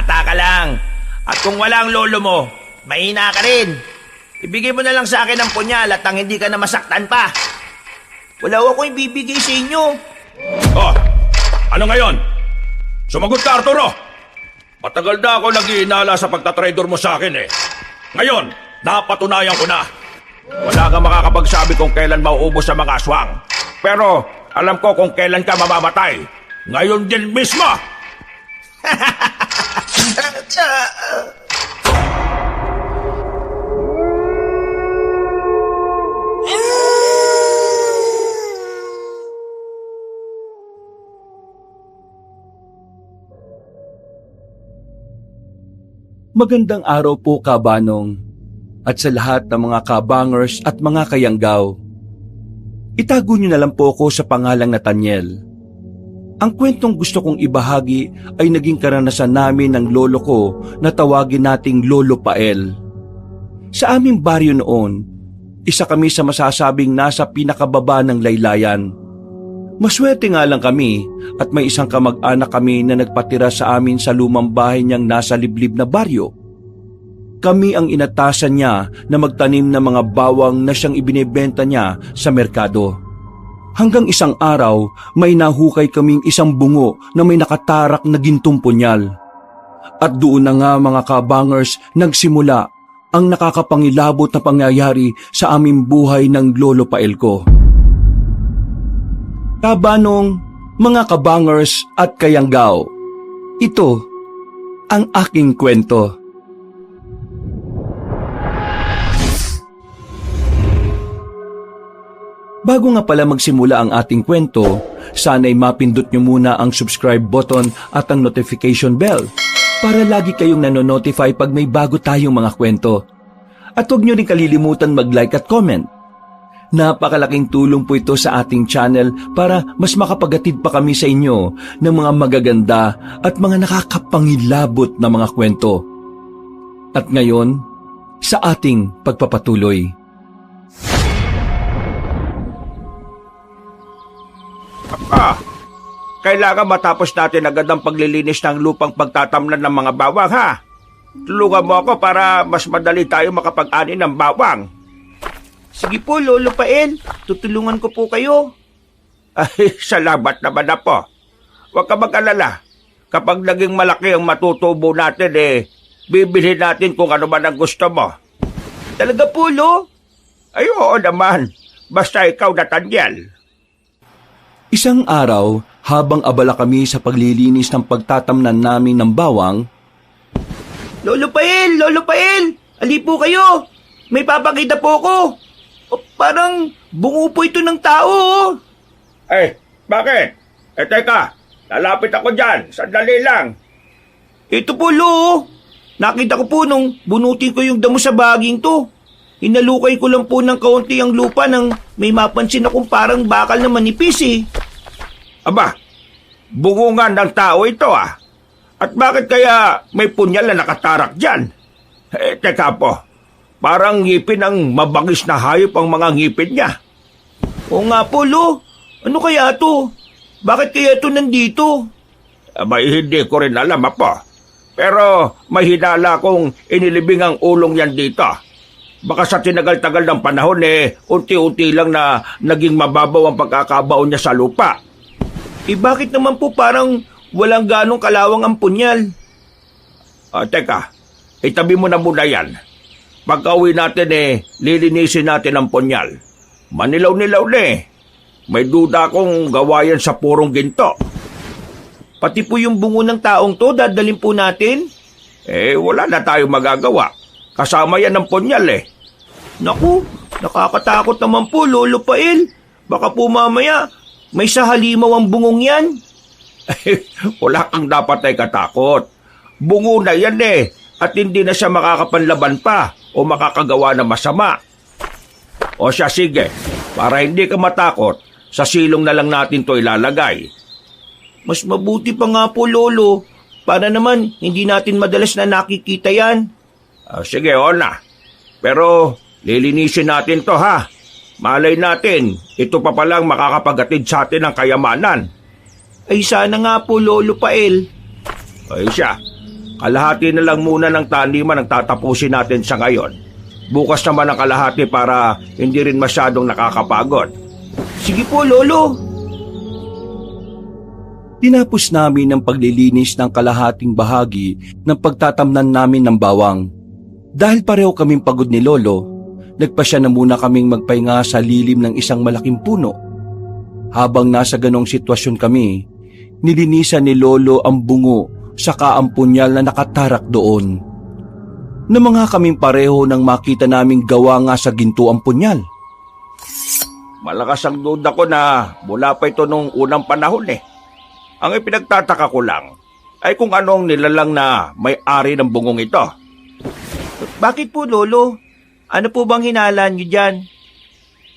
Bata ka lang. At kung wala ang lolo mo, mahina ka rin. Ibigay mo na lang sa akin ang punyal at ang hindi ka na masaktan pa. Wala akong ibibigay sa inyo. Oh, ano ngayon? Sumagot ka, Arturo! Matagal na ako nag-iinala sa pagtatraidor mo sa akin eh. Ngayon, napatunayan ko na. Wala kang makakapagsabi kung kailan mauubos ang mga aswang. Pero alam ko kung kailan ka mamamatay. Ngayon din mismo! Magandang araw po, Kabanong, at sa lahat ng mga kabangers at mga kayanggaw. Itago niyo na lang po ako sa pangalang Nathaniel. Ang kwentong gusto kong ibahagi ay naging karanasan namin ng lolo ko na tawagin nating Lolo Pael. Sa aming baryo noon, isa kami sa masasabing nasa pinakababa ng laylayan. Maswerte nga lang kami at may isang kamag-anak kami na nagpatira sa amin sa lumang bahay niyang nasa liblib na baryo. Kami ang inatasan niya na magtanim ng mga bawang na siyang ibinebenta niya sa merkado. Hanggang isang araw, may nahukay kaming isang bungo na may nakatarak na gintong punyal. At doon na nga mga kabangers nagsimula ang nakakapangilabot na pangyayari sa aming buhay ng Lolo Pael ko. Kabanong, mga kabangers at kayanggaw, ito ang aking kwento. Bago nga pala magsimula ang ating kwento, sana'y mapindot nyo muna ang subscribe button at ang notification bell para lagi kayong nanonotify pag may bago tayong mga kwento. At huwag nyo rin kalilimutan mag-like at comment. Napakalaking tulong po ito sa ating channel para mas makapagatid pa kami sa inyo ng mga magaganda at mga nakakapangilabot na mga kwento. At ngayon, sa ating pagpapatuloy. Kailangan matapos natin agad ang paglilinis ng lupang pagtatamnan ng mga bawang, ha? Tulungan mo ako para mas madali tayo makapag-ani ng bawang. Sige po, Lolo Pael. Tutulungan ko po kayo. Ay, salamat naman na po. Huwag ka mag-alala. Kapag naging malaki ang matutubo natin, bibili natin kung ano man ang gusto mo. Talaga po, Lo? Ay, oo naman. Basta ikaw, Nathaniel. Isang araw, habang abala kami sa paglilinis ng pagtatamnan namin ng bawang, Lolo Pael! Lolo Pael! Ali po kayo! May papakita po ako! Parang bungo po ito ng tao, oh. Eh, bakit? Teka, lalapit ako dyan. Sandali lang. Ito po, Lo. Nakita ko po nung bunutin ko yung damo sa baging to. Hinalukay ko lang po ng kaunti ang lupa nang may mapansin akong parang bakal na manipis, eh. Aba, bungungan ng tao ito, ah. At bakit kaya may punyal na nakatarak dyan? Teka po. Parang ngipin ang mabangis na hayop ang mga ngipin niya. Oo nga po, Lo. Ano kaya to? Bakit kaya to nandito? Abay, hindi ko rin alam, apo. Pero may hinala kong inilibing ang ulong yan dito. Baka sa tinagal-tagal ng panahon, unti-unti lang na naging mababaw ang pagkakabaon niya sa lupa. Bakit naman po parang walang ganong kalawang ang punyal? Teka, itabi mo na muna yan. Pagka-uwi natin, lilinisin natin ang punyal. Manilaw-nilaw na eh. May duda akong gawayan sa purong ginto. Pati po yung bungo ng taong to, dadalhin po natin? Wala na tayong magagawa. Kasama yan ng punyal eh. Naku, nakakatakot naman po, Lolo Pael. Baka po mamaya, may sahalimaw ang bungong yan. Wala kang dapat ay katakot. Bungo na yan eh. At hindi na siya makakapanlaban pa o makakagawa ng masama. O siya, sige. Para hindi ka matakot, sa silong na lang natin to ilalagay. Mas mabuti pa nga po, Lolo. Para naman, hindi natin madalas na nakikita yan. Sige, na. Pero, lilinisin natin to, ha? Malay natin, ito pa palang makakapagatid sa atin ng kayamanan. Ay, sana nga po, Lolo Pael. Ay siya, Kalahati na lang muna ng taniman ang tatapusin natin sa ngayon. Bukas naman ang kalahati para hindi rin masyadong nakakapagod. Sige po, Lolo. Tinapos namin ang paglilinis ng kalahating bahagi ng pagtatamnan namin ng bawang. Dahil pareho kaming pagod ni Lolo, nagpasya na muna kaming magpahinga sa lilim ng isang malaking puno. Habang nasa ganong sitwasyon kami, nilinisan ni Lolo ang bungo saka ang punyal na nakatarak doon. Namangha kaming pareho nang makita naming gawa nga sa ginto ang punyal. Malakas ang duda ko na mula pa ito nung unang panahon eh. Ang ipinagtataka ko lang ay kung anong nilalang na may-ari ng bungong ito. Bakit po, Lolo? Ano po bang hinala niyo dyan?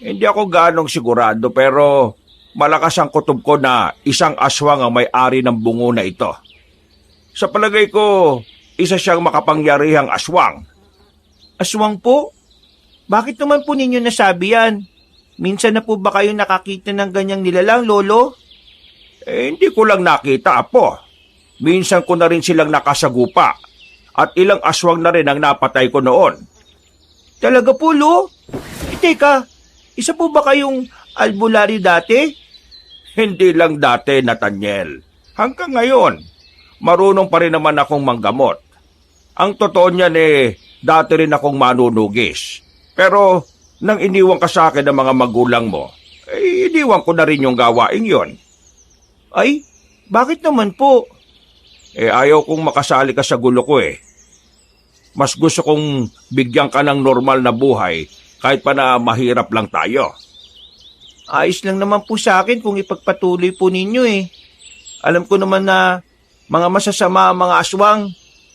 Hindi ako ganong sigurado pero malakas ang kutob ko na isang aswang ang may-ari ng bungo na ito. Sa palagay ko, isa siyang makapangyarihang aswang. Aswang po? Bakit naman po ninyo nasabi yan? Minsan na po ba kayo nakakita ng ganyang nilalang, Lolo? Hindi ko lang nakita, Apo. Minsan ko na rin silang nakasagupa at ilang aswang na rin ang napatay ko noon. Talaga po, Lo? Teka, isa po ba kayong albularyo dati? Hindi lang dati, Nathaniel. Hanggang ngayon, marunong pa rin naman akong manggamot. Ang totoo niyan dati rin akong manunugis. Pero nang iniwan ka sa akin ng mga magulang mo, iniwan ko na rin yung gawaing yon. Ay, bakit naman po? Ayaw kong makasali ka sa gulo ko eh. Mas gusto kong bigyan ka ng normal na buhay kahit pa na mahirap lang tayo. Ayos lang naman po sa akin kung ipagpatuloy po ninyo eh. Alam ko naman na mga masasama ang mga aswang.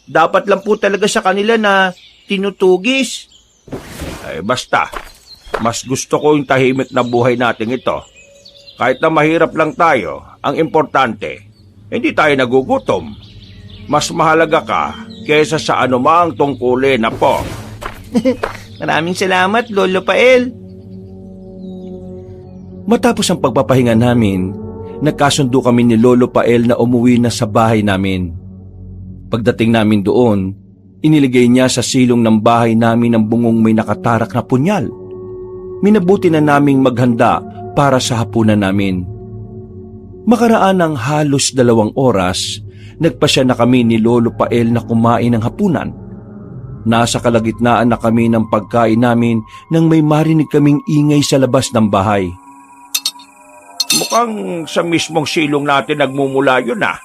Dapat lang po talaga sa kanila na tinutugis. Basta, mas gusto ko yung tahimik na buhay natin ito. Kahit na mahirap lang tayo, ang importante, hindi tayo nagugutom. Mas mahalaga ka kaysa sa anumang tungkulin, Apo. Maraming salamat, Lolo Pael. Matapos ang pagpapahinga namin, nagkasundo kami ni Lolo Pael na umuwi na sa bahay namin. Pagdating namin doon, iniligay niya sa silong ng bahay namin ang bungong may nakatarak na punyal. Minabuti na naming maghanda para sa hapunan namin. Makaraan ng halos 2 oras, nagpasya na kami ni Lolo Pael na kumain ng hapunan. Nasa kalagitnaan na kami ng pagkain namin nang may marinig kaming ingay sa labas ng bahay. Mukhang sa mismong silong natin nagmumula yun ah.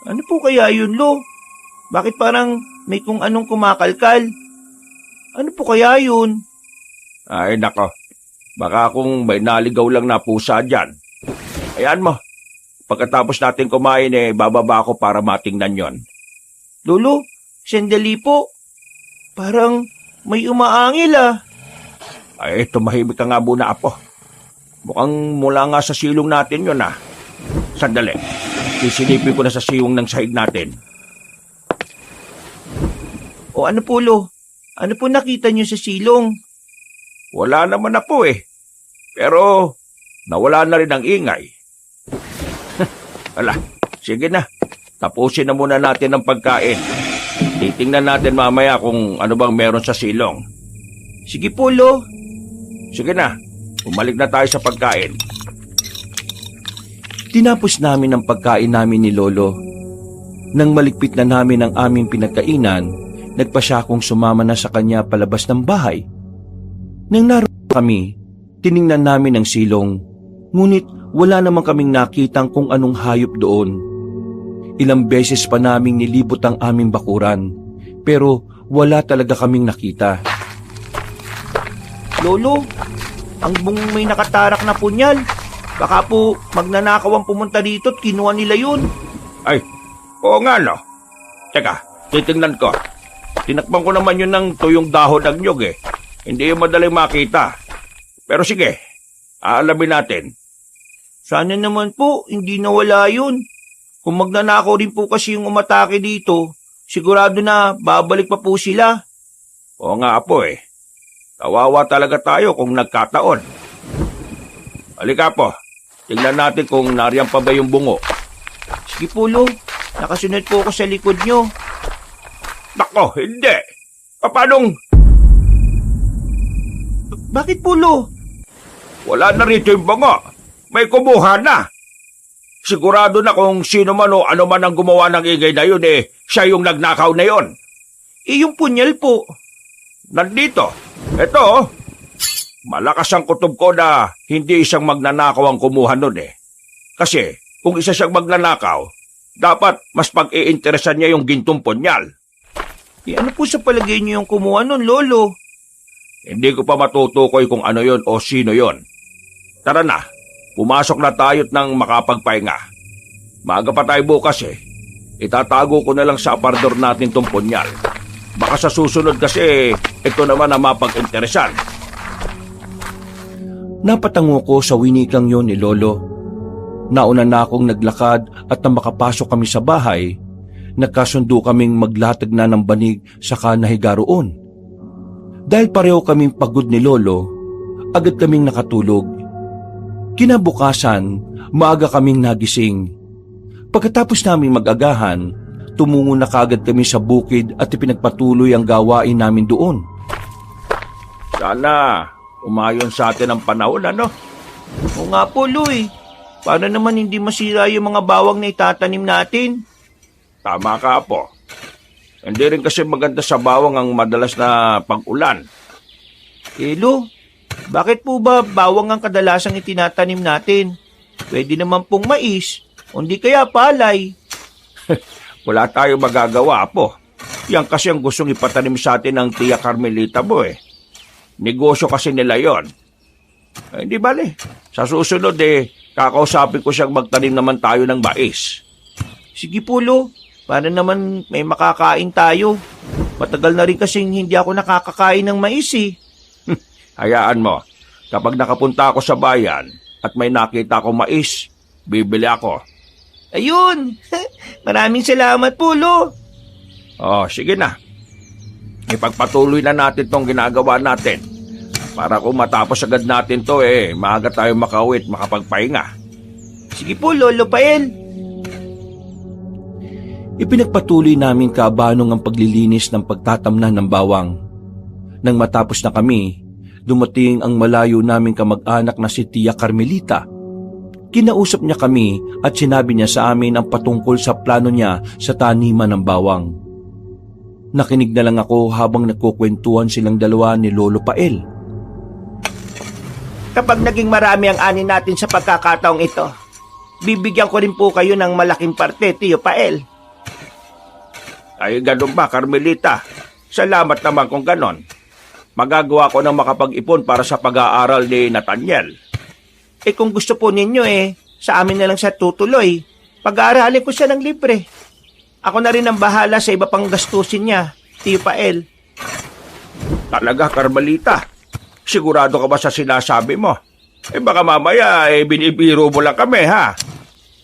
Ano po kaya yun, Lo? Bakit parang may kung anong kumakalkal? Ano po kaya yun? Ay nako, baka kung may naligaw lang na pusa dyan. Ayan mo, pagkatapos natin kumain bababa ako para matingnan yon. Lolo, sandali po. Parang may umaangil ah. Ay, tumahimik ka nga muna, Apo. Mukhang mula nga sa silong natin yun ah. Sandali, sisilipin ko na sa siwang ng sahig natin. O ano po, Lo? Ano po nakita niyo sa silong? Wala naman na po Pero nawala na rin ang ingay. Ala, sige na. Tapusin na muna natin ang pagkain. Titingnan natin mamaya kung ano bang meron sa silong. Sige po, Lo. Sige na, bumalik na tayo sa pagkain. Tinapos namin ang pagkain namin ni Lolo. Nang maligpit na namin ang aming pinagkainan, nagpasya akong sumama na sa kanya palabas ng bahay. Nang naroon kami, tiningnan namin ang silong, ngunit wala naman kaming nakitang kung anong hayop doon. Ilang beses pa naming nilibot ang aming bakuran, pero wala talaga kaming nakita. Lolo, ang bungong may nakatarak na punyal. Baka po magnanakaw ang pumunta dito at kinuha nila yun. Ay, oo nga no. Teka, titingnan ko. Tinakpan ko naman yun ng tuyong dahon ng nyog Hindi yung madaling makita. Pero sige, aalamin natin. Sana naman po, hindi nawala yun. Kung magnanakaw rin po kasi yung umatake dito, sigurado na babalik pa po sila. Oo nga po Kawawa talaga tayo kung nagkataon. Halika po, tingnan natin kung nariyan pa ba yung bungo. Sige po, Lo. Nakasunod po ako sa likod nyo. Nako, hindi. Paanong Bakit po, Lo? wala na rito yung bango? May kumuha na. Sigurado na kung sino man o ano man ang gumawa ng ingay na yun siya yung nagnakaw na yun. Yung punyal po. Nandito. Ito, oh. Malakas ang kutob ko na hindi isang magnanakaw ang kumuha nun Kasi kung isa siyang magnanakaw, dapat mas pag-iinteresan niya yung gintong punyal. Ano po sa palagay niyo yung kumuha nun, Lolo? Hindi ko pa matutukoy kung ano yon o sino yon. Tara na, pumasok na tayo't nang makapagpahinga. Maaga pa tayo bukas Itatago ko na lang sa aparador natin tong punyal. Baka sa susunod kasi ito naman ang mapag-interesan. Napatango ko sa winikang yon ni Lolo. Nauna na akong naglakad at nang makapasok kami sa bahay, nagkasundo kaming maglatag na ng banig saka nahiga roon. Dahil pareho kaming pagod ni Lolo, agad kaming nakatulog. Kinabukasan, maaga kaming nagising. Pagkatapos naming mag-agahan, tumungo na kaagad kami sa bukid at ipinagpatuloy ang gawain namin doon. Sana umayon sa atin ang panahon, ano? O nga po, Lo Paano naman hindi masira yung mga bawang na itatanim natin? Tama ka po. Hindi rin kasi maganda sa bawang ang madalas na pag-ulan. Lo, bakit po ba bawang ang kadalasang itinatanim natin? Pwede naman pong mais, o di kaya palay. Wala tayong magagawa po. Yan kasi ang gustong ipatanim sa atin ng Tia Carmelita mo Negosyo kasi nila yon. Hindi bale. Sa susunod kakausapin ko siyang magtanim naman tayo ng mais. Sige po, Lo. Para naman may makakain tayo. Matagal na rin kasing hindi ako nakakakain ng mais Hayaan mo. Kapag nakapunta ako sa bayan at may nakita akong mais, bibili ako. Ayun! Maraming salamat po, Lo. Oh, sige na. Ipagpatuloy na natin tong ginagawa natin. Para kung matapos agad natin to maaga tayo makauwi at makapagpahinga. Sige po, Lolo Pael. Ipinagpatuloy namin kabanong ang paglilinis ng pagtatamnan ng bawang. Nang matapos na kami, dumating ang malayo naming kamag-anak na si Tia Carmelita. Kinausap niya kami at sinabi niya sa amin ang patungkol sa plano niya sa taniman ng bawang. Nakinig na lang ako habang nagkukwentuhan silang dalawa ni Lolo Pael. Kapag naging marami ang ani natin sa pagkakataong ito, bibigyan ko rin po kayo ng malaking parte, Tio Pael. Ay, ganun ba, Carmelita? Salamat naman kung ganon. Magagawa ko ng makapag-ipon para sa pag-aaral ni Nathaniel. Kung gusto po ninyo sa amin na lang siya tutuloy. Pag-aaralin ko siya ng libre. Ako na rin ang bahala sa iba pang gastusin niya, Tio Pael. Talaga, Carmelita? Sigurado ka ba sa sinasabi mo? Baka mamaya binibiro mo lang kami, ha?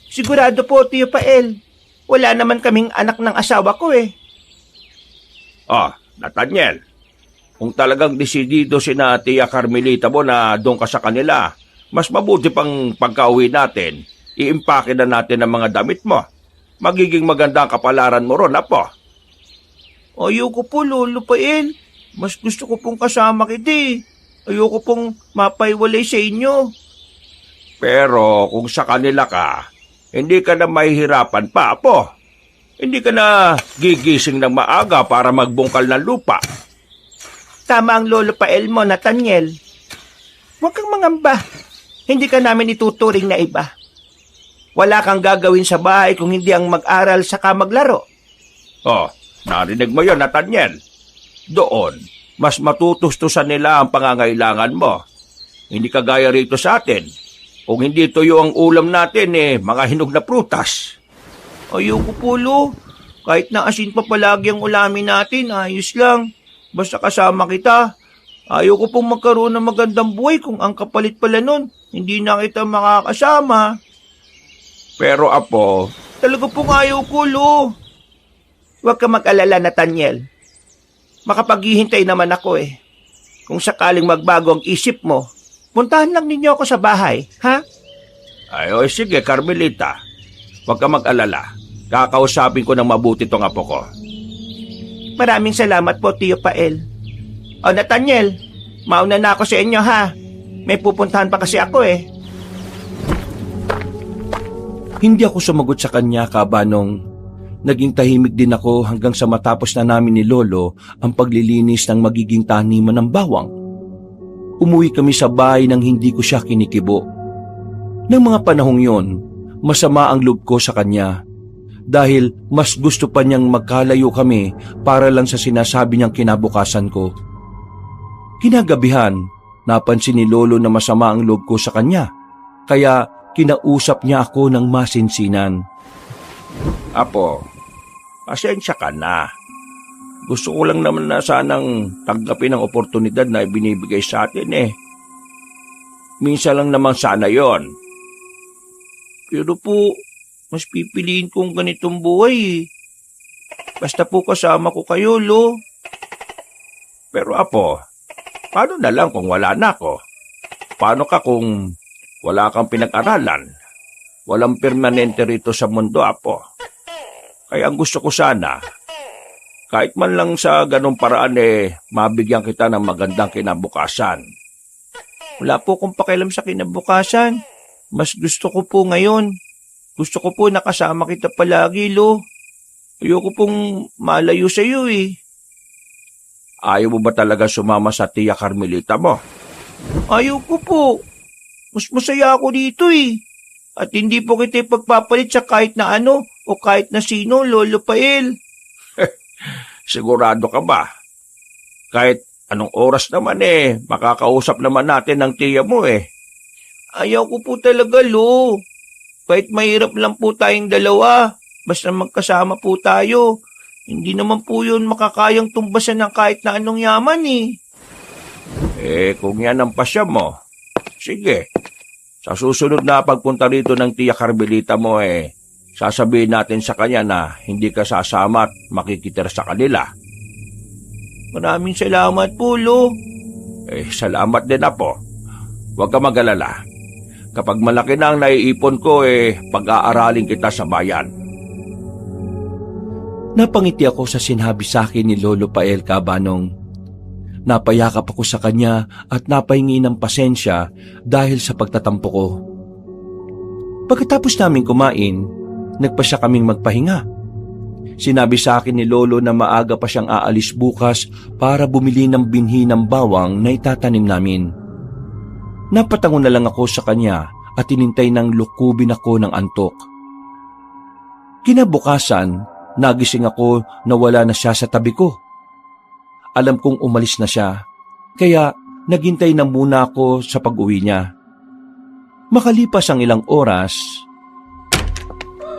Sigurado po, Tio Pael. Wala naman kaming anak ng asawa ko Oh, Nathaniel, kung talagang desidido si na Tia Carmelita mo na doon ka sa kanila, mas mabuti pang pagka-uwi natin, iimpake na natin ang mga damit mo. Magiging maganda ang kapalaran mo ron, apo. Ayoko po, Lolo Pael. Mas gusto ko pong kasama kita Ayoko pong mapaiwalay sa inyo. Pero kung sa kanila ka, hindi ka na mahihirapan pa, apo. Hindi ka na gigising ng maaga para magbungkal ng lupa. Tama ang Lolo Pael mo, Nathaniel. Huwag kang mangamba. Hindi ka namin ituturing na iba. Wala kang gagawin sa bahay kung hindi ang mag-aral saka maglaro. Oh, narinig mo yon, Nathaniel. Doon, mas matutustusan nila ang pangangailangan mo. Hindi kagaya rito sa atin. Kung hindi tuyo ang ulam natin, mga hinog na prutas. Ayoko po, Lo. Kahit na asin pa palagi ang ulamin natin, ayos lang. Basta kasama kita. Ayoko pong magkaroon ng magandang buhay kung ang kapalit pala nun, hindi na kita makakasama. Pero apo, Talaga pong ayaw ko, Lo. Huwag ka mag-alala, Nathaniel. Makapaghihintay naman ako Kung sakaling magbago ang isip mo, puntahan lang ninyo ako sa bahay, ha? ay sige, Carmelita. Huwag ka mag-alala. Kakausapin ko ng mabuti tong apo ko. Maraming salamat po, Tio Pael. O Nathaniel, mauna na ako sa inyo ha. May pupuntahan pa kasi ako eh. Hindi ako sumagot sa kanya, Kabanong. Naging tahimik din ako hanggang sa matapos na namin ni Lolo ang paglilinis ng magiging taniman ng bawang. Umuwi kami sa bahay nang hindi ko siya kinikibo. Nang mga panahong yon, masama ang loob ko sa kanya dahil mas gusto pa niyang magkalayo kami para lang sa sinasabi niyang kinabukasan ko. Kinagabihan, napansin ni Lolo na masama ang loob ko sa kanya, kaya kinausap niya ako ng masinsinan. Apo, pasensya ka na. Gusto ko lang naman na sanang tanggapin ang oportunidad na ibinibigay sa atin eh. Minsan lang naman sana yon. Pero po, mas pipiliin kong ganitong buhay eh. Basta po kasama ko kayo, Lo. Pero Apo, paano na lang kung wala na ako? Paano ka kung wala kang pinag-aralan? Walang permanente rito sa mundo, Apo. Kaya ang gusto ko sana, kahit man lang sa ganong paraan mabigyan kita ng magandang kinabukasan. Wala po akong pakialam sa kinabukasan. Mas gusto ko po ngayon. Gusto ko po nakasama kita palagi, Lo. Ayoko pong malayo sa iyo eh. Ayaw mo ba talaga sumama sa Tia Carmelita mo? Ayaw ko po. Mas masaya ako dito eh. At hindi po kita ipagpapalit sa kahit na ano o kahit na sino, Lolo Pael. Sigurado ka ba? Kahit anong oras naman makakausap naman natin ng tiya mo eh. Ayaw ko po talaga, Lo. Kahit mahirap lang po tayong dalawa, basta magkasama po tayo. Hindi naman po yun makakayang tumbasan ng kahit na anong yaman eh. Kung yan ang pasya mo, sige. Sa susunod na pagpunta rito ng Tia Carmelita mo sasabihin natin sa kanya na hindi ka sasama at makikitira sa kanila. Maraming salamat po, Lo. Salamat din Apo. Huwag ka mag-alala. Kapag malaki na ang naiipon ko, pag-aaralin kita sa bayan. Napangiti ako sa sinabi sa akin ni Lolo Pael, Kabanong. Napayakap ako sa kanya at napahingi ng pasensya dahil sa pagtatampo ko. Pagkatapos namin kumain, nagpasya kaming magpahinga. Sinabi sa akin ni Lolo na maaga pa siyang aalis bukas para bumili ng binhi ng bawang na itatanim namin. Napatango na lang ako sa kanya at tinintay ng lukubin ako ng antok. Kinabukasan, nagising ako na wala na siya sa tabi ko. Alam kong umalis na siya, kaya naghintay na muna ako sa pag-uwi niya. Makalipas ang ilang oras...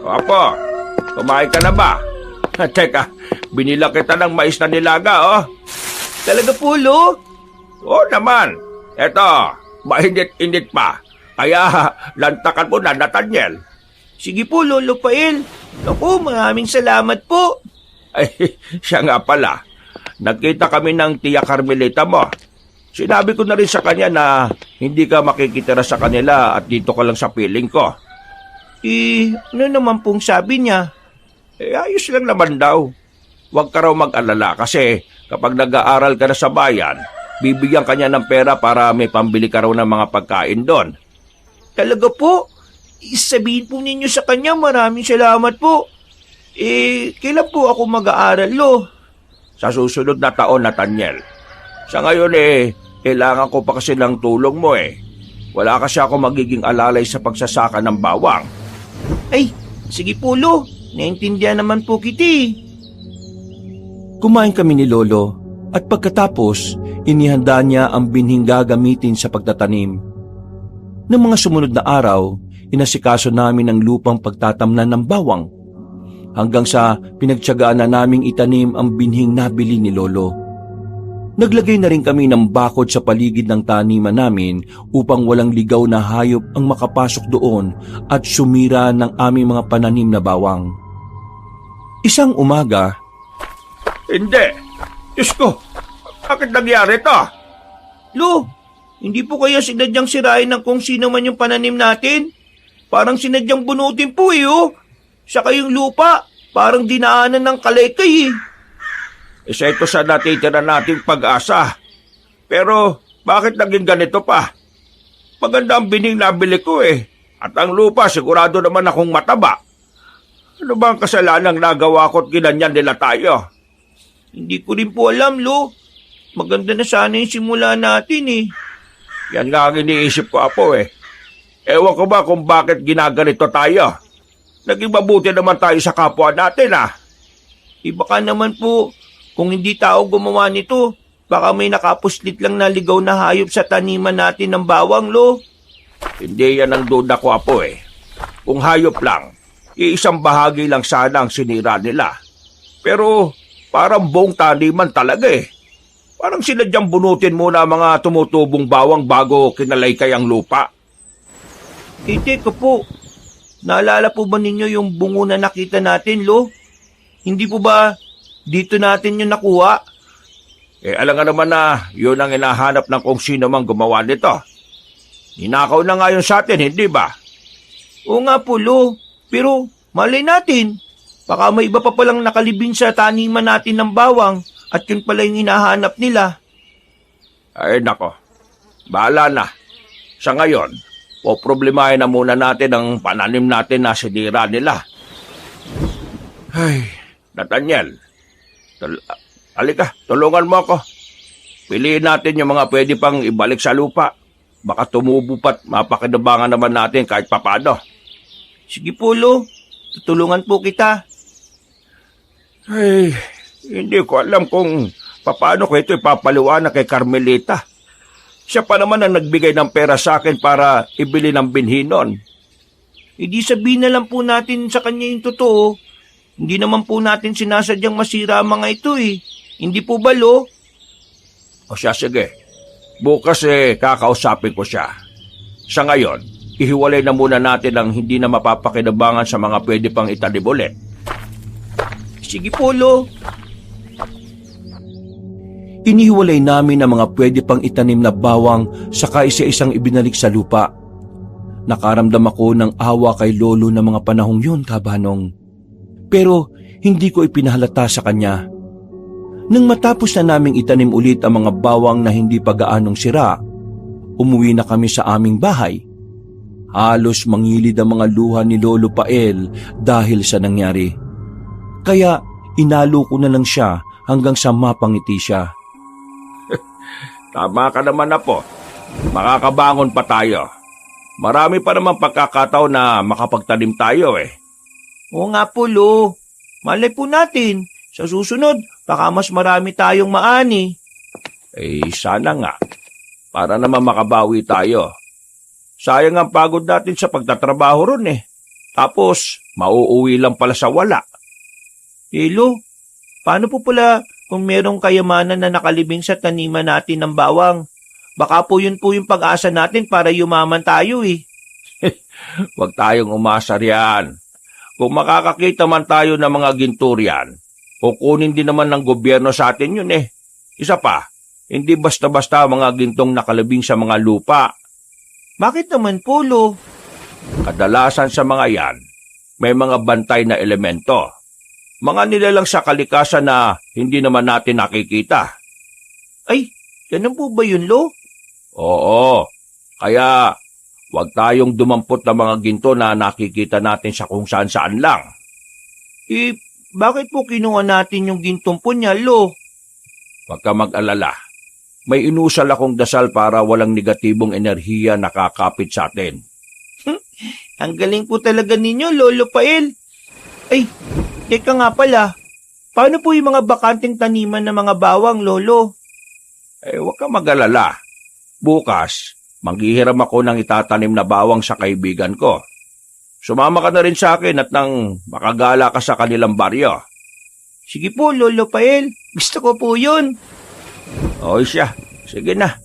Apo, kumain ka na ba? Teka, binila kita ng mais na nilaga, Talaga po, Lo? Oo naman. Eto, mainit-init pa. Kaya lantakan mo na, Nathaniel. Sige po, Lolo Pael. Naku, maraming salamat po. Siya nga pala. Nagkita kami ng Tia Carmelita mo. Sinabi ko na rin sa kanya na hindi ka makikitira sa kanila at dito ka lang sa piling ko. Ano naman pong sabi niya? Ayos lang naman daw. Huwag ka raw mag-alala kasi kapag nag-aaral ka na sa bayan, bibigyan ka niya ng pera para may pambili ka raw ng mga pagkain doon. Talaga po? Isabihin po ninyo sa kanya, maraming salamat po. Kailan po ako mag-aaral, Lo? Sa susunod na taon, Nathaniel. Sa ngayon kailangan ko pa kasi ng tulong mo Wala kasi ako magiging alalay sa pagsasaka ng bawang. Ay, sige po, Lo. Naintindihan naman po kita. Kumain kami ni Lolo at pagkatapos, inihanda niya ang binhing gagamitin sa pagtatanim. Noong mga sumunod na araw, inasikaso namin ang lupang pagtatamnan ng bawang. Hanggang sa pinagtiyagaan na naming itanim ang binhing nabili ni Lolo. Naglagay na rin kami ng bakod sa paligid ng taniman namin upang walang ligaw na hayop ang makapasok doon at sumira ng aming mga pananim na bawang. Isang umaga... Hindi! Diyos ko! Bakit nangyari ito? Lo, hindi po kaya sinadyang sirain ng kung sino man yung pananim natin? Parang sinadyang bunutin po Saka yung lupa, parang dinaanan ng kalaykay Isa ito sa natitira nating pag-asa. Pero bakit naging ganito pa? Maganda ang bining nabili ko eh. At ang lupa sigurado naman akong mataba. Ano ba ang kasalanang nagawa ko at ginanyan nila tayo? Hindi ko rin po alam, Lo. Maganda na sana yung simula natin eh. Yan nga ang iniisip ko, Apo eh. Ewan ko ba kung bakit ginaganito tayo? Naging mabuti naman tayo sa kapwa natin ah. Baka naman po, kung hindi tao gumawa nito, baka may nakapuslit lang na ligaw na hayop sa taniman natin ng bawang, Lo. Hindi yan ang duda ko, Apo eh. Kung hayop lang, iisang bahagi lang sana ang sinira nila. Pero parang buong taniman talaga eh. Parang sinadyang bunutin muna ang mga tumutubong bawang bago kinalaykay ang lupa. Teka po, naalala po ba ninyo yung bungo na nakita natin, Lo? Hindi po ba dito natin yung nakuha? Alam nga naman na yun ang hinahanap ng kung sino mang gumawa nito. Ninakaw na nga yun sa atin, hindi ba? Oo nga po, Lo. Pero malay natin, baka may iba pa palang nakalibing sa taniman natin ng bawang at yun pala yung hinahanap nila. Ay nako, bahala na. Sa ngayon, poproblemahin na muna natin ang pananim natin na sinira nila. Ay, Nathaniel, halika, tulungan mo ako. Piliin natin yung mga pwede pang ibalik sa lupa. Baka tumubo pa't mapakinabangan naman natin kahit papano. Sige po, Lo. Tutulungan po kita. Ay, hindi ko alam kung paano ko ito ipapaliwanag kay Carmelita. Siya pa naman ang nagbigay ng pera sa akin para ibili ng binhinon. Hindi sabihin na lang po natin sa kanya yung totoo. Hindi naman po natin sinasadyang masira ang mga ito eh. Hindi po ba, Lo? O siya, sige. Bukas kakausapin ko siya. Sa ngayon, ihiwalay na muna natin ang hindi na mapapakinabangan sa mga pwede pang itanim ulit. Sige po, Lo. Inihiwalay namin ang mga pwede pang itanim na bawang saka isa-isang ibinalik sa lupa. Nakaramdam ako ng awa kay Lolo ng mga panahong yun, Kabanong. Pero hindi ko ipinahalata sa kanya. Nang matapos na naming itanim ulit ang mga bawang na hindi pa gaanong sira, umuwi na kami sa aming bahay. Halos mangilid ang mga luha ni Lolo Pael dahil sa nangyari. Kaya inalo ko na lang siya hanggang sa mapangiti siya. Tama ka naman na po. Makakabangon pa tayo. Marami pa naman pagkakataon na makapagtanim tayo eh. Oo nga po, Lo. Malay po natin. Sa susunod, baka mas marami tayong maani. Sana nga. Para naman makabawi tayo. Sayang ang pagod natin sa pagtatrabaho ron eh. Tapos, mauuwi lang pala sa wala. Lo, paano po pala kung merong kayamanan na nakalibing sa taniman natin ng bawang? Baka po yun po yung pag-asa natin para yumaman tayo eh. Huwag tayong umasa riyan. Kung makakakita man tayo ng mga ginturian, kukunin din naman ng gobyerno sa atin yun eh. Isa pa, hindi basta-basta mga gintong nakalibing sa mga lupa. Bakit naman po, Lo? Kadalasan sa mga yan, may mga bantay na elemento. Mga nilalang sa kalikasan na hindi naman natin nakikita. Ay, ganun po ba yun, Lo? Oo, kaya huwag tayong dumampot ng mga ginto na nakikita natin sa kung saan-saan lang. Bakit po kinuha natin yung gintong punyal, Lo? Huwag ka mag-alala. May inusal akong dasal para walang negatibong enerhiya nakakapit sa atin. Ang galing po talaga ninyo, Lolo Pael. Ay, teka nga pala. Paano po yung mga bakanting taniman ng mga bawang, Lolo? Huwag ka mag-alala. Bukas, manghihiram ako ng itatanim na bawang sa kaibigan ko. Sumama ka na rin sa akin at nang makagala ka sa kanilang baryo. Sige po, Lolo Pael. Gusto ko po yun. O siya, sige na.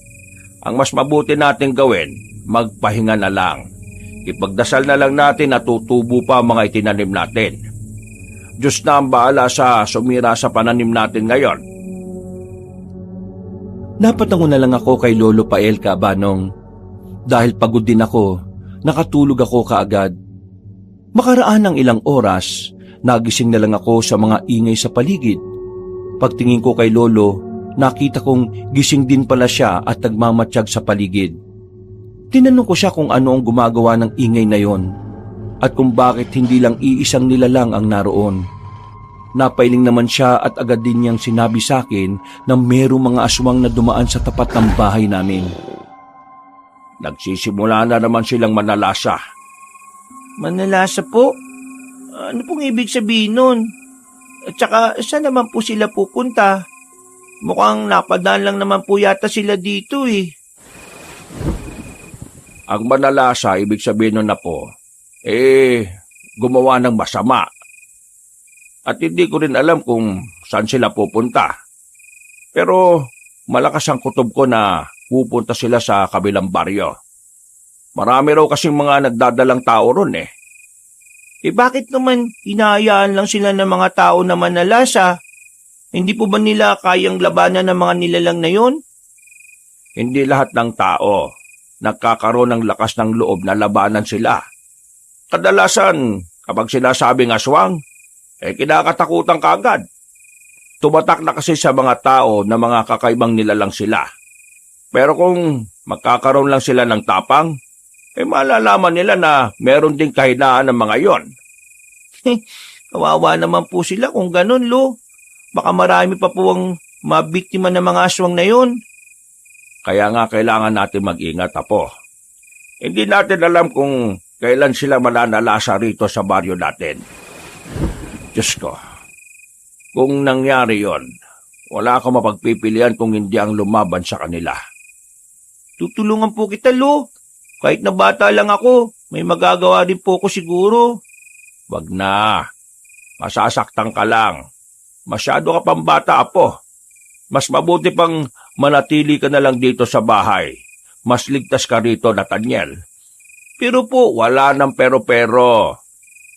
Ang mas mabuti nating gawin, magpahinga na lang. Ipagdasal na lang natin na tutubo pa ang mga itinanim natin. Diyos na ang bahala sa sumira sa pananim natin ngayon. Napatango na lang ako kay Lolo Pael, Kabanong. Dahil pagod din ako, nakatulog ako kaagad. Makaraan ng ilang oras, nagising na lang ako sa mga ingay sa paligid. Pagtingin ko kay Lolo, nakita kong gising din pala siya at nagmamatsyag sa paligid. Tinanong ko siya kung ano ang gumagawa ng ingay na yon at kung bakit hindi lang iisang nilalang ang naroon. Napailing naman siya at agad din niyang sinabi sa akin na mayroong mga aswang na dumaan sa tapat ng bahay namin. Nagsisimula na naman silang manalasa. Manalasa po? Ano pong ibig sabihin nun? At saka, saan naman po sila pupunta? Mukhang napadaan lang naman po yata sila dito eh. Ang manalasa, ibig sabihin nun na po, gumawa ng masama. At hindi ko rin alam kung saan sila pupunta. Pero malakas ang kutob ko na pupunta sila sa kabilang baryo. Marami raw kasing mga nagdadalang tao ron eh. Bakit naman hinahayaan lang sila ng mga tao na manalasa? Hindi po ba nila kayang labanan ng mga nilalang na yon? Hindi lahat ng tao nagkakaroon ng lakas ng loob na labanan sila. Kadalasan, kapag sinasabing aswang, kinakatakutan kaagad. Tumatak na kasi sa mga tao na mga kakaibang nilalang sila. Pero kung magkakaroon lang sila ng tapang, malalaman nila na meron ding kahinaan ng mga yon. Kawawa naman po sila kung ganun, Lo. Baka marami pa po ang mabiktima ng mga aswang na yon. Kaya nga kailangan natin mag-ingat, Apo. Hindi natin alam kung kailan sila mananalasa rito sa baryo natin. Diyos ko, kung nangyari yon, wala akong mapagpipilian kung hindi ang lumaban sa kanila. Tutulungan po kita, Lo. Kahit na bata lang ako, may magagawa din po ko siguro. Wag na. Masasaktan ka lang. Masyado ka pang bata, Apo. Mas mabuti pang manatili ka na lang dito sa bahay. Mas ligtas ka rito, Nathaniel. Pero po, wala nang pero-pero.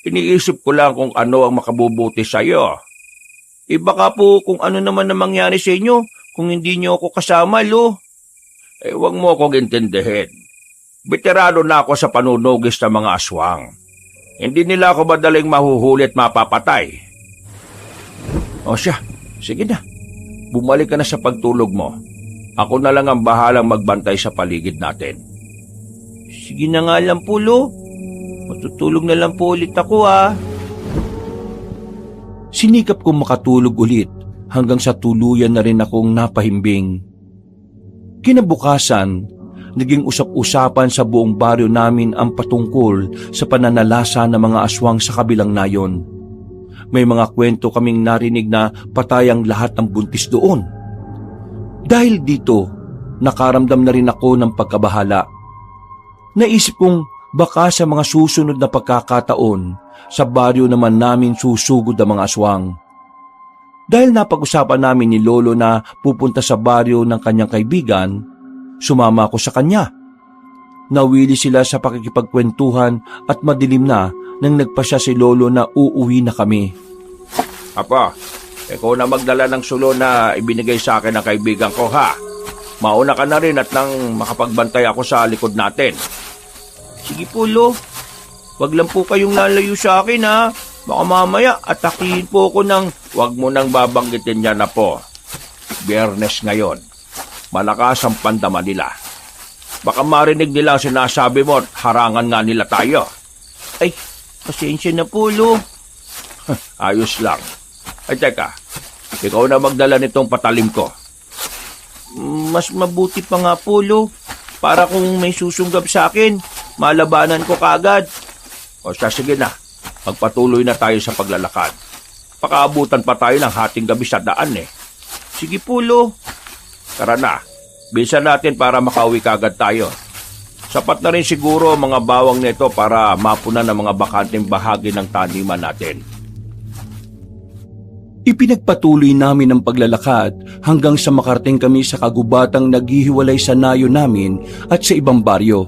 Iniisip ko lang kung ano ang makabubuti sa'yo. Baka po kung ano naman na mangyari sa inyo kung hindi niyo ako kasama, Lo. Huwag mo akong intindihin. Veterano na ako sa panunugis ng mga aswang. Hindi nila ako madaling mahuhuli at mapapatay. O siya, sige na. Bumalik ka na sa pagtulog mo. Ako na lang ang bahalang magbantay sa paligid natin. Sige na nga lang po, Lo. Matutulog na lang po ulit ako, ha. Sinikap kong makatulog ulit hanggang sa tuluyan na rin akong napahimbing. Kinabukasan, naging usap-usapan sa buong baryo namin ang patungkol sa pananalasa ng mga aswang sa kabilang nayon. May mga kwento kaming narinig na patay ang lahat ng buntis doon. Dahil dito, nakaramdam na rin ako ng pagkabahala. Naisip kong baka sa mga susunod na pagkakataon, sa baryo naman namin susugod ang mga aswang. Dahil napag-usapan namin ni Lolo na pupunta sa baryo ng kanyang kaibigan, sumama ako sa kanya. Nawili sila sa pakikipagkwentuhan at madilim na nang nagpasya si Lolo na uuwi na kami. Apo, ikaw na magdala ng sulo na ibinigay sa akin ng kaibigan ko, ha? Mauna ka na rin at nang makapagbantay ako sa likod natin. Sige po, Lo. Wag lang po kayong lalayo sa akin, ha. Baka mamaya atakihin po ako ng... Huwag mo nang babanggitin yan, Apo. Biyernes ngayon. Malakas ang pandama nila. Baka marinig nila ang sinasabi mo at harangan nga nila tayo. Ay, pasensya na po, Lo. Ayos lang. Ay, teka. Ikaw na magdala nitong patalim ko. Mas mabuti pa nga po, Lo. Para kung may susunggab sa akin, malabanan ko kagad. O siya, sige na. Magpatuloy na tayo sa paglalakad. Pakaabutan pa tayo ng hating gabi sa daan eh. Sige po, Lo. Tara na. Bisa natin para makauwi kagad tayo. Sapat na rin siguro ang mga bawang nito para mapunan ng mga bakanteng bahagi ng taniman natin. Ipinagpatuloy namin ang paglalakad hanggang sa makarating kami sa kagubatang naghihiwalay sa nayo namin at sa ibang baryo.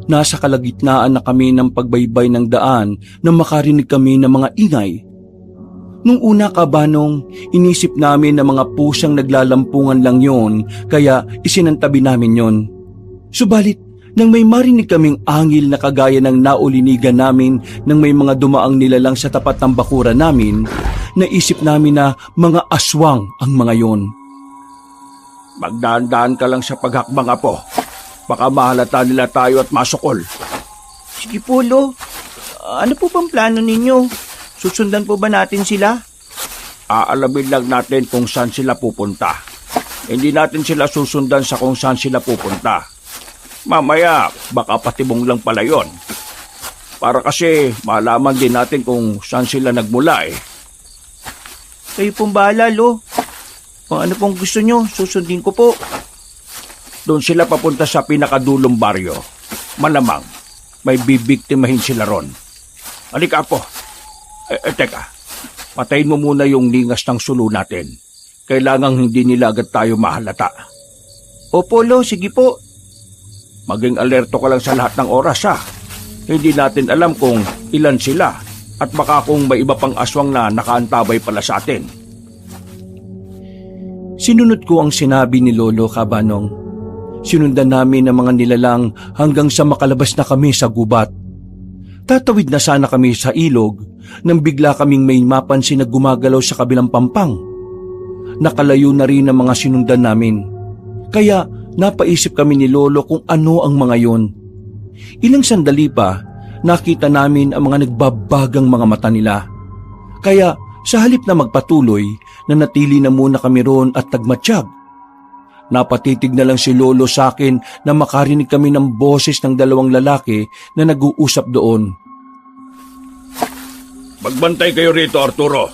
Nasa kalagitnaan na kami ng pagbaybay ng daan nang makarinig kami ng mga ingay. Nung una, Kabanong, inisip namin na mga pusang naglalampungan lang yon, kaya isinantabi namin yon. Subalit, nang may marinig kaming angil na kagaya ng naulinigan namin nang may mga dumaang nilalang sa tapat ng bakura namin, naisip namin na mga aswang ang mga yon. Magdaan-daan ka lang sa paghakbang, Apo. Baka mahalata nila tayo at masukol. Sige po, Lo. Ano po bang plano ninyo? Susundan po ba natin sila? Aalamin lang natin kung saan sila pupunta. Hindi natin sila susundan sa kung saan sila pupunta. Mamaya, baka patibong lang pala yon. Para kasi malaman din natin kung saan sila nagmula eh. Kayo pong bahala, Lo. Kung ano pong gusto nyo, susundin ko po. Doon sila papunta sa pinakadulong baryo. Malamang, may bibiktimahin sila ron. Halika, Apo. Teka, patayin mo muna yung lingas ng sulo natin. Kailangang hindi nila agad tayo mahalata. Opo, Lo. Sige po. Maging alerto ka lang sa lahat ng oras, ha? Hindi natin alam kung ilan sila at baka kung may iba pang aswang na nakaantabay pala sa atin. Sinunod ko ang sinabi ni Lolo Kabanong. Sinundan namin ang mga nilalang hanggang sa makalabas na kami sa gubat. Tatawid na sana kami sa ilog nang bigla kaming may mapansin na gumagalaw sa kabilang pampang. Nakalayo na rin ang mga sinundan namin. Kaya napaisip kami ni Lolo kung ano ang mga yon. Ilang sandali pa, nakita namin ang mga nagbabagang mga mata nila. Kaya sa halip na magpatuloy, nanatili na muna kami roon at nagmatsyag. Napatitig na lang si Lolo sa akin na makarinig kami ng boses ng dalawang lalaki na nag-uusap doon. Magbantay kayo rito, Arturo.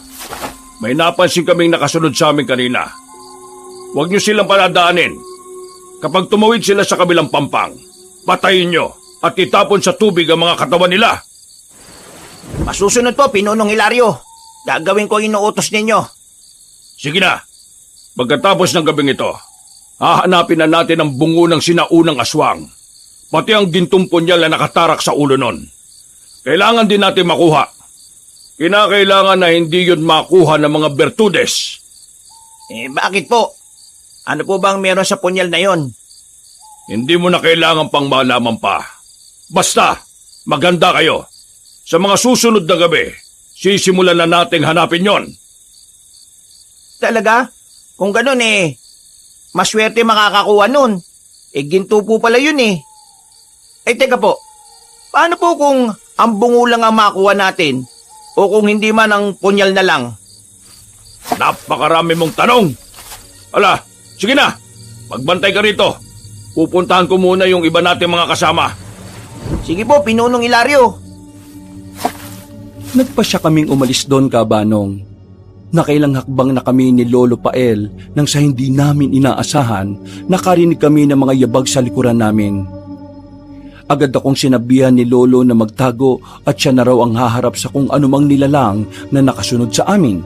May napansin kaming nakasunod sa amin kanina. Huwag niyo silang paladaanin. Kapag tumawid sila sa kabilang pampang, patayin niyo at itapon sa tubig ang mga katawan nila. Masusunod po, Pinunong Hilario. Gagawin ko ang inuutos ninyo. Sige na. Pagkatapos ng gabing ito, hahanapin na natin ang bungo ng sinaunang aswang, pati ang gintong punyal na nakatarak sa ulo nun. Kailangan din natin makuha. Kinakailangan na hindi yun makuha ng mga bertudes. Bakit po? Ano po bang meron sa punyal na yon? Hindi mo na kailangan pang malaman pa. Basta, maganda kayo. Sa mga susunod na gabi, sisimulan na nating hanapin yon. Talaga? Kung ganun maswerte makakakuha nun. Ginto po pala yun eh. Teka po, paano po kung ang bungo lang ang makuha natin? O kung hindi man ang punyal na lang? Napakarami mong tanong. Ala, sige na. Magbantay ka rito. Pupuntahan ko muna yung iba nating mga kasama. Sige po, Pinunong Hilario. Nagpasya kaming umalis doon, Kabanong. Nakailang hakbang na kami ni Lolo Pael nang sa hindi namin inaasahan, nakarinig kami ng mga yabag sa likuran namin. Agad akong sinabihan ni Lolo na magtago at siya na raw ang haharap sa kung anumang nilalang na nakasunod sa amin.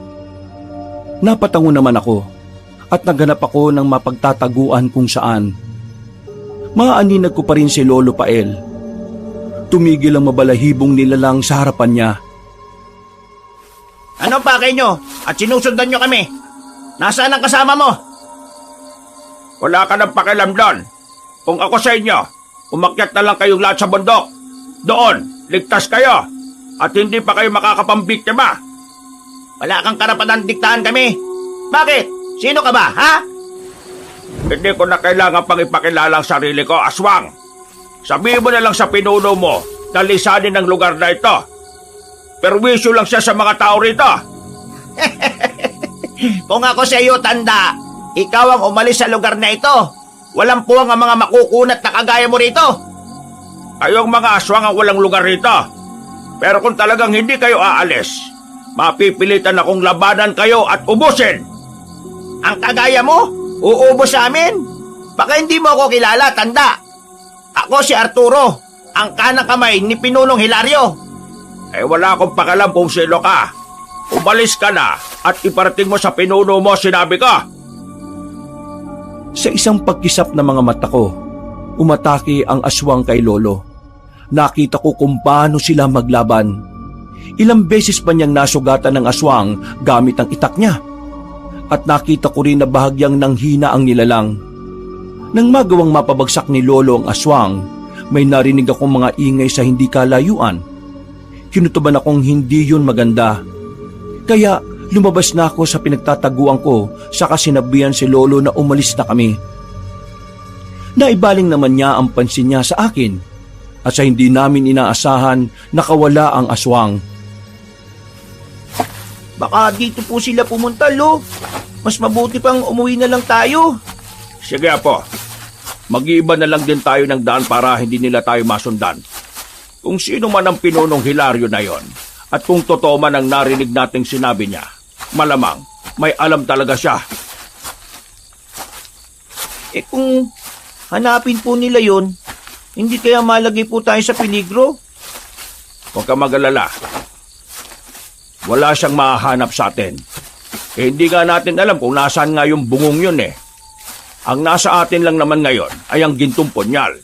Napatango naman ako at naghanap ako ng mapagtataguan kung saan. Maaninag ko pa rin si Lolo Pael. Tumigil ang mabalahibong nilalang sa harapan niya. Ano pa kayo at sinusundan nyo kami? Nasaan ang kasama mo? Wala ka ng pakialam doon. Kung ako sa inyo, umakyat na lang kayong lahat sa bundok. Doon, ligtas kayo. At hindi pa kayo makakapambiktima. Wala kang karapatan diktahan kami. Bakit? Sino ka ba, ha? Hindi ko na kailangan pang ipakilala ang sarili ko, aswang. Sabihin mo na lang sa pinuno mo na lisanin ang lugar na ito. Perwisyo lang siya sa mga tao rito. Kung ako sa iyo, tanda, ikaw ang umalis sa lugar na ito. Walang puwang ang mga makukunat na kagaya mo rito. Kayong mga aswang ang walang lugar rito. Pero kung talagang hindi kayo aalis, mapipilitan akong labanan kayo at ubusin. Ang kagaya mo, uubos sa amin. Baka hindi mo ako kilala, tanda. Ako si Arturo, ang kanang kamay ni Pinunong Hilario. Wala akong pakialam kung sino ka. Umalis ka na at iparating mo sa pinuno mo sinabi ko. Sa isang pagkisap ng mga mata ko, umatake ang aswang kay Lolo. Nakita ko kung paano sila maglaban. Ilang beses pa niyang nasugatan ng aswang gamit ang itak niya. At nakita ko rin na bahagyang nanghina ang nilalang. Nang magawang mapabagsak ni Lolo ang aswang, may narinig akong mga ingay sa hindi kalayuan. Kinutuban akong hindi yun maganda. Kaya Lumabas na ako sa pinagtataguan ko saka sinabihan si Lolo na umalis na kami. Naibaling naman niya ang pansin niya sa akin at sa hindi namin inaasahan nakawala ang aswang. Baka dito po sila pumunta, Lo. Mas mabuti pang umuwi na lang tayo. Sige Apo, mag-iiba na lang din tayo ng daan para hindi nila tayo masundan. Kung sino man ang pinunong Hilario na yon, at kung totoo man ang narinig nating sinabi niya, malamang may alam talaga siya. Kung hanapin po nila yon, hindi kaya malagay po tayo sa peligro? Huwag ka mag-alala. Wala siyang mahahanap sa atin. Hindi nga natin alam kung nasaan nga yung bungong yun eh. Ang nasa atin lang naman ngayon ay ang gintong punyal.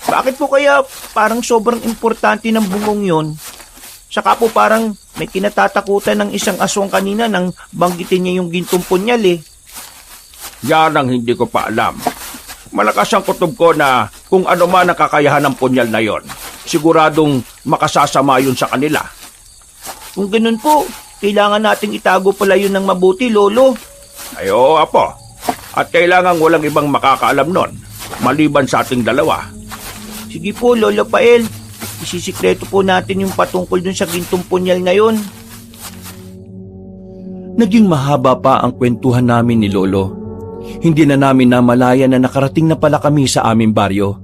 Bakit po kaya parang sobrang importante ng bungong yon? Saka po parang may kinatatakutan ng isang aswang kanina nang banggitin niya yung gintong punyal eh. Yan ang hindi ko pa alam. Malakas ang kutob ko na kung ano man ang kakayahan ng punyal na yon, siguradong makasasama yun sa kanila. Kung ganun po, kailangan nating itago pala yun ng mabuti, Lolo. Ay oo, Apo. At kailangan walang ibang makakaalam nun, maliban sa ating dalawa. Sige po, Lolo Pael. Isisikreto po natin yung patungkol dun sa gintong punyal na yun. Naging mahaba pa ang kwentuhan namin ni Lolo. Hindi na namin namalaya na nakarating na pala kami sa aming baryo.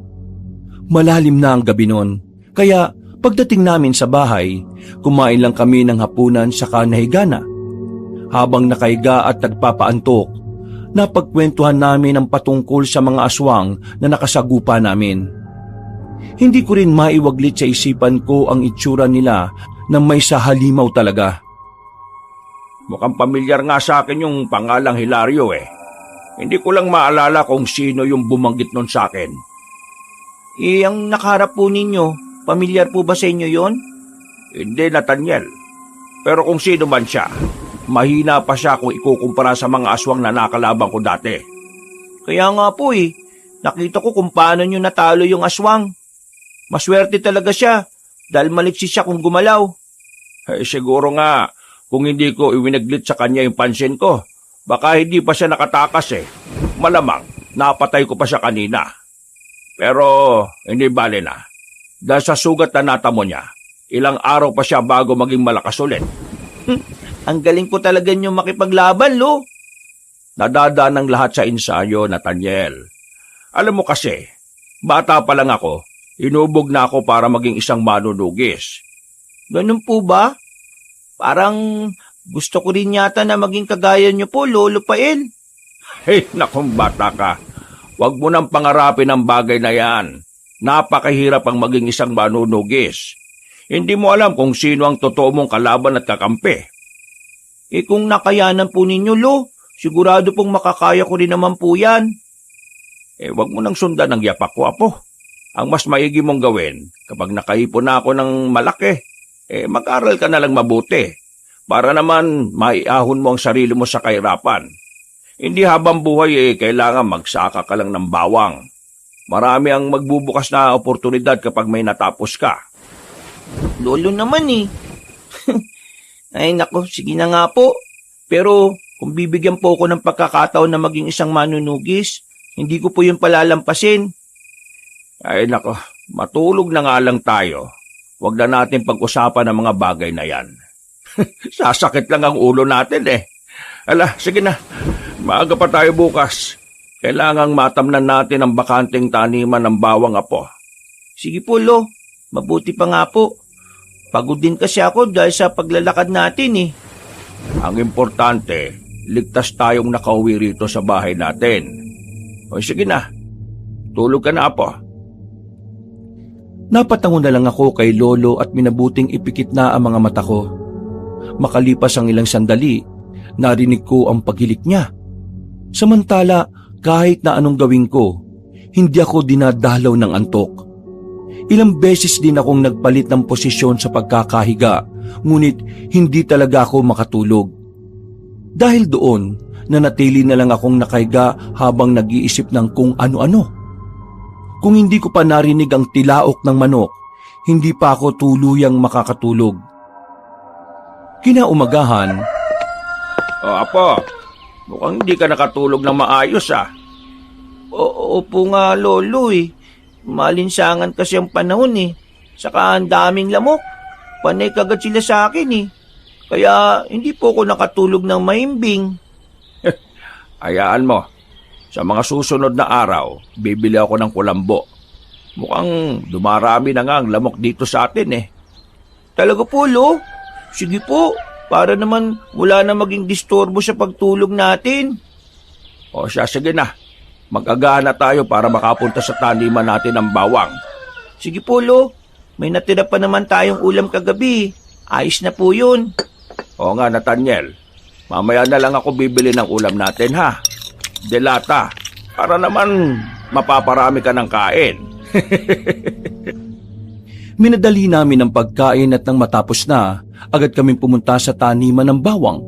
Malalim na ang gabi noon, kaya pagdating namin sa bahay, kumain lang kami ng hapunan saka nahiga na. Habang nakahiga at nagpapaantok, napagkwentuhan namin ang patungkol sa mga aswang na nakasagupa namin. Hindi ko rin maiwaglit sa isipan ko ang itsura nila na may sa halimaw talaga. Mukhang pamilyar nga sa akin yung pangalang Hilario eh. Hindi ko lang maalala kung sino yung bumanggit nun sa akin. Ang nakaharap po ninyo, pamilyar po ba sa inyo yon? Hindi, Nathaniel. Pero kung sino man siya, mahina pa siya kung ikukumpara sa mga aswang na nakalabang ko dati. Kaya nga po nakita ko kung paano nyo natalo yung aswang. Maswerte talaga siya dahil maliksi siya kung gumalaw. Siguro nga, kung hindi ko iwinaglit sa kanya yung pansin ko, baka hindi pa siya nakatakas eh. Malamang, napatay ko pa siya kanina. Pero, hindi bale na. Dahil sa sugat na natamo niya, ilang araw pa siya bago maging malakas ulit. Ang galing po talaga niyo makipaglaban, Lo. Nadadaan ng lahat sa ensayo, Nathaniel. Alam mo kasi, bata pa lang ako, inubog na ako para maging isang manunugis. Ganun po ba? Parang gusto ko rin yata na maging kagaya niyo po, Lolo Pael. Hey, nakong bata ka. Huwag mo nang pangarapin ang bagay na yan. Napakahirap ang maging isang manunugis. Hindi mo alam kung sino ang totoo mong kalaban at kakampi. Kung nakayanan po ninyo, Lo, sigurado pong makakaya ko rin naman po yan. Huwag mo nang sundan ang yapak ko, Apo. Ang mas maigi mong gawin, kapag nakaipon na ako ng malaki, mag-aral ka na lang mabuti. Para naman maiahon mo ang sarili mo sa kahirapan. Hindi habang buhay kailangan magsaka ka lang ng bawang. Marami ang magbubukas na oportunidad kapag may natapos ka. Lolo naman Ay nako, sige na nga po. Pero kung bibigyan po ako ng pagkakataon na maging isang manunugis, hindi ko po yung palalampasin. Ay nako, matulog na nga lang tayo. Huwag na natin pag-usapan ang mga bagay na yan. Sasakit lang ang ulo natin eh. Ala, sige na. Maaga pa tayo bukas. Kailangang matamnan natin ang bakanteng taniman ng bawang, Apo. Sige po, Lo. Mabuti pa nga po. Pagod din kasi ako dahil sa paglalakad natin Ang importante, ligtas tayong nakauwi rito sa bahay natin. O sige na. Tulog ka na, Apo. Napatango na lang ako kay Lolo at minabuting ipikit na ang mga mata ko. Makalipas ang ilang sandali, narinig ko ang paghilik niya. Samantala, kahit na anong gawin ko, hindi ako dinadalaw ng antok. Ilang beses din akong nagpalit ng posisyon sa pagkakahiga, ngunit hindi talaga ako makatulog. Dahil doon, nanatili na lang akong nakahiga habang nag-iisip ng kung ano-ano. Kung hindi ko pa narinig ang tilaok ng manok, hindi pa ako tuluyang makakatulog. Kinaumagahan, Apo, mukhang hindi ka nakatulog ng maayos ah. Opo nga, Lolo eh. Malinsangan kasi ang panahon eh. Saka ang daming lamok. Panay kagad sila sa akin eh. Kaya hindi po ako nakatulog ng mahimbing. Hayaan mo. Sa mga susunod na araw, bibili ako ng kulambo. Mukhang dumarami na nga ang lamok dito sa atin eh. Talaga po, Lo? Sige po, para naman wala na maging disturbo sa pagtulog natin. O siya, sige na. Mag-agahan na tayo para makapunta sa taniman natin ng bawang. Sige po, Lo. May natira pa naman tayong ulam kagabi. Ayos na po yun. Oo nga, Nathaniel. Mamaya na lang ako bibili ng ulam natin, ha? Delata, para naman mapaparami ka ng kain. Minadali namin ang pagkain at nang matapos na, agad kaming pumunta sa taniman ng bawang.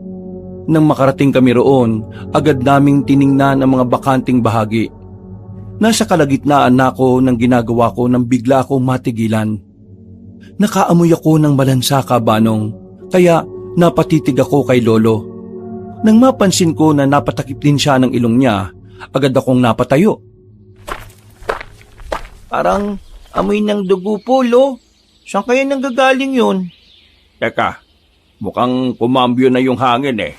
Nang makarating kami roon, agad naming tiningnan ang mga bakanting bahagi. Nasa kalagitnaan na ako ng ginagawa ko nang bigla akong matigilan. Nakaamoy ako ng malansaka, Banong, kaya napatitig ako kay Lolo. Nang mapansin ko na napatakip din siya ng ilong niya, agad akong napatayo. Parang amoy ng dugo po, Lo. Saan kaya nanggagaling yun? Teka, mukhang kumambyo na yung hangin eh.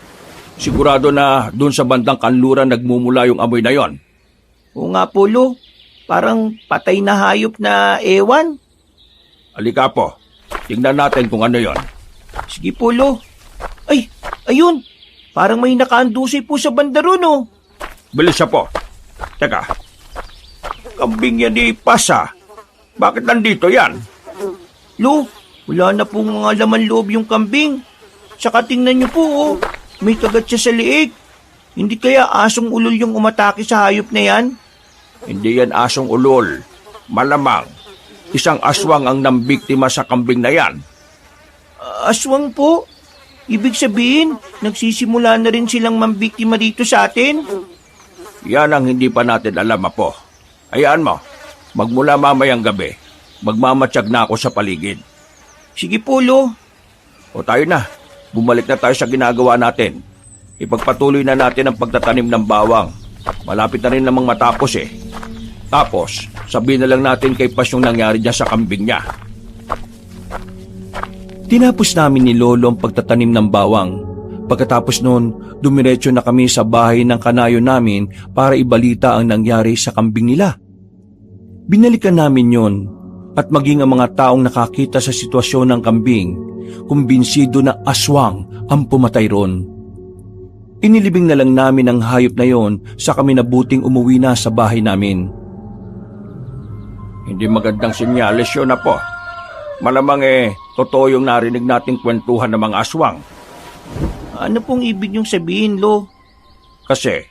Sigurado na dun sa bandang kanluran nagmumula yung amoy na yon. Oo nga po, Lo. Parang patay na hayop na ewan. Halika po, tingnan natin kung ano yon. Sige po, Lo. Ay, ayun. Parang may nakaandusay po sa banda ron, oh. Bilis siya po. Teka, kambing yan ni Pasa. Bakit nandito yan? Lo, wala na pong mga laman loob yung kambing. Saka tingnan niyo po, oh. May kagat siya sa liig. Hindi kaya asong ulol yung umatake sa hayop na yan? Hindi yan asong ulol. Malamang, isang aswang ang nambiktima sa kambing na yan. Aswang po? Ibig sabihin, nagsisimula na rin silang mambiktima dito sa atin? Yan ang hindi pa natin alam, Apo. Hayaan mo, magmula mamayang gabi, magmamatsyag na ako sa paligid. Sige po, Lo. O tayo na, bumalik na tayo sa ginagawa natin. Ipagpatuloy na natin ang pagtatanim ng bawang. Malapit na rin namang matapos eh. Tapos, sabihin na lang natin kay Pas yung nangyari dyan sa kambing niya. Tinapos namin ni Lolo ang pagtatanim ng bawang. Pagkatapos noon, dumiretso na kami sa bahay ng kanayo namin para ibalita ang nangyari sa kambing nila. Binalikan namin yon at maging ang mga taong nakakita sa sitwasyon ng kambing, kumbinsido na aswang ang pumatay ron. Inilibing na lang namin ang hayop na yon sa kami nabuting umuwi na sa bahay namin. Hindi magandang senyales yun, Apo. Malamang totoo yung narinig nating kwentuhan ng mga aswang. Ano pong ibig niyong sabihin, Lo? Kasi,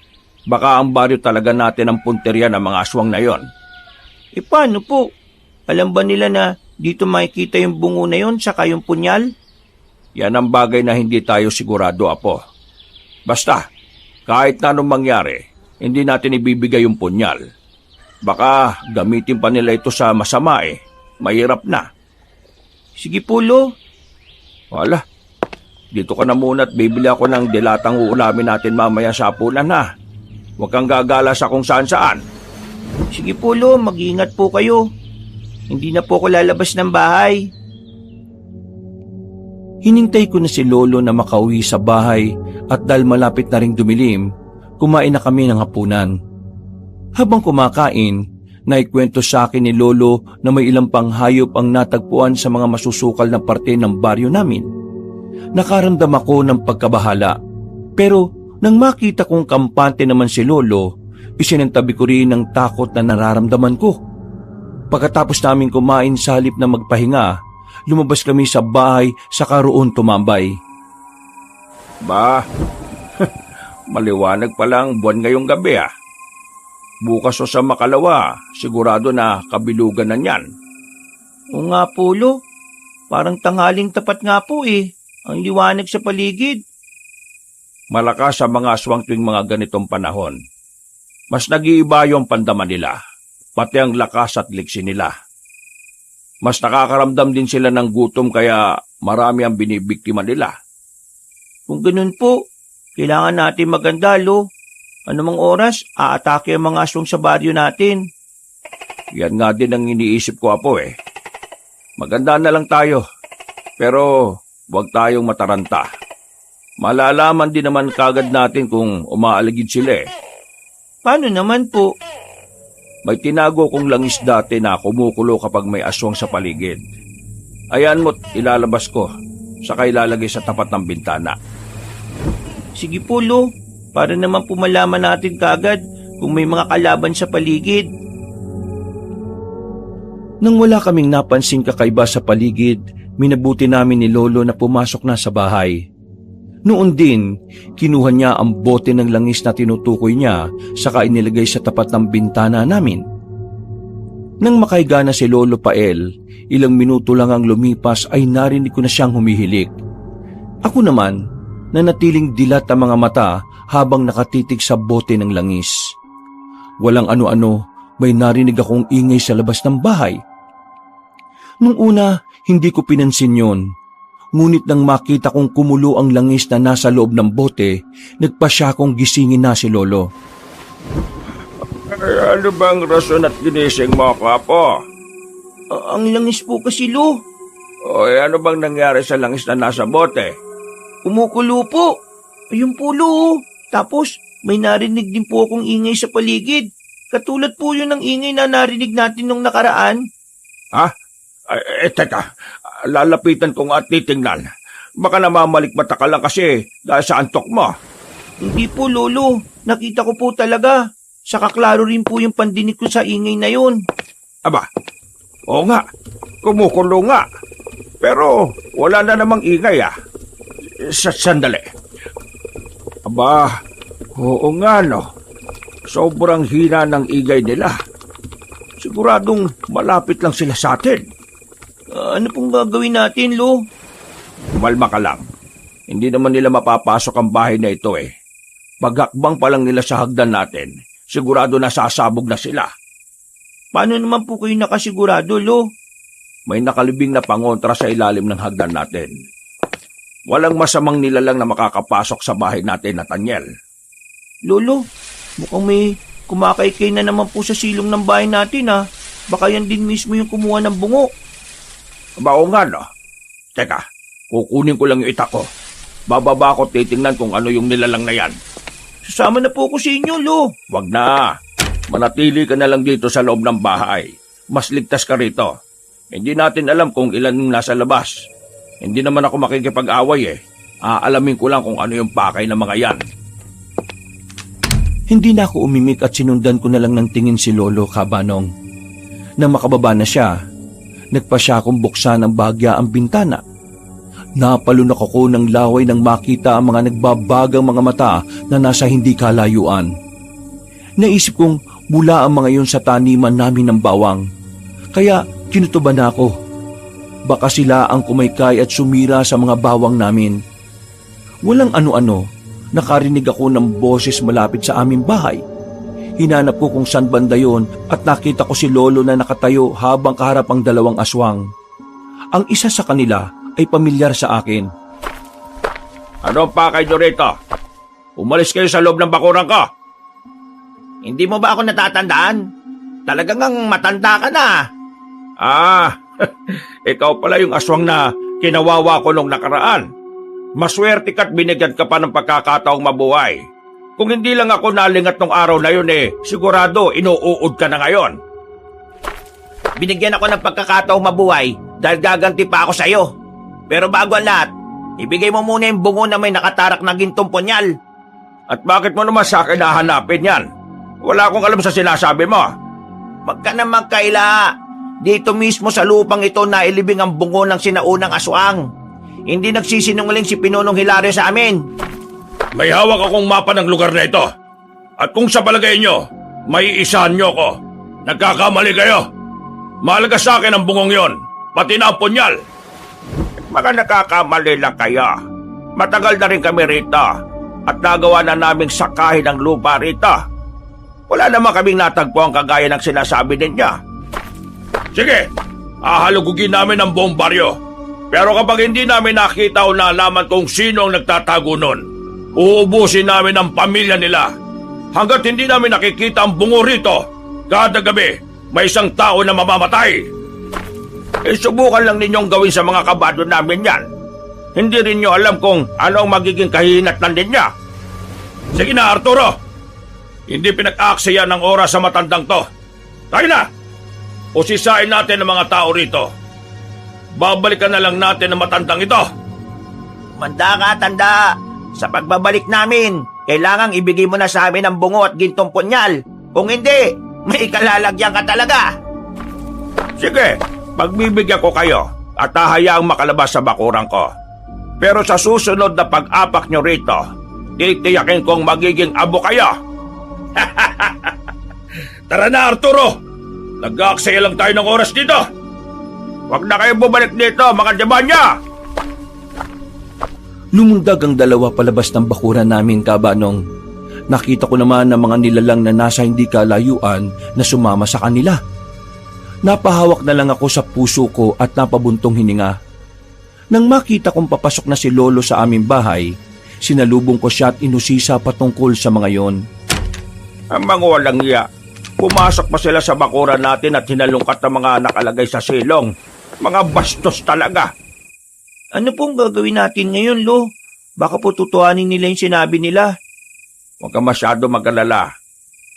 baka ang baryo talaga natin ang punteriya ng mga aswang na yon. Paano po? Alam ba nila na dito makikita yung bungo na yon saka yung punyal? Yan ang bagay na hindi tayo sigurado, Apo. Basta, kahit na anong mangyari, hindi natin ibibigay yung punyal. Baka gamitin pa nila ito sa masama eh. Mahirap na. Sige po, Lo. Wala. Dito ka na muna at bibili ako ng dilatang uulamin natin mamaya sa hapunan ha. Huwag kang gagala sa kung saan-saan. Sige po, Lo. Mag-iingat po kayo. Hindi na po ako lalabas ng bahay. Hinintay ko na si Lolo na makauwi sa bahay at dahil malapit na ring dumilim, kumain na kami ng hapunan. Habang kumakain, naikwento sa akin ni Lolo na may ilang pang hayop ang natagpuan sa mga masusukal na parte ng baryo namin. Nakaramdam ako ng pagkabahala. Pero nang makita kong kampante naman si Lolo, isinantabi ko rin ang takot na nararamdaman ko. Pagkatapos namin kumain sa halip na magpahinga, lumabas kami sa bahay sa karoon tumambay. Ba, maliwanag pa lang buwan ngayong gabi ah. Bukas o sa makalawa, sigurado na kabilugan na niyan. O nga po, Lo. Parang tanghaling tapat nga po eh. Ang liwanag sa paligid. Malakas sa mga aswang tuwing mga ganitong panahon. Mas nag-iiba yung pandaman nila, pati ang lakas at liksi nila. Mas nakakaramdam din sila ng gutom kaya marami ang binibiktima nila. Kung ganun po, Kailangan natin maganda, Lo. Anumang oras, aatake ang mga aswang sa baryo natin. Yan nga din ang iniisip ko, Apo eh. Maganda na lang tayo. Pero huwag tayong mataranta. Malalaman din naman kagad natin kung umaaligid sila eh. Paano naman po? May tinago kong langis dati na kumukulo kapag may aswang sa paligid. Ayan mo't ilalabas ko, saka ilalagay sa tapat ng bintana. Sige po, Lo. Para naman po malaman natin kagad kung may mga kalaban sa paligid. Nang wala kaming napansing kakaiba sa paligid, minabuti namin ni Lolo na pumasok na sa bahay. Noon din, kinuha niya ang bote ng langis na tinutukoy niya saka inilagay sa tapat ng bintana namin. Nang makahiga na si Lolo Pael, ilang minuto lang ang lumipas ay narinig ko na siyang humihilik. Ako naman, nanatiling dilat ang mga mata habang nakatitig sa bote ng langis. Walang ano-ano, may narinig akong ingay sa labas ng bahay. Nung una, hindi ko pinansin yon. Ngunit nang makita kong kumulo ang langis na nasa loob ng bote, nagpasya kong gisingin na si Lolo. Ano bang rason at ginising mo ako, Apo? Ang langis po kasi, Lo. O ano bang nangyari sa langis na nasa bote? Kumukulo po. Ayun po, Lo. Tapos, may narinig din po akong ingay sa paligid. Katulad po yun ng ingay na narinig natin nung nakaraan. Ha? Teka, lalapitan ko nga at titingnan. Baka namamalikmata ka lang kasi dahil sa antok mo. Hindi po, Lolo. Nakita ko po talaga. Saka klaro rin po yung pandinig ko sa ingay na yun. Aba, oo nga, kumukulo nga. Pero wala na namang ingay ah. Sandali. Aba, oo nga no. Sobrang hina ng ingay nila. Siguradong malapit lang sila sa atin. Ano pong gagawin natin, Lo? Kumalma ka lang. Hindi naman nila mapapasok ang bahay na ito eh. Paghakbang pa lang nila sa hagdan natin, sigurado na sasabog na sila. Paano naman po kayo nakasigurado, Lo? May nakalibing na pangontra sa ilalim ng hagdan natin. Walang masamang nilalang na makakapasok sa bahay natin, Nathaniel. Lolo, mukhang may kumakaykay na naman po sa silong ng bahay natin, ha? Baka yan din mismo yung kumuha ng bungo. Aba, oo nga no. Teka, kukunin ko lang yung itak ko. Bababa ko titingnan kung ano yung nilalang na yan. Sasama na po ko sa inyo, Lo. Wag na. Manatili ka na lang dito sa loob ng bahay. Mas ligtas ka rito. Hindi natin alam kung ilan yung nasa labas. Hindi naman ako makikipag-away eh. Aalamin ko lang kung ano yung pakay ng mga yan. Hindi na ako umimik at sinundan ko na lang ng tingin si Lolo Kabanong. Nang makababa na siya, nagpasya akong buksan ng bahagya ang bintana. Napalunok ako ng laway nang makita ang mga nagbabagang mga mata na nasa hindi kalayuan. Naisip kong mula ang mga yun sa taniman namin ng bawang. Kaya kinutuban na ako. Baka sila ang kumaykay at sumira sa mga bawang namin. Walang ano-ano, nakarinig ako ng boses malapit sa aming bahay. Hinanap ko kung saan banda yun at nakita ko si Lolo na nakatayo habang kaharap ang dalawang aswang. Ang isa sa kanila ay pamilyar sa akin. Ano ang pakay nyo rito? Umalis kayo sa loob ng bakuran ko. Hindi mo ba ako natatandaan? Talagang ang matanda ka na. Ikaw pala yung aswang na kinawawa ko nung nakaraan. Maswerte ka't binigyan ka pa ng pagkakataong mabuhay. Kung hindi lang ako nalingat nung araw na yun sigurado inuuod ka na ngayon. Binigyan ako ng pagkakataong mabuhay dahil gaganti pa ako sa'yo. Pero bago ang lahat, ibigay mo muna yung bungo na may nakatarak na gintong punyal. At bakit mo naman sa akin nahanapin yan? Wala akong alam sa sinasabi mo. Wag ka na magkaila. Dito mismo sa lupang ito na ilibing ang bungo ng sinaunang aswang. Hindi nagsisinungaling si Pinonong Hilario sa amin. May hawak akong mapa ng lugar na ito. At kung sa palagay nyo, may isahan nyo ko. Nagkakamali kayo. Mahalaga sa akin ang bungong yon, pati na ang punyal. Mga nakakamali lang kayo. Matagal na rin kami rito at nagawa na naming sakahin ang lupa rito. Wala naman kaming natagpo ang kagaya ng sinasabi ninyo. Sige, hahalugugin namin ang buong baryo. Pero kapag hindi namin nakita o nalaman kung sino ang nagtatago nun, uubusin namin ang pamilya nila. Hanggat hindi namin nakikita ang bungo rito, kada gabi may isang tao na mamamatay. Subukan lang ninyong gawin sa mga kabado namin yan. Hindi rin nyo alam kung ano ang magiging kahihinatnan ninyo. Sige na, Arturo. Hindi pinag-aaksaya ng oras sa matandang to. Tayo na! Usisain natin ang mga tao rito. Babalikan na lang natin ang matandang ito. Manda ka, tanda. Sa pagbabalik namin, kailangang ibigay mo na sa amin ang bungo at gintong punyal. Kung hindi, may kalalagyan ka talaga. Sige, pagbibigyan ko kayo at hahayaang makalabas sa bakurang ko. Pero sa susunod na pag-apak nyo rito, titiyakin kong magiging abo kayo. Tara na, Arturo! Nag-aaksaya lang tayo ng oras dito. Huwag na kayo bumalik dito, mga demanya! Lumundag ang dalawa palabas ng bakuran namin, Kabanong. Nakita ko naman ang mga nilalang na nasa hindi kalayuan na sumama sa kanila. Napahawak na lang ako sa puso ko at napabuntong hininga. Nang makita kong papasok na si Lolo sa aming bahay, sinalubong ko siya at inusisa patungkol sa mga yon. Ang mga walang iya, pumasok pa sila sa bakuran natin at hinalungkat ang mga nakalagay sa silong. Mga bastos talaga. Ano pong gagawin natin ngayon, Lo? Baka po tutuhanin nila yung sinabi nila. Huwag ka masyado mag-alala.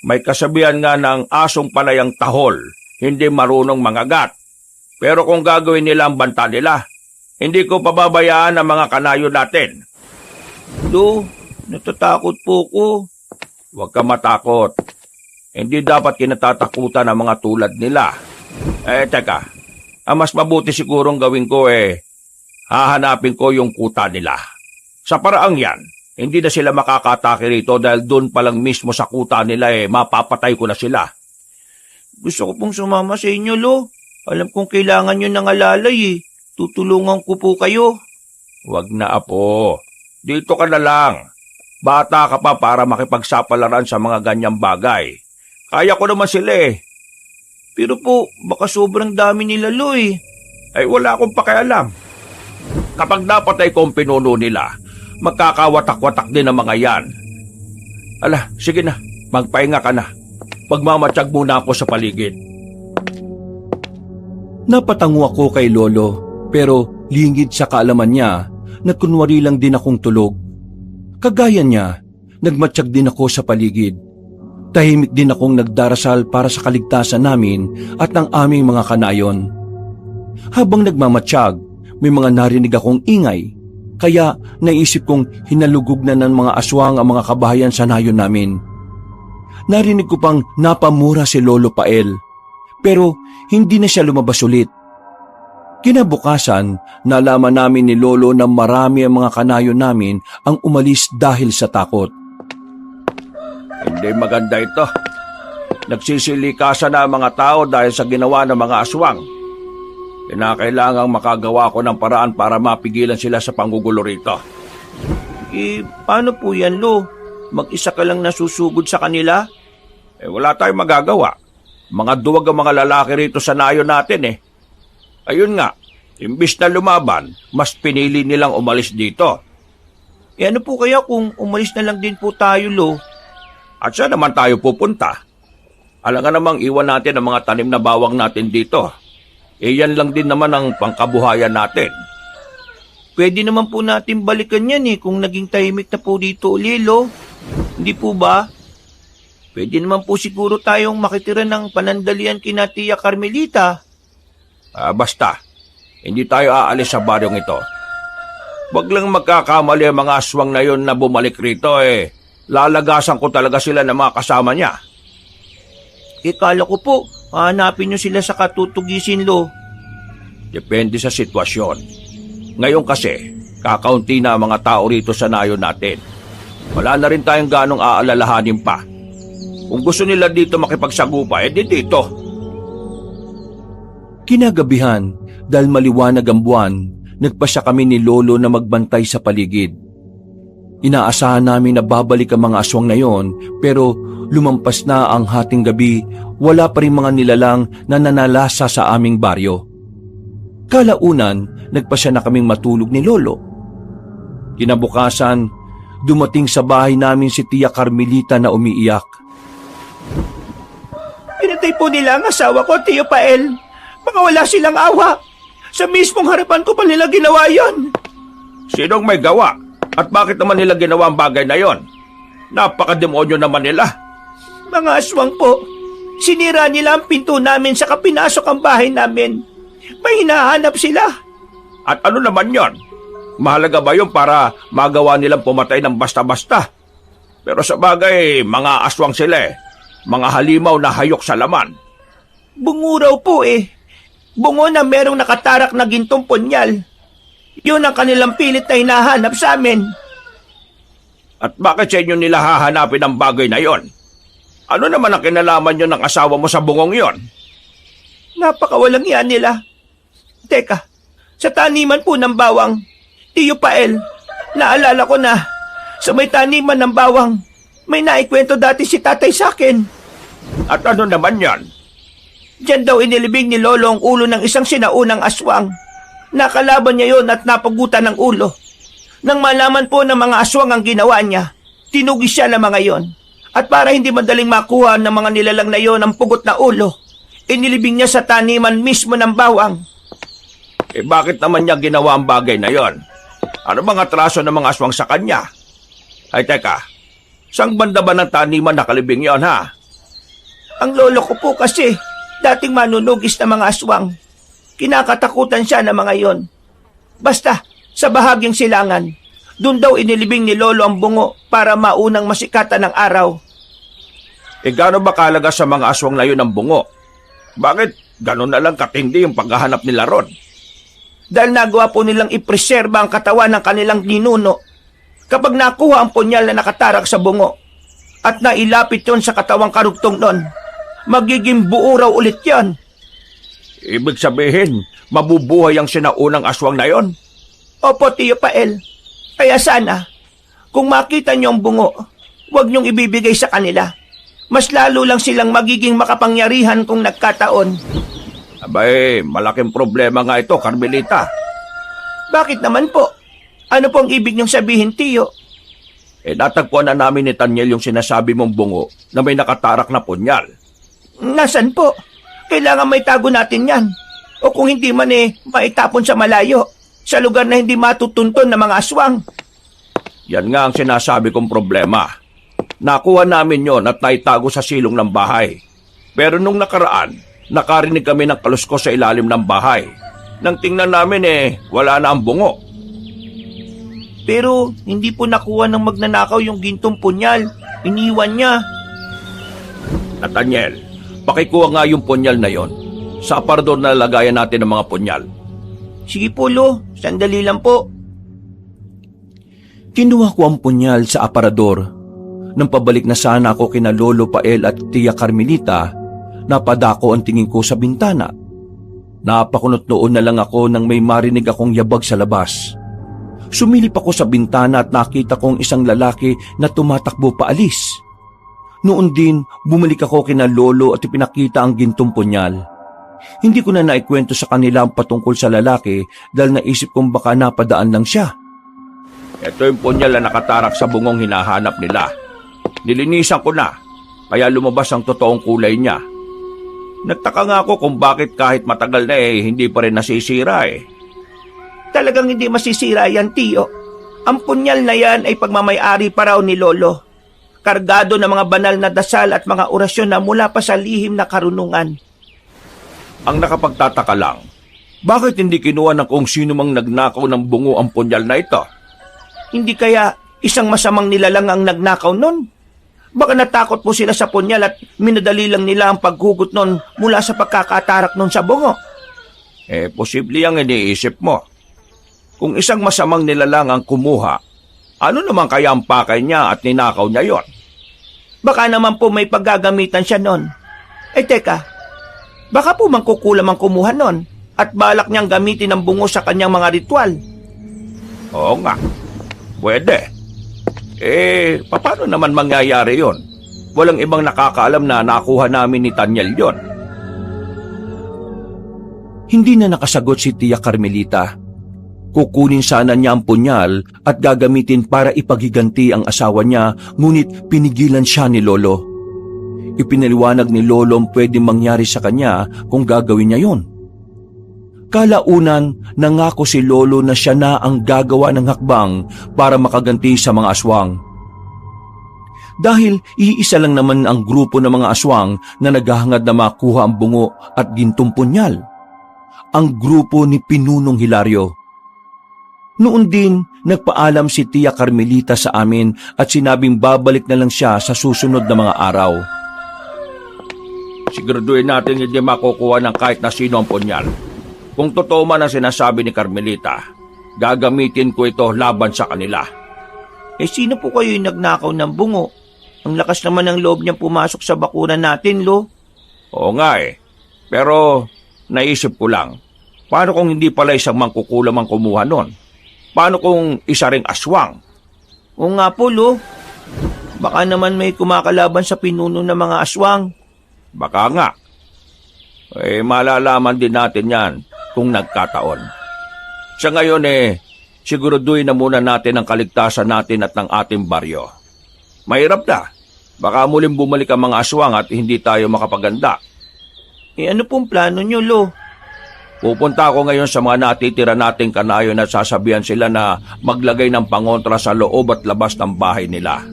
May kasabihan nga ng asong palayang tahol, hindi marunong mangagat. Pero kung gagawin nila ang banta nila, hindi ko pababayaan ang mga kanayo natin. Lo, natatakot po ko. Huwag ka matakot. Hindi dapat kinatatakutan ang mga tulad nila. Teka. Ang mas mabuti sigurong gawin ko hahanapin ko yung kuta nila. Sa paraang yan, hindi na sila makakatake rito dahil doon pa lang mismo sa kuta nila mapapatay ko na sila. Gusto ko pong sumama sa inyo, Lo. Alam kong kailangan nyo ng alalay Tutulungan ko po kayo. Huwag na, Apo. Dito ka na lang. Bata ka pa para makipagsapalaran sa mga ganyang bagay. Kaya ko naman sila Pero po, baka sobrang dami nila, Lo Ay wala akong pakialam. Kapag napatay ko ang pinuno nila, magkakawatak-watak din ang mga yan. Ala, sige na, magpahinga ka na. Magmamatsyag muna ako sa paligid. Napatango ako kay Lolo, pero lingid sa kaalaman niya na kunwari lang din akong tulog. Kagaya niya, nagmatsyag din ako sa paligid. Tahimik din akong nagdarasal para sa kaligtasan namin at ng aming mga kanayon. Habang nagmamatsyag, may mga narinig akong ingay, kaya naisip kong hinalugog na ng mga aswang ang mga kabahayan sa nayon namin. Narinig ko pang napamura si Lolo Pael, pero hindi na siya lumabas ulit. Kinabukasan, nalaman namin ni Lolo na marami ang mga kanayon namin ang umalis dahil sa takot. Hindi maganda ito. Nagsisilikasan na ang mga tao dahil sa ginawa ng mga aswang. Kinakailangang makagawa ko ng paraan para mapigilan sila sa panggugulo rito. Paano po yan, Lo? Mag-isa ka lang nasusugod sa kanila? Wala tayong magagawa. Mga duwag ang mga lalaki rito sa nayon natin Ayun nga, imbis na lumaban, mas pinili nilang umalis dito. Ano po kaya kung umalis na lang din po tayo, Lo? At saan naman tayo pupunta? Alangan namang iwan natin ang mga tanim na bawang natin dito. Yan lang din naman ang pangkabuhayan natin. Pwede naman po natin balikan yan kung naging tahimik na po dito uli, Lo. Hindi po ba? Pwede naman po siguro tayong makitira ng panandalian kina Tia Carmelita. Basta, hindi tayo aalis sa baryong ito. Wag lang magkakamali ang mga aswang na yon na bumalik rito Lalagasan ko talaga sila ng mga kasama niya. Kala ko po, hanapin nyo sila sa katutugisin, Lo. Depende sa sitwasyon. Ngayon kasi, kakaunti na ang mga tao rito sa nayon natin. Wala na rin tayong ganong aalalahanin pa. Kung gusto nila dito makipagsagupa, di dito. Kinagabihan, dahil maliwanag ang buwan, nagpasya kami ni Lolo na magbantay sa paligid. Inaasahan namin na babalik ang mga aswang na yon, pero lumampas na ang hating gabi, wala pa rin mga nilalang na nanalasa sa aming baryo. Kalaunan, nagpasya na kaming matulog ni Lolo. Kinabukasan, dumating sa bahay namin si Tia Carmelita na umiiyak. Pinatay po nila ang asawa ko, Tio Pael. Baka wala silang awa. Sa mismong harapan ko pa nila ginawa yon. Sinong may gawa? At bakit naman nila ginawa ang bagay na yon? Napakademonyo naman nila. Mga aswang po. Sinira nila ang pinto namin saka pinasok ang bahay namin. May hinahanap sila. At ano naman yon? Mahalaga ba yun para magawa nilang pumatay ng basta-basta? Pero sa bagay, mga aswang sila eh. Mga halimaw na hayok sa laman. Bungo raw po eh. Bungo na merong nakatarak na gintong punyal. Yun ang kanilang pilit na hinahanap sa amin. At bakit sa inyo nila hahanapin ang bagay na yon? Ano naman ang kinalaman nyo ng asawa mo sa bungong yon? Napakawalang yan nila. Teka, sa taniman po ng bawang, Tio Pael, naalala ko na sa may taniman ng bawang, may naikwento dati si tatay sa akin. At ano naman yan? Diyan daw inilibing ni Lolo ang ulo ng isang sinaunang aswang. Nakalaban niya yon at napagutan ng ulo. Nang malaman po ng mga aswang ang ginawa niya, tinugis siya ng mga yon. At para hindi madaling makuha ng mga nilalang na yon ang pugot na ulo, inilibing niya sa taniman mismo ng bawang. Eh bakit naman niya ginawa ang bagay na yon? Ano bang atraso ng mga aswang sa kanya? Ay teka, saan banda ba ng taniman nakalibing yon ha? Ang lolo ko po kasi, dating manunugis ng mga aswang. Kinakatakutan siya ng mga yon. Basta, sa bahagyang silangan, doon daw inilibing ni Lolo ang bungo para maunang masikatan ng araw. Eh gaano ba kalaga sa mga aswang na yun ang bungo? Bakit gano'n na lang katindi yung paghahanap nila ron? Dahil nagawa po nilang ipreserba ang katawan ng kanilang ninuno. Kapag nakuha ang punyal na nakatarak sa bungo at nailapit yon sa katawang karugtong nun, magiging buo raw ulit yon. Ibig sabihin, mabubuhay ang sinaunang aswang na yon? Opo, Tio Pael. Kaya sana, kung makita niyo ang bungo, huwag niyong ibibigay sa kanila. Mas lalo lang silang magiging makapangyarihan kung nagkataon. Abay, malaking problema nga ito, Carmelita. Bakit naman po? Ano pong ibig niyong sabihin, Tio? Eh, natagpuan na namin ni Tanyel yung sinasabi mong bungo na may nakatarak na punyal. Nasaan po? Kailangan may tago natin yan. O kung hindi man maitapon sa malayo, sa lugar na hindi matutunton ng mga aswang. Yan nga ang sinasabi kong problema. Nakuha namin yon at naitago sa silong ng bahay. Pero nung nakaraan, nakarinig kami ng kaluskos sa ilalim ng bahay. Nang tingnan namin wala na ang bungo. Pero hindi po nakuha ng magnanakaw yung gintong punyal. Iniwan niya. Nathaniel, pakikuha nga yung punyal na yon. Sa aparador na lagayan natin ng mga punyal. Sige po, Lo. Sandali lang po. Kinuha ko ang punyal sa aparador. Nang pabalik na sana ako kina Lolo Pael at Tia Carmelita, napadako ang tingin ko sa bintana. Napakunot noon na lang ako nang may marinig akong yabag sa labas. Sumilip ako sa bintana at nakita kong isang lalaki na tumatakbo paalis. Noon din, bumalik ako kina Lolo at ipinakita ang gintong punyal. Hindi ko na naikwento sa kanila ang patungkol sa lalaki dahil naisip kong baka napadaan lang siya. Ito yung punyal na nakatarak sa bungong hinahanap nila. Nilinisan ko na, kaya lumabas ang totoong kulay niya. Nagtaka nga ako kung bakit kahit matagal na hindi pa rin nasisira Talagang hindi masisira yan, Tio. Ang punyal na yan ay pagmamayari pa raw ni Lolo. Kargado ng mga banal na dasal at mga orasyon na mula pa sa lihim na karunungan. Ang nakapagtataka lang, bakit hindi kinuha ng kung sino mang nagnakaw ng bungo ang punyal na ito? Hindi kaya isang masamang nilalang ang nagnakaw nun? Baka natakot po sila sa punyal at minadali lang nila ang paghugot nun mula sa pagkakatarak nun sa bungo. Posible ang iniisip mo. Kung isang masamang nilalang ang kumuha, ano naman kaya ang pakay niya at ninakaw niya yon? Baka naman po may paggagamitan siya nun. Teka, baka po mangkukulam ang kumuha nun at balak niyang gamitin ang bungo sa kanyang mga ritual. Oo nga, pwede. Paano naman mangyayari yon? Walang ibang nakakaalam na nakuha namin ni Tanyel yon. Hindi na nakasagot si Tia Carmelita. Kukunin sana niya ang punyal at gagamitin para ipaghiganti ang asawa niya, ngunit pinigilan siya ni Lolo. Ipinaliwanag ni Lolo ang pwedeng mangyari sa kanya kung gagawin niya yon. Kalaunan, nangako si Lolo na siya na ang gagawa ng hakbang para makaganti sa mga aswang. Dahil iisa lang naman ang grupo ng mga aswang na naghahangad na makuha ang bungo at gintong punyal. Ang grupo ni Pinunong Hilario. Noon din, nagpaalam si Tia Carmelita sa amin at sinabing babalik na lang siya sa susunod na mga araw. Siguraduhin natin hindi makukuha ng kahit na sino ang punyal. Kung totoo man ang sinasabi ni Carmelita, gagamitin ko ito laban sa kanila. Sino po kayo yung nagnakaw ng bungo? Ang lakas naman ng loob niyang pumasok sa bakuran natin, Lo. Oo nga Pero naisip ko lang, paano kung hindi pala isang mangkukulam ang kumuha nun? Paano kung isa ring aswang? Oo nga po, Lo. Baka naman may kumakalaban sa pinuno ng mga aswang. Baka nga. Malalaman din natin yan kung nagkataon. Sa ngayon siguraduhin na muna natin ang kaligtasan natin at ng ating baryo. Mahirap na. Baka muling bumalik ang mga aswang at hindi tayo makapaganda. Ano pong plano niyo, Lo? Pupunta ako ngayon sa mga natitira nating kanayon at sasabihan sila na maglagay ng pangontra sa loob at labas ng bahay nila.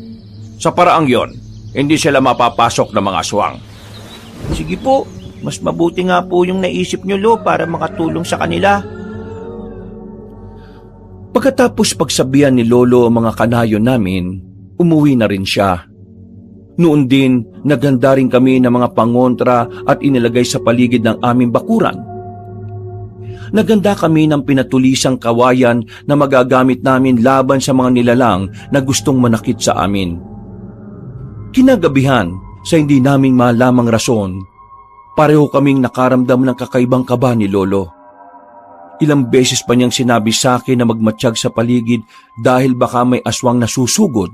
Sa paraang yon, hindi sila mapapasok ng mga aswang. Sige po, mas mabuti nga po yung naisip niyo, Lo, para makatulong sa kanila. Pagkatapos pagsabihan ni Lolo ang mga kanayon namin, umuwi na rin siya. Noon din, naghanda rin kami ng mga pangontra at inilagay sa paligid ng aming bakuran. Naghanda kami ng pinatulisang kawayan na magagamit namin laban sa mga nilalang na gustong manakit sa amin. Kinagabihan, sa hindi naming malamang rason, pareho kaming nakaramdam ng kakaibang kaba ni Lolo. Ilang beses pa niyang sinabi sa akin na magmatsyag sa paligid dahil baka may aswang nasusugod.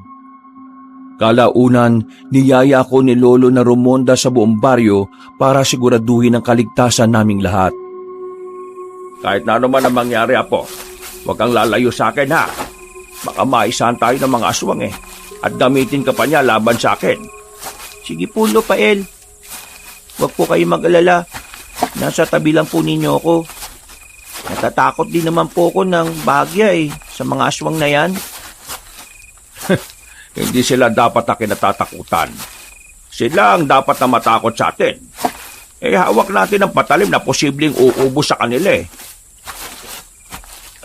Kalaunan, niyaya ako ni Lolo na rumonda sa buong baryo para siguraduhin ang kaligtasan naming lahat. Kahit na ano man ang mangyari, Apo, huwag kang lalayo sa akin, ha? Baka maisahan tayo ng mga aswang at gamitin ka pa niya laban sa akin. Sige po, Lo Pael. Huwag po kayo mag-alala. Nasa tabi lang po ninyo ako. Natatakot din naman po ako ng bahagya sa mga aswang na yan. Hindi sila dapat na kinatatakutan. Sila ang dapat na matakot sa atin. Hawak natin ang patalim na posibleng uubos sa kanila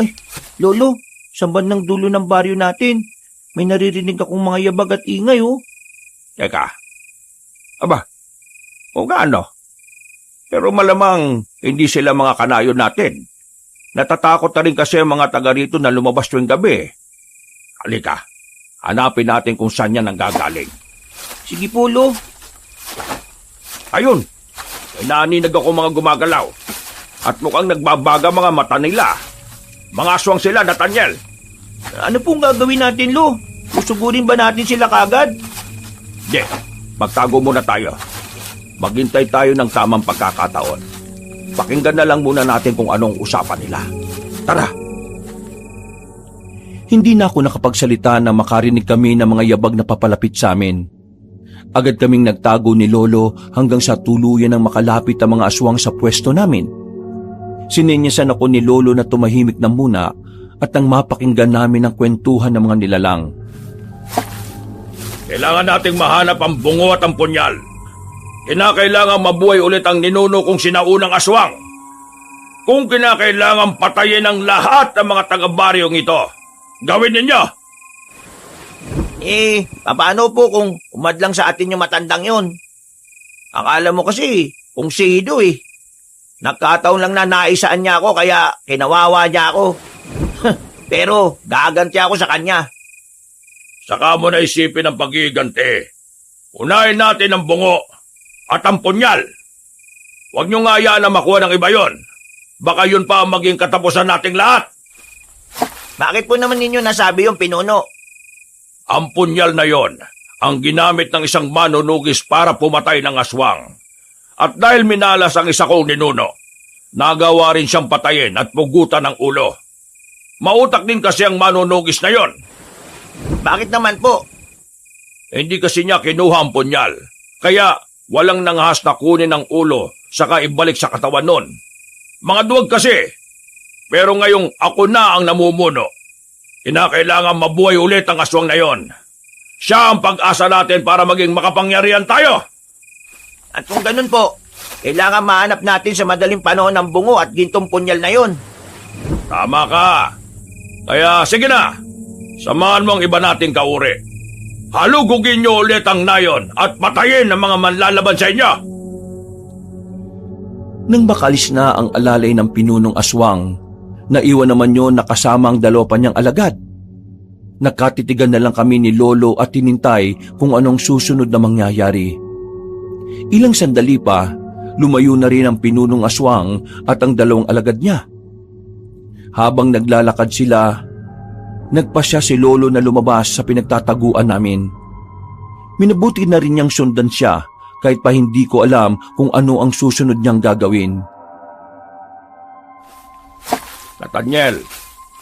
Ay, Lolo, sa bandang dulo ng baryo natin, may naririnig akong mga yabag at ingay, Teka. Aba, o gaano? Pero malamang hindi sila mga kanayon natin. Natatakot na rin kasi ang mga taga rito na lumabas tuwing gabi. Halika, hanapin natin kung saan yan nanggagaling. Sige po, Lo. Ayun, may naaninag ako mga gumagalaw. At mukhang nagbabaga mga mata nila. Mga aswang sila, Nathaniel. Ano pong gagawin natin, Lo? Susugurin ba natin sila kagad? Hindi, magtago muna tayo. Maghintay tayo ng tamang pagkakataon. Pakinggan na lang muna natin kung anong usapan nila. Tara! Hindi na ako nakapagsalita na makarinig kami ng mga yabag na papalapit sa amin. Agad kaming nagtago ni Lolo hanggang sa tuluyan ng makalapit ang mga aswang sa pwesto namin. Sininyasan ako ni Lolo na tumahimik na muna at nang mapakinggan namin ang kwentuhan ng mga nilalang. Kailangan nating mahanap ang bungo at ang punyal. Kinakailangan mabuhay ulit ang ninuno kong sinaunang aswang. Kung kinakailangan patayin ang lahat ng mga taga-baryong ito, gawin ninyo! Paano po kung umadlang sa atin yung matandang yon? Akala mo kasi, kung sido Nagkataon lang na naisaan niya ako kaya kinawawa niya ako. Pero gaganti ako sa kanya. Saka mo na isipin ang pag-iganti. Unahin natin ang bungo at ang punyal. Huwag niyong hayaan na makuha ng iba yon. Baka yun pa ang maging katapusan nating lahat. Bakit po naman ninyo nasabi yung pinuno? Ang punyal na yon ang ginamit ng isang manunugis para pumatay ng aswang. At dahil minalas ang isa kong ninuno, nagawa rin siyang patayin at pugutan ng ulo. Mautak din kasi ang manunugis na yon. Bakit naman po? Hindi kasi niya kinuha ang punyal. Kaya walang nangahas na kunin ang ulo saka ibalik sa katawan nun. Mga duwag kasi. Pero ngayong ako na ang namumuno. Kinakailangan mabuhay ulit ang aswang na yon. Siya ang pag-asa natin para maging makapangyarihan tayo. At kung ganun po, kailangan mahanap natin sa madaling panahon ng bungo at gintong punyal na yon. Tama ka. Kaya sige na. Samahan mo ang iba nating kauri. Halugugin niyo ulit ang nayon at patayin ang mga manlalaban sa inyo. Nang makalis na ang alalay ng pinunong aswang, naiwan naman yun na kasama ang dalawa pa niyang alagad. Nakatitigan na lang kami ni Lolo at tinintay kung anong susunod na mangyayari. Ilang sandali pa, lumayo na rin ang pinunong aswang at ang dalawang alagad niya. Habang naglalakad sila, nagpasya si Lolo na lumabas sa pinagtataguan namin. Minabuti na rin niyang sundan siya kahit pa hindi ko alam kung ano ang susunod niyang gagawin. Nathaniel,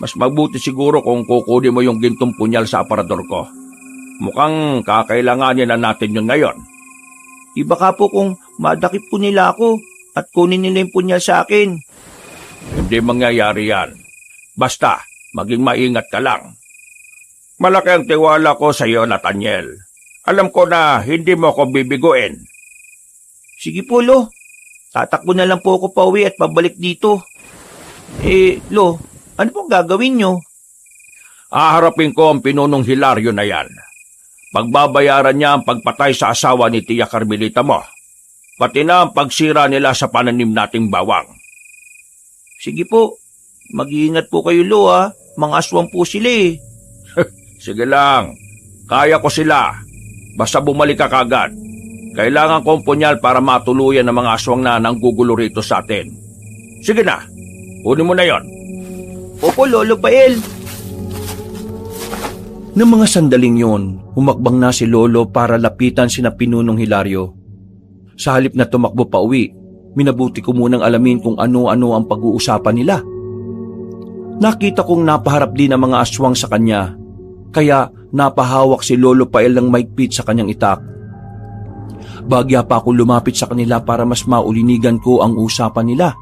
mas mabuti siguro kung kukunin mo yung gintong punyal sa aparador ko. Mukhang kakailanganin na natin yun ngayon. Iba ka po kung madakip po nila ako at kunin nila yung punyal sa akin. Hindi mangyayari yan. Basta, maging maingat ka lang. Malaki ang tiwala ko sa iyo, Nathaniel. Alam ko na hindi mo ako bibiguin. Sige po, Lo. Tatakbo na lang po ako pauwi at pabalik dito. Lo, ano pong gagawin nyo? Aharapin ko ang pinunong Hilario na yan. Pagbabayaran niya ang pagpatay sa asawa ni Tia Carmelita mo. Pati na ang pagsira nila sa pananim nating bawang. Sige po. Mag-iingat po kayo, Lo, ha? Mga aswang po sila eh. Sige lang. Kaya ko sila. Basta bumalik ka kagad. Kailangan kong punyal para matuluyan ng mga aswang na nanggugulo rito sa atin. Sige na. Kunin mo na yon. Opo, Lolo Pael. Nang mga sandaling yon, humakbang na si Lolo para lapitan sina Pinunong Hilario. Sa halip na tumakbo pa uwi, minabuti ko munang alamin kung ano-ano ang pag-uusapan nila. Nakita kong napaharap din ang mga aswang sa kanya, kaya napahawak si Lolo Pael ng maigpit sa kanyang itak. Bagya pa akong lumapit sa kanila para mas maulinigan ko ang usapan nila.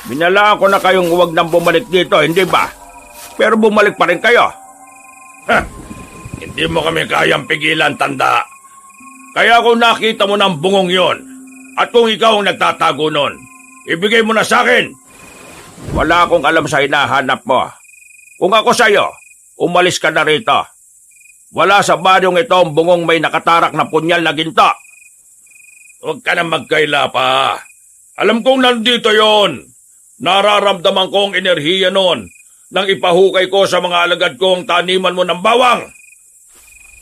Binalaan ko na kayong huwag nang bumalik dito, hindi ba? Pero bumalik pa rin kayo. Hindi mo kami kayang pigilan, tanda. Kaya kung nakita mo ng bungong yon, at kung ikaw ang nagtatago nun, ibigay mo na sa akin. Wala akong alam sa hinahanap mo. Kung ako sa'yo, umalis ka na rito. Wala sa baryong ito ang bungong may nakatarak na punyal na ginto. Huwag ka na magkaila pa. Alam kong nandito yon. Nararamdaman ko ang enerhiya nun nang ipahukay ko sa mga alagad kong taniman mo ng bawang.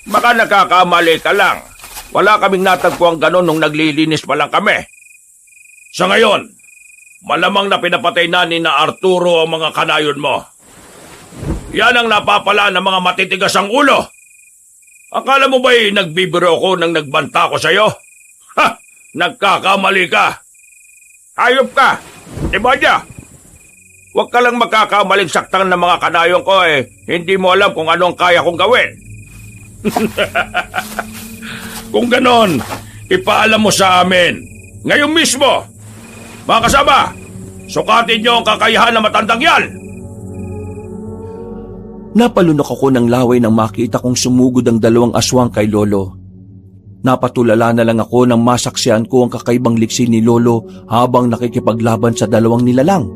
Baka nakakamali ka lang. Wala kaming natagpuang ganon nung naglilinis pa lang kami. Sa ngayon, malamang na pinapatay na ni na Arturo ang mga kanayon mo. Yan ang napapala ng mga matitigas ang ulo. Akala mo ba'y nagbibiro ko nang nagbanta ko sa'yo? Ha! Nagkakamali ka! Hayop ka! Demonyo! Huwag ka lang magkakamaling saktan ng mga kanayon ko hindi mo alam kung anong kaya kong gawin. Kung ganon, ipaalam mo sa amin. Ngayon mismo! Mga kasama, sukatin niyo ang kakayahan ng matandang yan! Napalunok ako ng laway nang makita kong sumugod ang dalawang aswang kay Lolo. Napatulala na lang ako nang masaksihan ko ang kakaibang liksi ni Lolo habang nakikipaglaban sa dalawang nilalang.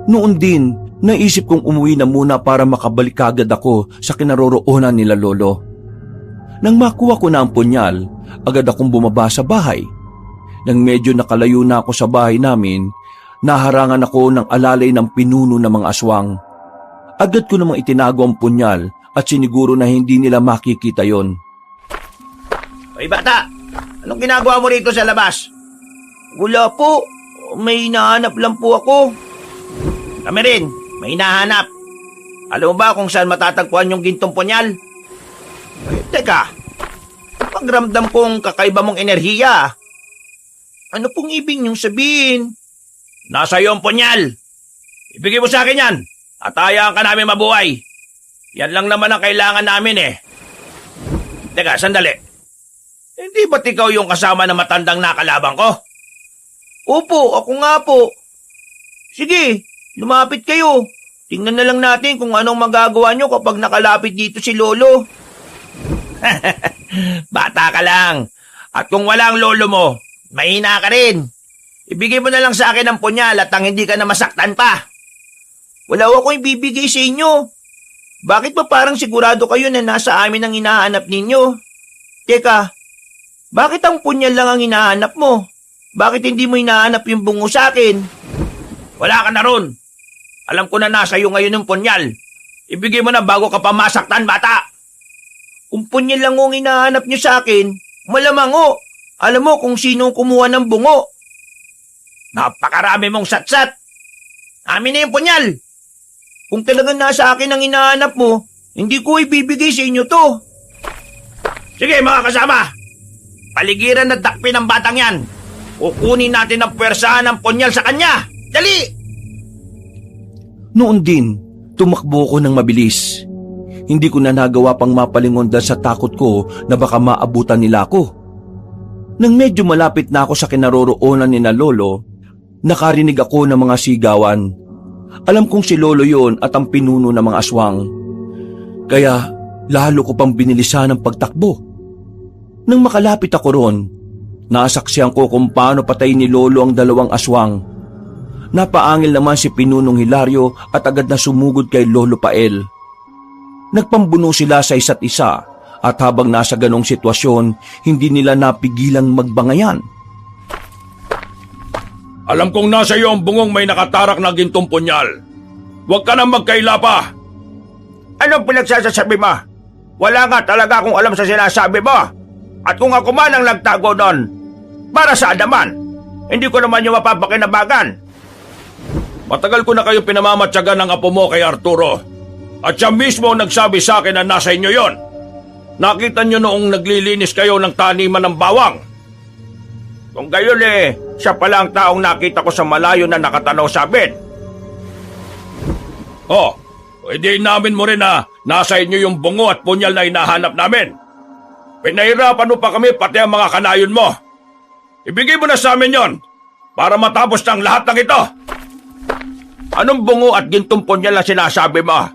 Noon din, naisip kong umuwi na muna para makabalik agad ako sa kinaroroonan nila Lolo. Nang makuha ko na ang punyal, agad akong bumaba sa bahay. Nang medyo nakalayo na ako sa bahay namin, naharangan ako ng alalay ng pinuno ng mga aswang. Agad ko namang itinago ang punyal at siniguro na hindi nila makikita yon. Hoy bata, anong ginagawa mo rito sa labas? Wala po, may hinahanap lang po ako. Kami rin, may hinahanap. Alam mo ba kung saan matatagpuan yung gintong punyal? Teka, pagramdam kong kakaiba mong enerhiya. Ano pong ibig niyong sabihin? Nasa iyo ang punyal. Ibigay mo sa akin yan at hayaan ka namin mabuhay. Yan lang naman ang kailangan namin eh. Teka, sandali. Hindi ba't ikaw yung kasama ng matandang nakalaban ko? Opo, ako nga po. Sige, lumapit kayo. Tingnan na lang natin kung anong magagawa nyo kapag nakalapit dito si Lolo. Bata ka lang. At kung wala ang lolo mo, mahina ka rin. Ibigay mo na lang sa akin ang punyal at ang hindi ka na masaktan pa. Wala akong ibibigay sa inyo. Bakit ba parang sigurado kayo na nasa amin ang hinahanap ninyo? Teka, bakit ang punyal lang ang hinahanap mo? Bakit hindi mo hinahanap yung bungo sa akin? Wala ka na ron. Alam ko na nasa iyo ngayon yung punyal. Ibigay mo na bago ka pa masaktan, bata. Kung punyal lang ang hinahanap nyo sa akin, malamang o. Alam mo kung sino kumuha ng bungo. Napakarami mong satsat. Amin na yung punyal. Kung talagang nasa akin ang hinahanap mo, hindi ko ibibigay sa inyo to. Sige mga kasama. Paligiran at dakpin ang batang yan. Kukunin natin ang pwersahan ng punyal sa kanya. Dali! Noon din, tumakbo ko ng mabilis. Hindi ko na nagawa pang mapalingon dahil sa takot ko na baka maabutan nila ako. Nang medyo malapit na ako sa kinaroroonan ni na Lolo, nakarinig ako ng mga sigawan. Alam kong si Lolo yon at ang pinuno ng mga aswang. Kaya lalo ko pang binilisan ang pagtakbo. Nang makalapit ako ron, nasaksihan ko kung paano patay ni Lolo ang dalawang aswang. Napaangil naman si Pinunong Hilario at agad na sumugod kay Lolo Pael. Nagpambuno sila sa isa't isa at habang nasa ganong sitwasyon, hindi nila napigilang magbangayan. Alam kong nasa iyo ang bungong may nakatarak na gintong punyal. Huwag ka nang magkaila pa. Anong pinagsasasabi mo? Wala nga talaga akong alam sa sinasabi mo. At kung ako man ang nagtago doon, para sa adaman, hindi ko naman yung mapapakinabagan. Matagal ko na kayo pinamamatyagan ng apo mo kay Arturo. At siya mismo ang nagsabi sa akin na nasa inyo yon. Nakita nyo noong naglilinis kayo ng taniman ng bawang. Kung gayon siya pala ang taong nakita ko sa malayo na nakatanaw sa amin. Oh, pwede namin mo rin na nasa inyo yung bungo at punyal na hinahanap namin. Pinahirapan mo pa kami pati ang mga kanayon mo. Ibigay mo na sa amin yon para matapos ng lahat ng ito. Anong bungo at gintong punyal na sinasabi mo?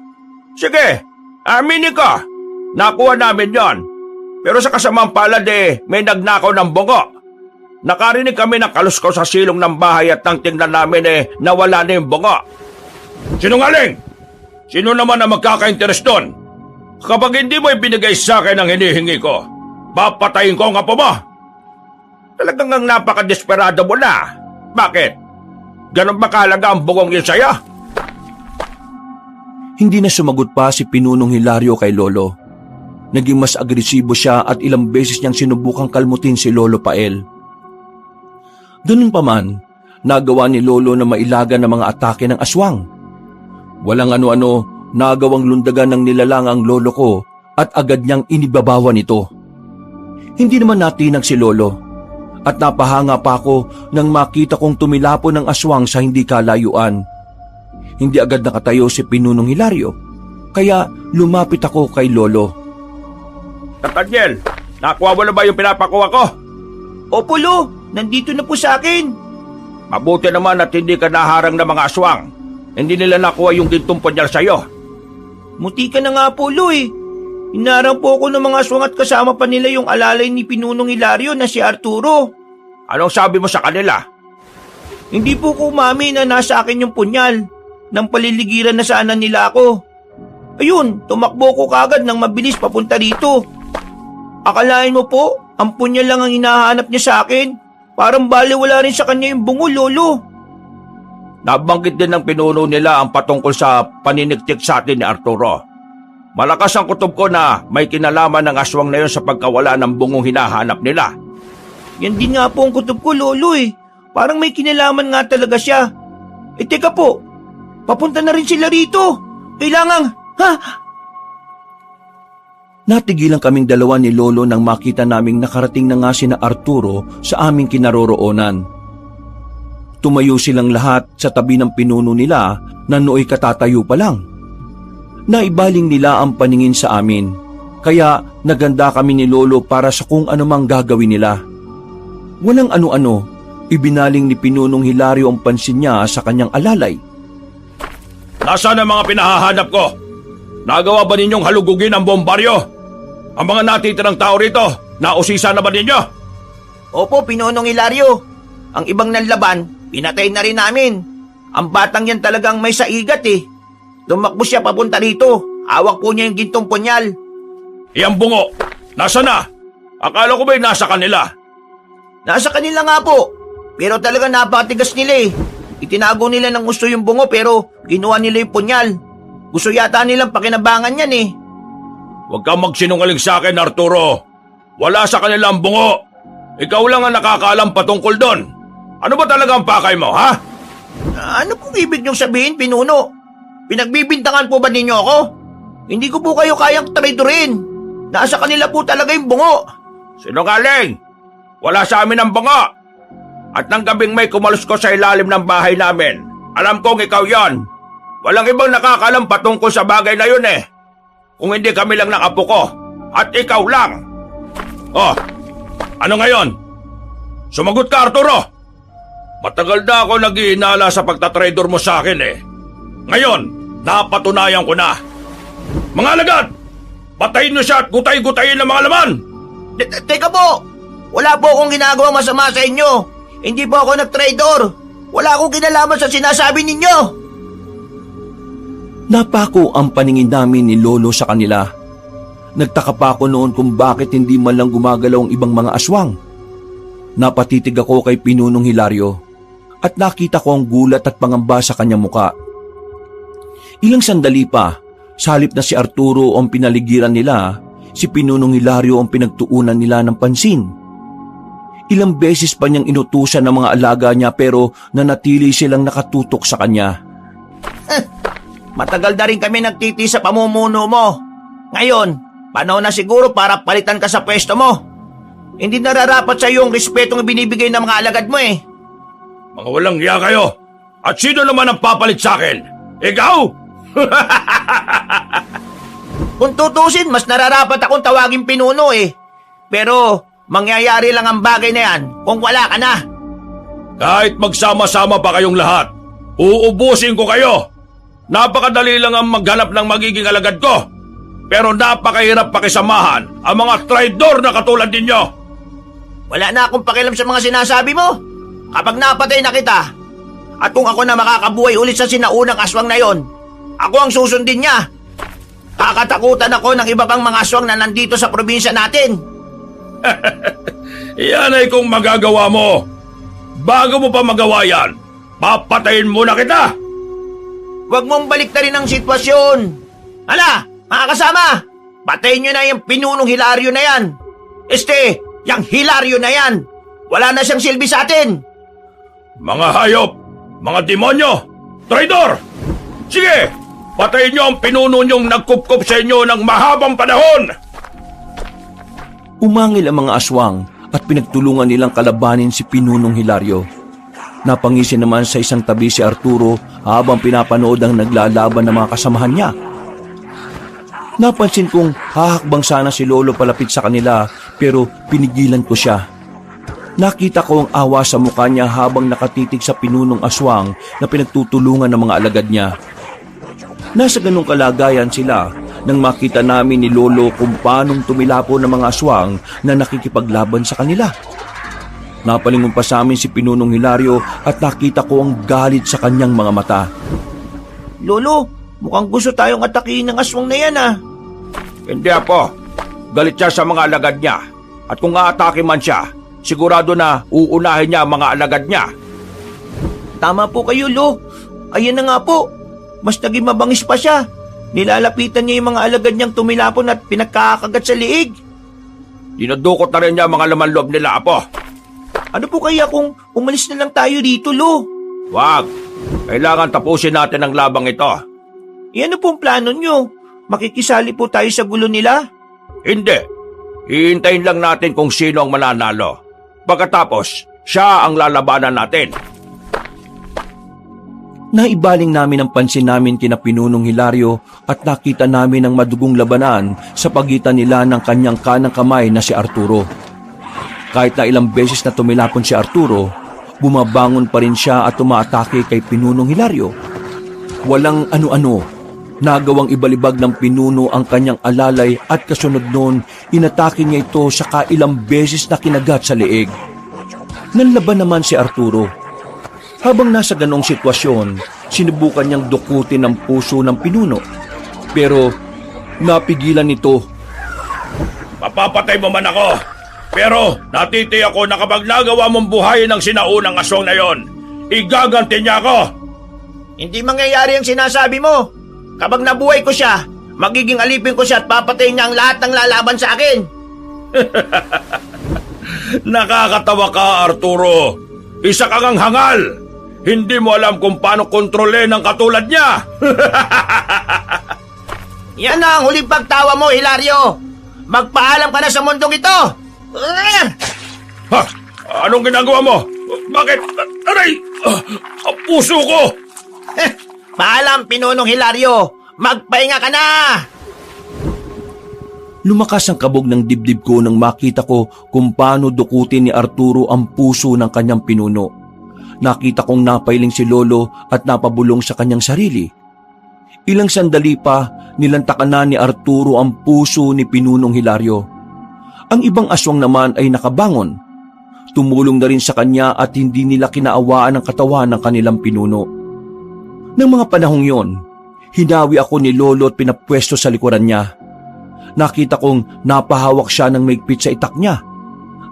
Sige, aminin ko. Nakuha namin yon. Pero sa kasamang palad may nagnakaw ng bungo. Nakarinig kami ng kaluskaw sa silong ng bahay at nang tingnan namin nawala na yung bungo. Sinungaling! Sino naman ang magkaka-interest doon? Kapag hindi mo ibinigay sa akin ang hinihingi ko, papatayin ko ang apo mo. Talagang ang napaka-desperado mo na. Bakit? Ganon ba kahalaga ang bungong yun sa'yo? Hindi na sumagot pa si Pinunong Hilario kay Lolo. Naging mas agresibo siya at ilang beses niyang sinubukang kalmutin si Lolo Pael. Ganun pa man, nagawa ni Lolo na mailaga ng mga atake ng aswang. Walang ano-ano, nagawang lundagan ng nilalang ang lolo ko at agad niyang inibabawan ito. Hindi naman natinag si Lolo at napahanga pa ako nang makita kong tumilapo ng aswang sa hindi kalayuan. Hindi agad nakatayo si Pinunong Hilario, kaya lumapit ako kay Lolo. Nathaniel, nakuha mo na ba yung pinapakuha ko? Opo, Lo. Nandito na po sa akin. Mabuti naman at hindi ka naharang ng mga aswang. Hindi nila nakuha yung gintong punyal sa'yo. Muti ka na nga po, Lo Hinarang po ako ng mga aswang at kasama pa nila yung alalay ni Pinunong Hilario na si Arturo. Anong sabi mo sa kanila? Hindi po ko umamin na nasa akin yung punyal. Nang paliligiran na sana nila ako. Ayun, tumakbo ko kagad nang mabilis papunta rito. Akalain mo po, ang punyal lang ang hinahanap niya sa akin. Parang baliwala rin sa kanya yung bungo, Lolo. Nabanggit din ng pinuno nila ang patungkol sa paninigtik sa atin ni Arturo. Malakas ang kutob ko na may kinalaman ng aswang na yun sa pagkawala ng bungong hinahanap nila. Yan din nga po ang kutob ko, Lolo Parang may kinalaman nga talaga siya. Teka po, papunta na rin sila rito. Natigilan kaming dalawa ni Lolo nang makita naming nakarating na nga sina Arturo sa aming kinaroroonan. Tumayo silang lahat sa tabi ng pinuno nila na nooy katatayo pa lang. Naibaling nila ang paningin sa amin, kaya naganda kami ni Lolo para sa kung anumang gagawin nila. Walang ano-ano, ibinaling ni Pinunong Hilario ang pansin niya sa kanyang alalay. Nasaan ang mga pinahahanap ko? Nagawa ba ninyong halugugin ang bombaryo? Ang mga natitirang tao rito, nausisa na ba ninyo? Opo, Pinonong Hilario. Ang ibang nanlaban, pinatay na rin namin. Ang batang yan talagang may saigat eh. Tumakbo siya papunta rito. Hawak po niya yung gintong punyal. Iyang bungo, nasa na? Akala ko ba'y nasa kanila? Nasa kanila nga po. Pero talaga napakatigas nila eh. Itinago nila ng gusto yung bungo pero ginawa nila yung punyal. Gusto yata nilang pakinabangan yan eh. Huwag kang magsinungaling sa akin, Arturo. Wala sa kanila ang bungo. Ikaw lang ang nakakaalam patungkol doon. Ano ba talaga ang pakay mo, ha? Ano pong ibig niyong sabihin, Pinuno? Pinagbibintangan po ba ninyo ako? Hindi ko po kayo kayang traidorin. Nasa kanila po talaga yung bungo. Sinungaling! Wala sa amin ang bungo. At nang gabing may kumaluskos sa ilalim ng bahay namin, alam kong ikaw yon. Walang ibang nakakalam patungkol sa bagay na yun eh. Kung hindi kami lang ng apo ko, at ikaw lang. Oh, ano ngayon? Sumagot ka, Arturo! Matagal na ako nag-iinala sa pagtatraidor mo sa akin eh. Ngayon, napatunayan ko na. Mga alagad! Patayin niyo siya at gutay-gutayin ang mga laman! Teka po! Wala po akong ginagawang masama sa inyo. Hindi po ako nag-traidor. Wala akong kinalaman sa sinasabi ninyo. Napako ang paningin namin ni Lolo sa kanila. Nagtaka pa ako noon kung bakit hindi man lang gumagalaw ang ibang mga aswang. Napatitig ako kay Pinunong Hilario at nakita ko ang gulat at pangamba sa kanyang muka. Ilang sandali pa, sa halip na si Arturo ang pinaligiran nila, si Pinunong Hilario ang pinagtuunan nila ng pansin. Ilang beses pa niyang inutusan ng mga alaga niya pero nanatili silang nakatutok sa kanya. Matagal na rin kami nagtiti sa pamumuno mo. Ngayon, panahon na siguro para palitan ka sa pwesto mo. Hindi nararapat sa iyo ang respetong binibigay ng mga alagad mo eh. Mga walang hiya kayo! At sino naman ang papalit sa akin? Ikaw? Kung tutusin, mas nararapat akong tawagin Pinuno eh. Pero mangyayari lang ang bagay na yan kung wala ka na. Kahit magsama-sama pa kayong lahat, uubusin ko kayo. Napakadali lang ang maghanap ng magiging alagad ko. Pero napakahirap pakisamahan ang mga traidor na katulad ninyo. Wala na akong pakialam sa mga sinasabi mo. Kapag napatay na kita, at kung ako na makakabuhay ulit sa sinaunang aswang na yon, ako ang susundin niya. Kakatakutan ako ng iba pang mga aswang na nandito sa probinsya natin. Yan ay kung magagawa mo. Bago mo pa magawa yan, papatayin muna kita. Huwag mong baliktarin ang sitwasyon. Hala, mga kasama, patayin nyo na yung Pinunong Hilario na yan. Yung Hilario na yan, wala na siyang silbi sa atin. Mga hayop, mga demonyo, traidor! Sige, patayin nyo ang pinuno nyong nagkupkup sa inyo ng mahabang panahon! Umangil ang mga aswang at pinagtulungan nilang kalabanin si Pinunong Hilario. Napangisi naman sa isang tabi si Arturo habang pinapanood ang naglalaban ng mga kasamahan niya. Napansin kong hahakbang sana si Lolo palapit sa kanila pero pinigilan ko siya. Nakita ko ang awa sa mukha niya habang nakatitig sa pinunong aswang na pinagtutulungan ng mga alagad niya. Nasa ganung kalagayan sila nang makita namin ni Lolo kung paanong tumilapo ng mga aswang na nakikipaglaban sa kanila. Napalingon pa sa amin si Pinunong Hilario at nakita ko ang galit sa kanyang mga mata. Lolo, mukhang gusto tayong atakihin ng aswang na yan ah. Hindi po. Galit siya sa mga alagad niya. At kung aatake man siya, sigurado na uunahin niya ang mga alagad niya. Tama po kayo, Lo. Ayan na nga po. Mas naging mabangis pa siya. Nilalapitan niya yung mga alagad niyang tumilapon at pinagkakagat sa liig. Dinudukot na rin niya ang mga laman loob nila, Apo. Ano po kaya kung umalis na lang tayo dito, Lo? Wag. Kailangan tapusin natin ang labang ito. Ano pong plano niyo? Makikisali po tayo sa gulo nila? Hindi. Hihintayin lang natin kung sino ang mananalo. Pagkatapos, siya ang lalabanan natin. Naibaling namin ang pansin namin kina Pinunong Hilario at nakita namin ang madugong labanan sa pagitan nila ng kanyang kanang kamay na si Arturo. Kahit na ilang beses na tumilapon si Arturo, bumabangon pa rin siya at umaatake kay Pinunong Hilario. Walang ano-ano, nagawang ibalibag ng pinuno ang kanyang alalay at kasunod noon, inatake niya ito sa kailang beses na kinagat sa leeg. Nanlaban naman si Arturo. Habang nasa ganong sitwasyon, sinubukan niyang dukutin ang puso ng pinuno. Pero napigilan nito. Mapapatay mo man ako. Pero natiti ako na kapag nagawa mong buhayin ang sinaunang aswang na yon, igaganti niya ako. Hindi mangyayari ang sinasabi mo. Kapag nabuhay ko siya, magiging alipin ko siya at papatayin niya ang lahat ng lalaban sa akin. Nakakatawa ka, Arturo. Isa kang ang hangal. Hindi mo alam kung paano kontrolin ang katulad niya. Yan na ang huling pagtawa mo, Hilario. Magpaalam ka na sa mundong ito. Ha? Anong ginagawa mo? Bakit? Aray! Ang puso ko! Paalam, Pinunong Hilario. Magpahinga ka na. Lumakas ang kabog ng dibdib ko nang makita ko kung paano dukutin ni Arturo ang puso ng kanyang pinuno. Nakita kong napailing si Lolo at napabulong sa kanyang sarili. Ilang sandali pa, nilantakan na ni Arturo ang puso ni Pinunong Hilario. Ang ibang aswang naman ay nakabangon. Tumulong na rin sa kanya at hindi nila kinaawaan ang katawan ng kanilang pinuno. Nang mga panahong yon, hinawi ako ni Lolo at pinapwesto sa likuran niya. Nakita kong napahawak siya ng maigpit sa itak niya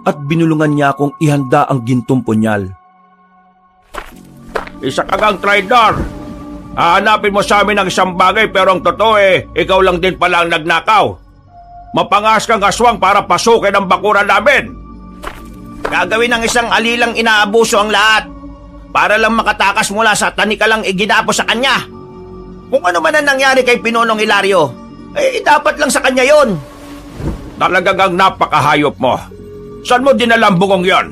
at binulungan niya akong ihanda ang gintong punyal. Isa kang traidor. Hahanapin mo sa amin ng isang bagay pero ang totoo ikaw lang din pala ang nagnakaw. Mapangas kang aswang para pasukin ang bakuran namin. Gagawin ng isang alilang inaabuso ang lahat para lang makatakas mula sa tanikalang iginapo sa kanya. Kung ano man ang nangyari kay Pinunong Hilario, dapat lang sa kanya yon. Talagang napakahayop mo. Saan mo dinala ang bugong yon?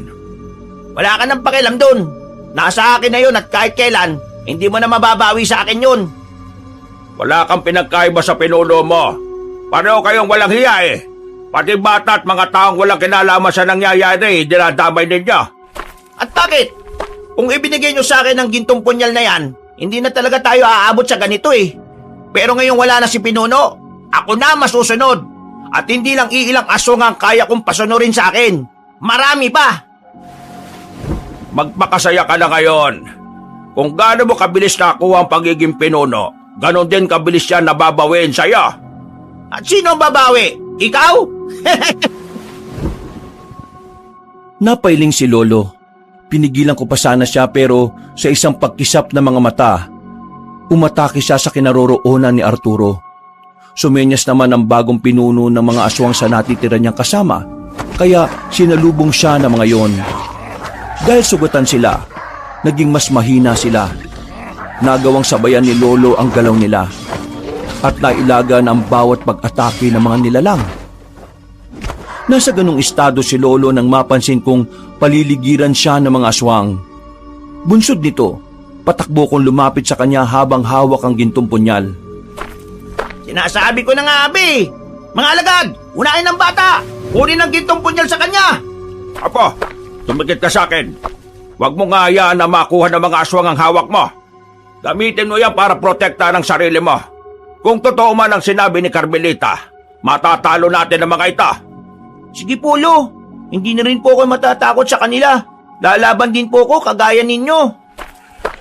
Wala ka nang pakialam dun. Nasa akin na yun at kahit kailan, hindi mo na mababawi sa akin yun. Wala kang pinagkaiba sa pinuno mo. Pareho kayong walang hiya Pati bata at mga taong walang kinalaman sa nangyayari, dinadamay ninyo. At bakit? Kung ibinigay nyo sa akin ang gintong punyal na yan, hindi na talaga tayo aabot sa ganito Pero ngayong wala na si Pinuno, ako na masusunod. At hindi lang iilang aswang ang kaya kong pasunurin sa akin. Marami pa! Magpakasaya ka na ngayon. Kung gaano mo kabilis nakuha ang pagiging pinuno, ganon din kabilis yan nababawin sa'yo. At sino ang babawi? Ikaw? Napailing si Lolo. Pinigilan ko pa sana siya pero sa isang pagkisap ng mga mata, umatake siya sa kinaroroonan ni Arturo. Sumenyas naman ang bagong pinuno ng mga aswang sa natitira niyang kasama, kaya sinalubong siya ng mga yon. Dahil sugatan sila, naging mas mahina sila. Nagawang sabayan ni Lolo ang galaw nila at nailagan ang bawat pag-atake ng mga nilalang. Nasa ganung estado si Lolo nang mapansin kong paliligiran siya ng mga aswang. Bunsod nito, patakbo kong lumapit sa kanya habang hawak ang gintong punyal. Sinasabi ko na nga, Abi! Mga alagad, unahin ang bata! Kunin ang gintong punyal sa kanya! Apo, tumigit ka sa akin. Huwag mo nga hayaan na makuha ng mga aswang ang hawak mo. Gamitin mo yan para protektahan ang sarili mo. Kung totoo man ang sinabi ni Carmelita, matatalo natin ang mga ito. Sige po, Lo. Hindi na rin po ako matatakot sa kanila. Lalaban din po ako kagaya ninyo.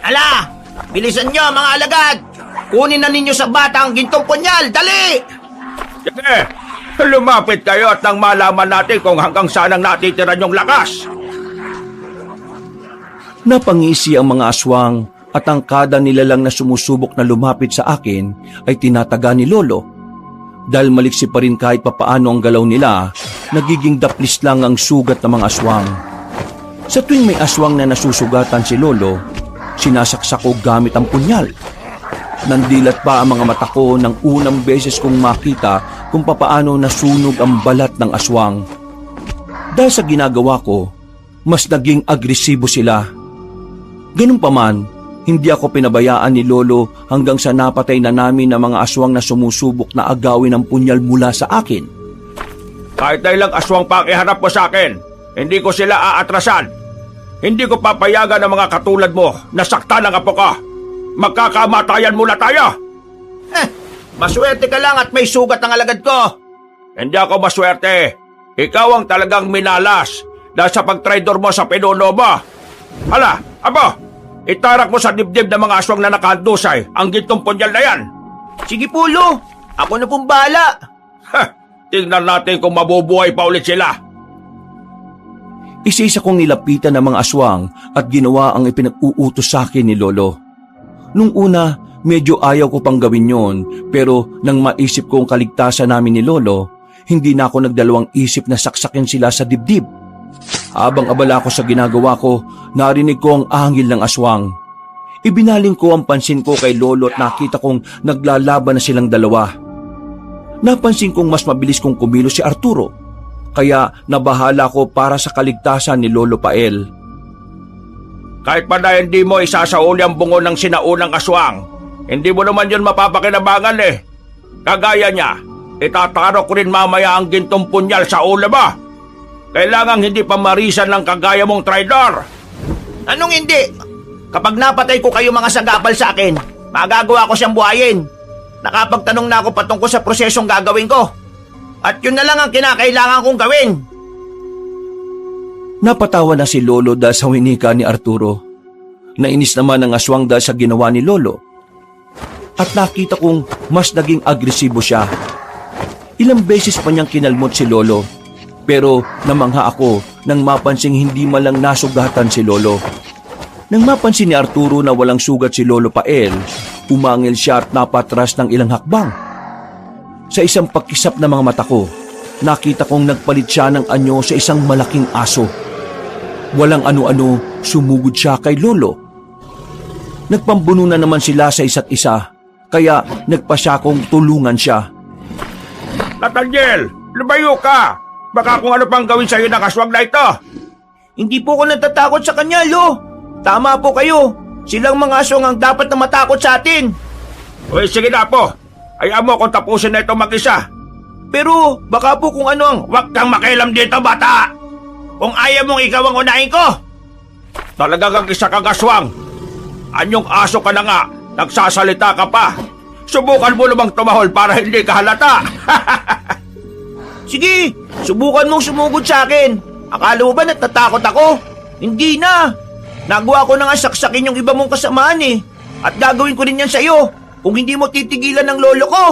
Ala! Bilisan nyo, mga alagad! Kunin na ninyo sa bata ang gintong punyal! Dali! Sige, lumapit kayo at nang malaman natin kung hanggang saan ang natitira niyong lakas. Napangisi ang mga aswang at ang kada nilalang na sumusubok na lumapit sa akin ay tinataga ni Lolo. Dahil maliksi pa rin kahit papaano ang galaw nila, nagiging daplis lang ang sugat ng mga aswang. Sa tuwing may aswang na nasusugatan si Lolo, sinasaksak ko gamit ang punyal. Nandilat pa ang mga mata ko nang unang beses kong makita kung papaano nasunog ang balat ng aswang. Dahil sa ginagawa ko, mas naging agresibo sila. Ganun pa man, Hindi ako pinabayaan ni Lolo hanggang sa napatay na namin ang mga aswang na sumusubok na agawin ng punyal mula sa akin. Kahit na ilang aswang pa ang iharap mo sa akin, hindi ko sila aatrasan. Hindi ko papayagan ng mga katulad mo na saktan ang apo ko. Magkakamatayan muna tayo. Maswerte ka lang at may sugat ang alagad ko. Hindi ako maswerte. Ikaw ang talagang minalas dahil sa pagtraidor mo sa pinuno mo. Hala, apo! Itarak mo sa dibdib ng mga aswang na nakahandusay ang gintong punyal na yan. Sige po, Lo. Ako na pong bahala. Tingnan natin kung mabubuhay pa ulit sila. Isa-isa kong nilapitan ng mga aswang at ginawa ang ipinag-uutos sa akin ni Lolo. Nung una, medyo ayaw ko pang gawin yon, pero nang maisip ko ang kaligtasan namin ni Lolo, hindi na ako nagdalawang isip na saksakin sila sa dibdib. Habang abala ko sa ginagawa ko, narinig ko ang ahangil ng aswang. Ibinaling ko ang pansin ko kay Lolo at nakita kong naglalaban na silang dalawa. Napansin kong mas mabilis kong kumilos si Arturo, kaya nabahala ko para sa kaligtasan ni Lolo Pael. Kahit pa na hindi mo isasauli ang bungo ng sinaunang aswang, hindi mo naman yun mapapakinabangan eh. Kagaya niya, itatarok ko rin mamaya ang gintong punyal sa ulo mo. Kailangang hindi pa marisan ng kagaya mong traidor. Anong hindi? Kapag napatay ko kayo mga sagapal sa akin, magagawa ko siyang buhayin. Nakapagtanong na ako patungkol sa prosesong gagawin ko. At yun na lang ang kinakailangan kong gawin. Napatawa na si Lolo dahil sa winika ni Arturo. Nainis naman ang aswang dahil sa ginawa ni Lolo. At nakita kong mas naging agresibo siya. Ilang beses pa niyang kinalmot si Lolo. Pero namangha ako nang mapansing hindi malang nasugatan si Lolo. Nang mapansin ni Arturo na walang sugat si Lolo Pael, umangil siya at napatras ng ilang hakbang. Sa isang pagkisap ng mga mata ko, nakita kong nagpalit siya ng anyo sa isang malaking aso. Walang ano-ano, sumugod siya kay Lolo. Nagpambuno na naman sila sa isa't isa, kaya nagpasya kong tulungan siya. Nathaniel, lumayo ka! Baka kung ano pang gawin sa'yo ng aswang na ito. Hindi po ako natatakot sa kanya, Lo. Tama po kayo. Silang mga aswang ang dapat na matakot sa atin. Uy, sige na po. Hayaan mo kung tapusin na ito mag-isa. Pero baka po kung ano ang... Huwag kang makialam dito, bata! Kung ayaw mong ikaw ang unahin ko! Talagang kang isa kang aswang. Anyong aso ka na nga, nagsasalita ka pa. Subukan mo lumang tumahol para hindi ka halata. Sige, subukan mong sumugod sa akin. Akala mo ba natatakot ako? Hindi na. Nagawa ko na nga saksakin yung iba mong kasamaan eh. At gagawin ko rin yan sa'yo kung hindi mo titigilan ng lolo ko.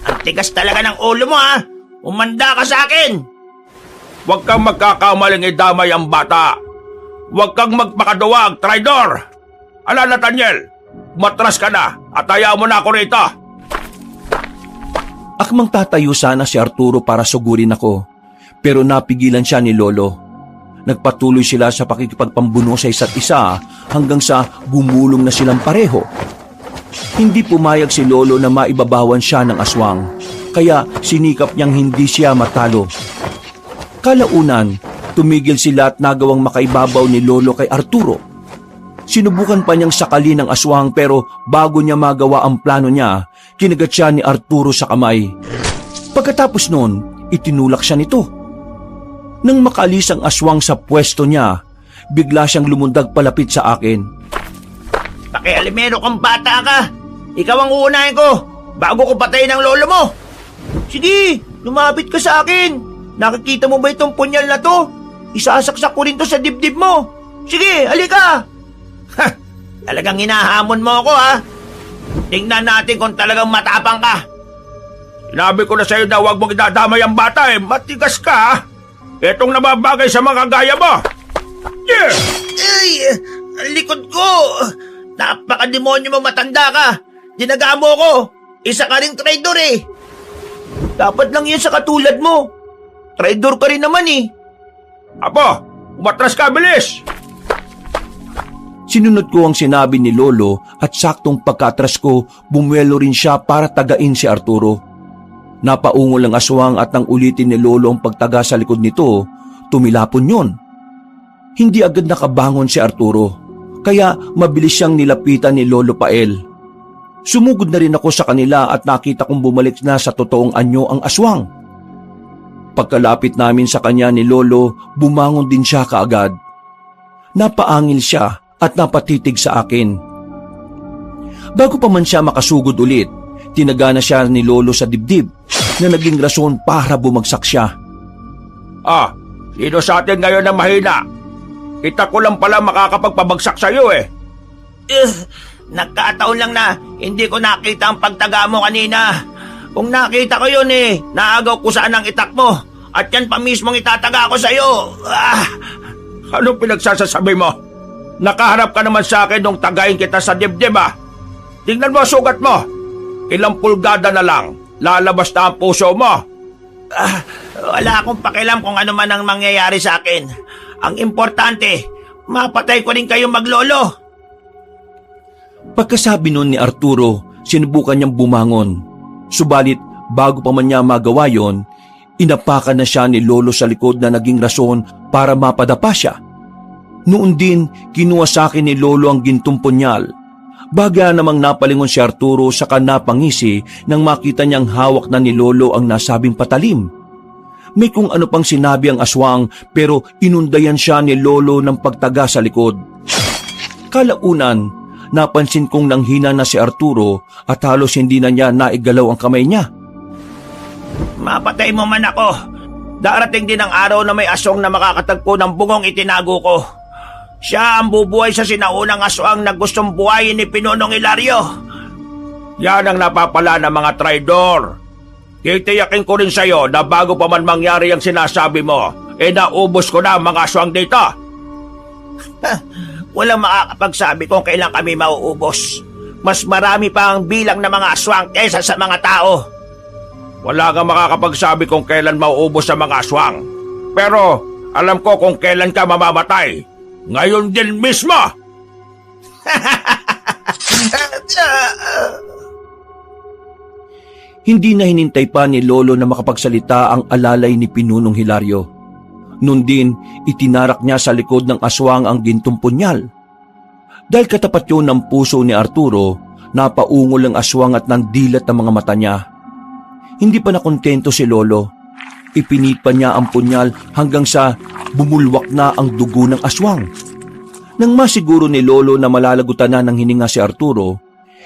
Ang tigas talaga ng ulo mo ha. Umanda ka sa akin. Huwag kang magkakamaling idamay ang bata. Huwag kang magpakaduwag, traidor. Ala, Nathaniel, matras ka na at hayaan mo na ako rito. Akmang tatayo sana si Arturo para sugurin ako, pero napigilan siya ni Lolo. Nagpatuloy sila sa pakikipagpambuno sa isa't isa hanggang sa gumulong na silang pareho. Hindi pumayag si Lolo na maibabawan siya ng aswang, kaya sinikap niyang hindi siya matalo. Kalaunan, tumigil sila at nagawang makaibabaw ni Lolo kay Arturo. Sinubukan pa niyang sakali ng aswang pero bago niya magawa ang plano niya, kinagat siya ni Arturo sa kamay. Pagkatapos noon, itinulak siya nito. Nang makaalis ang aswang sa pwesto niya, bigla siyang lumundag palapit sa akin. Pakialimero kang bata ka. Ikaw ang uunahin ko bago ko patayin ang lolo mo. Sige, lumapit ka sa akin. Nakikita mo ba itong punyal na to? Isasaksak ko rin to sa dibdib mo. Sige, halika. Talagang hinahamon mo ako ha. Tingnan natin kung talagang matapang ka. Sinabi ko na sa'yo na huwag mong idadamay ang bata eh. Matigas ka ha. Itong nababagay sa mga gaya mo. Yeah! Ay, ang likod ko. Napakademonyo mo matanda ka. Dinaga mo ko. Isa ka ring traidor eh. Dapat lang yan sa katulad mo. Traidor ka rin naman eh. Apo, umatras ka, bilis! Sinunod ko ang sinabi ni Lolo at saktong pagkatras ko, bumuelo rin siya para tagain si Arturo. Napaungol ang aswang at nang ulitin ni Lolo ang pagtaga sa likod nito, tumilapon yon. Hindi agad nakabangon si Arturo, kaya mabilis siyang nilapitan ni Lolo Pael. Sumugod na rin ako sa kanila at nakita kong bumalik na sa totoong anyo ang aswang. Pagkalapit namin sa kanya ni Lolo, bumangon din siya kaagad. Napaangil siya at napatitig sa akin. Bago pa man siya makasugod ulit, tinagana siya ni Lolo sa dibdib na naging rason para bumagsak siya. Sino sa atin ngayon na mahina? Kita ko lang pala makakapagpabagsak sa'yo eh. Nagkataon lang na hindi ko nakita ang pagtaga mo kanina. Kung nakita ko yun naagaw ko saan ang itak mo. At yan pa mismong itataga ko sa'yo. Anong pinagsasasabi mo? Nakaharap ka naman sa akin nung tagayin kita sa dibdib Tingnan mo ang sugat mo. Ilang pulgada na lang, lalabas na ang puso mo. Wala akong pakialam kung ano man ang mangyayari sa akin. Ang importante, mapatay ko rin kayo maglolo. Pagkasabi nun ni Arturo, sinubukan niyang bumangon. Subalit, bago pa man niya magawa yon, inapakan na siya ni Lolo sa likod na naging rason para mapadapa siya. Noon din, kinuha sa akin ni Lolo ang gintong punyal. Bagya namang napalingon si Arturo saka napangisi nang makita niyang hawak na ni Lolo ang nasabing patalim. May kung ano pang sinabi ang aswang pero inundayan siya ni Lolo ng pagtaga sa likod. Kalaunan, napansin kong nanghina na si Arturo at halos hindi na niya naigalaw ang kamay niya. Mapatay mo man ako. Darating din ang araw na may aswang na makakatagpo ng bungong itinago ko. Siya ang bubuhay sa sinaunang aswang na gustong buhayin ni Pinonong Hilario. Yan ang napapala ng mga traidor. Titiyakin ko rin sa'yo na bago pa man mangyari ang sinasabi mo, naubos ko na ang mga aswang dito. Walang makakapagsabi kung kailan kami mauubos. Mas marami pa ang bilang ng mga aswang kaysa sa mga tao. Wala kang makakapagsabi kung kailan mauubos ang mga aswang. Pero alam ko kung kailan ka mamamatay. Ngayon din mismo! Hindi na hinintay pa ni Lolo na makapagsalita ang alalay ni Pinunong Hilario. Noon din, itinarak niya sa likod ng aswang ang gintong punyal. Dahil katapat yun ng puso ni Arturo, napaungol ang aswang at nandilat ang mga mata niya. Hindi pa nakontento si Lolo. Ipinit pa niya ang punyal hanggang sa bumulwak na ang dugo ng aswang. Nang masiguro ni Lolo na malalagutan na ng hininga si Arturo,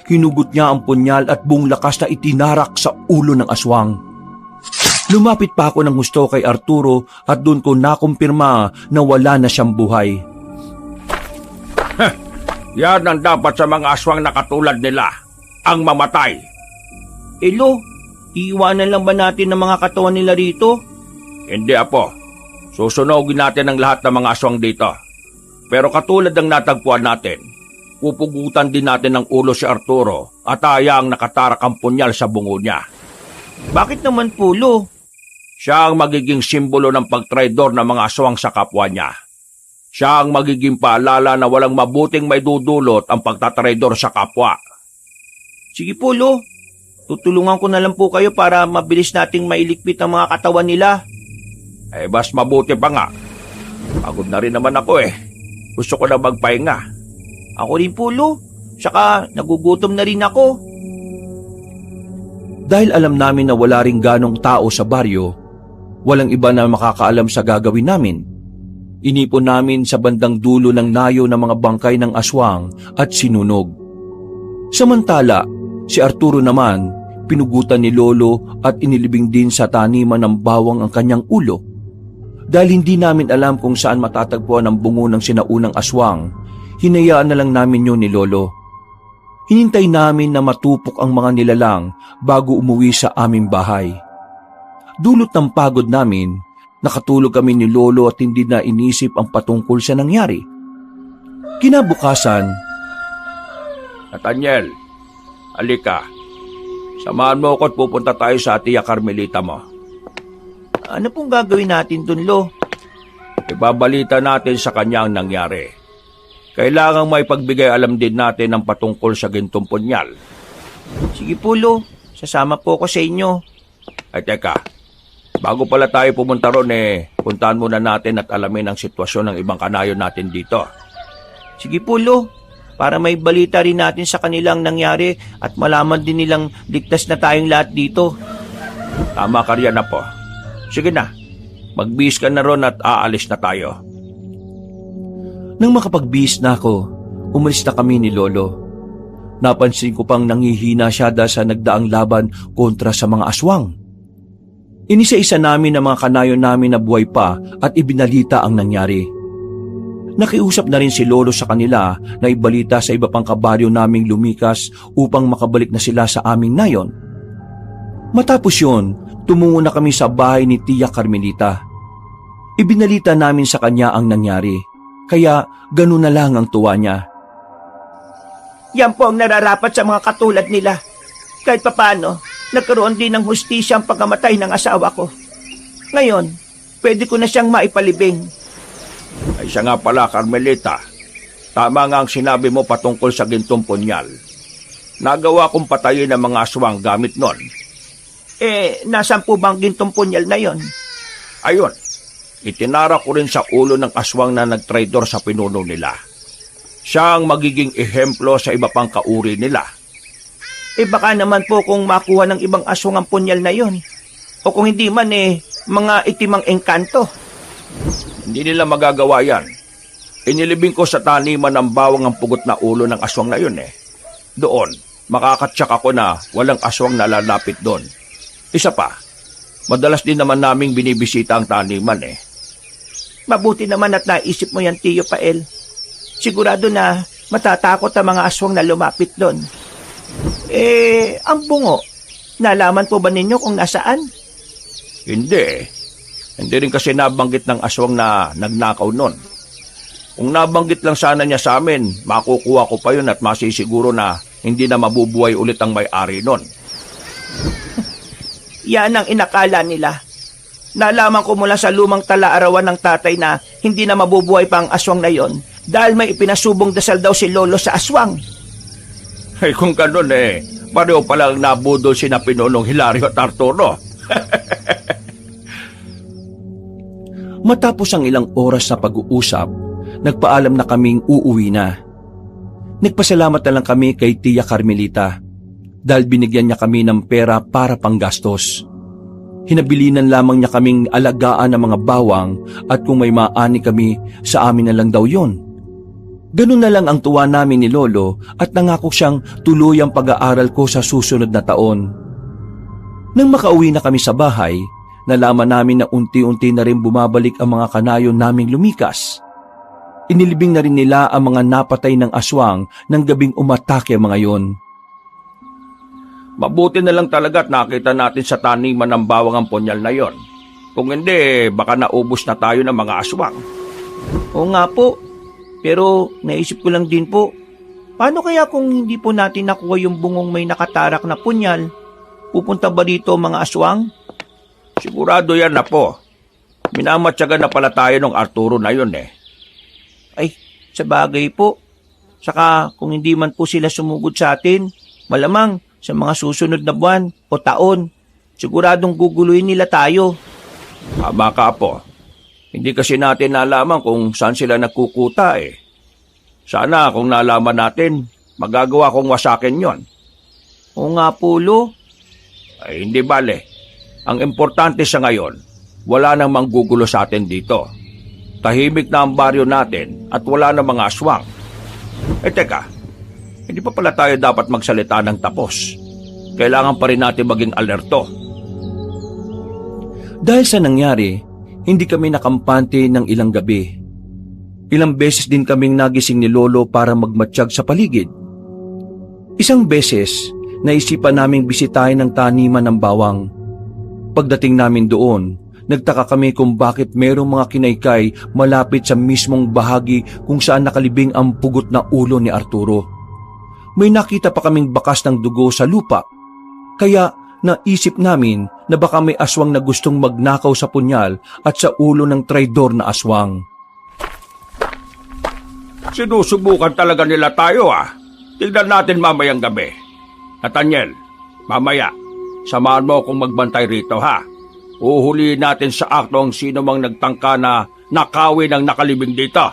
hinugot niya ang punyal at buong lakas na itinarak sa ulo ng aswang. Lumapit pa ako ng gusto kay Arturo at doon ko nakumpirma na wala na siyang buhay. Yan ang dapat sa mga aswang na katulad nila, ang mamatay. Lo, iiwanan lang ba natin ang mga katawan nila rito? Hindi, Apo. Susunogin natin ang lahat ng mga aswang dito. Pero katulad ng natagpuan natin, pupugutan din natin ang ulo si Arturo at ayaang nakatarak ang punyal sa bungo niya. Bakit naman po, Lo? Siya ang magiging simbolo ng pagtraidor ng mga aswang sa kapwa niya. Siya ang magiging paalala na walang mabuting maidudulot ang pagtatraidor sa kapwa. Sige po, Lo. Tutulungan ko na lang po kayo para mabilis nating mailigpit ang mga katawan nila. Mas mabuti pa nga. Pagod na rin naman ako Gusto ko na magpahinga. Ako rin po, Lo. Saka nagugutom na rin ako. Dahil alam namin na wala ring ganong tao sa baryo, walang iba na makakaalam sa gagawin namin. Inipon namin sa bandang dulo ng nayo ng mga bangkay ng aswang at sinunog. Samantala, si Arturo naman, pinugutan ni Lolo at inilibing din sa taniman ng bawang ang kanyang ulo. Dahil hindi namin alam kung saan matatagpuan ang bungo ng sinaunang aswang, hinayaan na lang namin yun ni Lolo. Hinintay namin na matupok ang mga nilalang bago umuwi sa aming bahay. Dulot ng pagod namin, nakatulog kami ni Lolo at hindi na inisip ang patungkol sa nangyari. Kinabukasan, Nathaniel, halika. Samahan mo ako at pupunta tayo sa Tia Carmelita mo. Ano pong gagawin natin dun, Lo? Ibabalita natin sa kanya ang nangyari. Kailangang may pagbigay alam din natin ang patungkol sa gintong punyal. Sige po, Lo. Sasama po ako sa inyo. Ay teka, bago pala tayo pumunta ron puntahan muna natin at alamin ang sitwasyon ng ibang kanayon natin dito. Sige po, Lo. Para may balita rin natin sa kanilang nangyari at malaman din nilang ligtas na tayong lahat dito. Tama ka riyan, Apo. Sige na, magbihis ka na ron at aalis na tayo. Nang makapagbihis na ako, umalis na kami ni Lolo. Napansin ko pang nanghihina siya dahil sa nagdaang laban kontra sa mga aswang. Inisa-isa namin ang mga kanayon namin na buhay pa at ibinalita ang nangyari. Nakiusap na rin si Lolo sa kanila na ibalita sa iba pang kabaryo naming lumikas upang makabalik na sila sa aming nayon. Matapos yun, tumungo na kami sa bahay ni Tia Carmelita. Ibinalita namin sa kanya ang nangyari, kaya ganun na lang ang tuwa niya. Yan po ang nararapat sa mga katulad nila. Kahit papano, nagkaroon din ng hustisya ang pagkamatay ng asawa ko. Ngayon, pwede ko na siyang maipalibing. Ay siya nga pala, Carmelita. Tama nga ang sinabi mo patungkol sa gintong punyal. Nagawa kong patayin ang mga aswang gamit nun. Nasaan po bang gintong punyal na yon? Ayun, itinara ko rin sa ulo ng aswang na nagtraidor sa pinuno nila. Siya ang magiging ehemplo sa iba pang kauri nila. Baka naman po kung makuha ng ibang aswang ang punyal na yon. O kung hindi man mga itimang engkanto. Hindi nila magagawa yan. Inilibing ko sa taniman ng bawang ang pugot na ulo ng aswang na yun Doon, makakatsak ako na walang aswang na lalapit doon. Isa pa, madalas din naman naming binibisita ang taniman Mabuti naman at naisip mo yan, Tiyo Pael. Sigurado na matatakot ang mga aswang na lumapit doon. Ang bungo, nalaman po ba ninyo kung nasaan? Hindi. Hindi rin kasi nabanggit ng aswang na nagnakaw nun. Kung nabanggit lang sana niya sa amin, makukuha ko pa yun at masisiguro na hindi na mabubuhay ulit ang may-ari nun. Yan ang inakala nila. Nalaman ko mula sa lumang tala-arawan ng tatay na hindi na mabubuhay pa ang aswang na yon dahil may ipinasubong dasal daw si Lolo sa aswang. Ay kung ganun pareho palang nabudol si na Pinonong Hilario at Arturo. Matapos ang ilang oras na pag-uusap, nagpaalam na kaming uuwi na. Nagpasalamat na lang kami kay Tia Carmelita dahil binigyan niya kami ng pera para panggastos. Hinabilinan lamang niya kaming alagaan ng mga bawang at kung may maani kami, sa amin na lang daw yon. Ganun na lang ang tuwa namin ni Lolo at nangako siyang tuluyang pag-aaral ko sa susunod na taon. Nang makauwi na kami sa bahay, nalaman namin na unti-unti na rin bumabalik ang mga kanayon naming lumikas. Inilibing na rin nila ang mga napatay ng aswang ng gabing umatake ang mga yon. Mabuti na lang talaga at nakita natin sa taniman ng bawang ang punyal na yon. Kung hindi, baka naubos na tayo ng mga aswang. Oo nga po, pero naisip ko lang din po, paano kaya kung hindi po natin nakuha yung bungong may nakatarak na punyal? Pupunta ba dito mga aswang? Sigurado yan na po. Minamatyaga na pala tayo ng Arturo na yun Ay, sa bagay po. Saka kung hindi man po sila sumugod sa atin, malamang sa mga susunod na buwan o taon, siguradong guguluhin nila tayo. Tama ka po. Hindi kasi natin nalaman kung saan sila nagkukuta Sana kung nalaman natin, magagawa kong wasakin yon. Oo nga po, Lo. Ay hindi bale. Ang importante sa ngayon, wala nang manggugulo sa atin dito. Tahimik na ang baryo natin at wala na mga aswang. Teka, hindi pa pala tayo dapat magsalita ng tapos. Kailangan pa rin natin maging alerto. Dahil sa nangyari, hindi kami nakampante ng ilang gabi. Ilang beses din kaming nagising ni Lolo para magmatsyag sa paligid. Isang beses, naisipan naming bisitahin ang taniman ng bawang. Pagdating namin doon, nagtaka kami kung bakit merong mga kinaykay malapit sa mismong bahagi kung saan nakalibing ang pugot na ulo ni Arturo. May nakita pa kaming bakas ng dugo sa lupa, kaya naisip namin na baka may aswang na gustong magnakaw sa punyal at sa ulo ng traidor na aswang. Sinusubukan talaga nila tayo Tignan natin mamayang gabi. Nathaniel, mamaya, samahan mo akong magbantay rito Uhulihin natin sa akto ang sino mang nagtangka na nakawin ang nakalibing dito.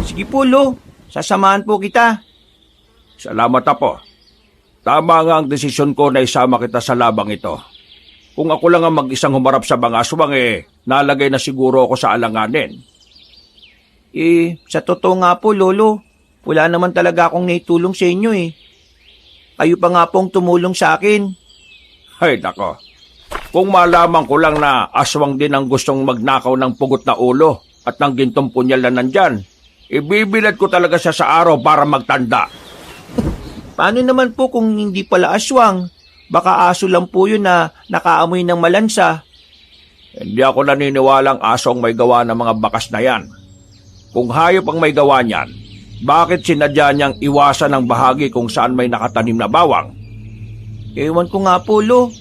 Sige po, Lo. Sasamahan po kita. Salamat, Apo. Tama nga ang desisyon ko na isama kita sa labang ito. Kung ako lang ang mag-isang humarap sa mga aswang, nalagay na siguro ako sa alanganin. Sa totoo nga po, Lolo, wala naman talaga akong naitulong sa inyo eh. Kayo pa nga pong tumulong sa akin. Ay, nako. Kung malaman ko lang na aswang din ang gustong magnakaw ng pugot na ulo at ng gintong punyal na nandyan, ibibilad ko talaga siya sa araw para magtanda. Paano naman po kung hindi pala aswang? Baka aso lang po yun na nakaamoy ng malansa. Hindi ako naniniwalang asong may gawa ng mga bakas na yan. Kung hayop ang may gawa niyan, bakit sinadya niyang iwasan ang bahagi kung saan may nakatanim na bawang? Ewan ko nga po, Lo.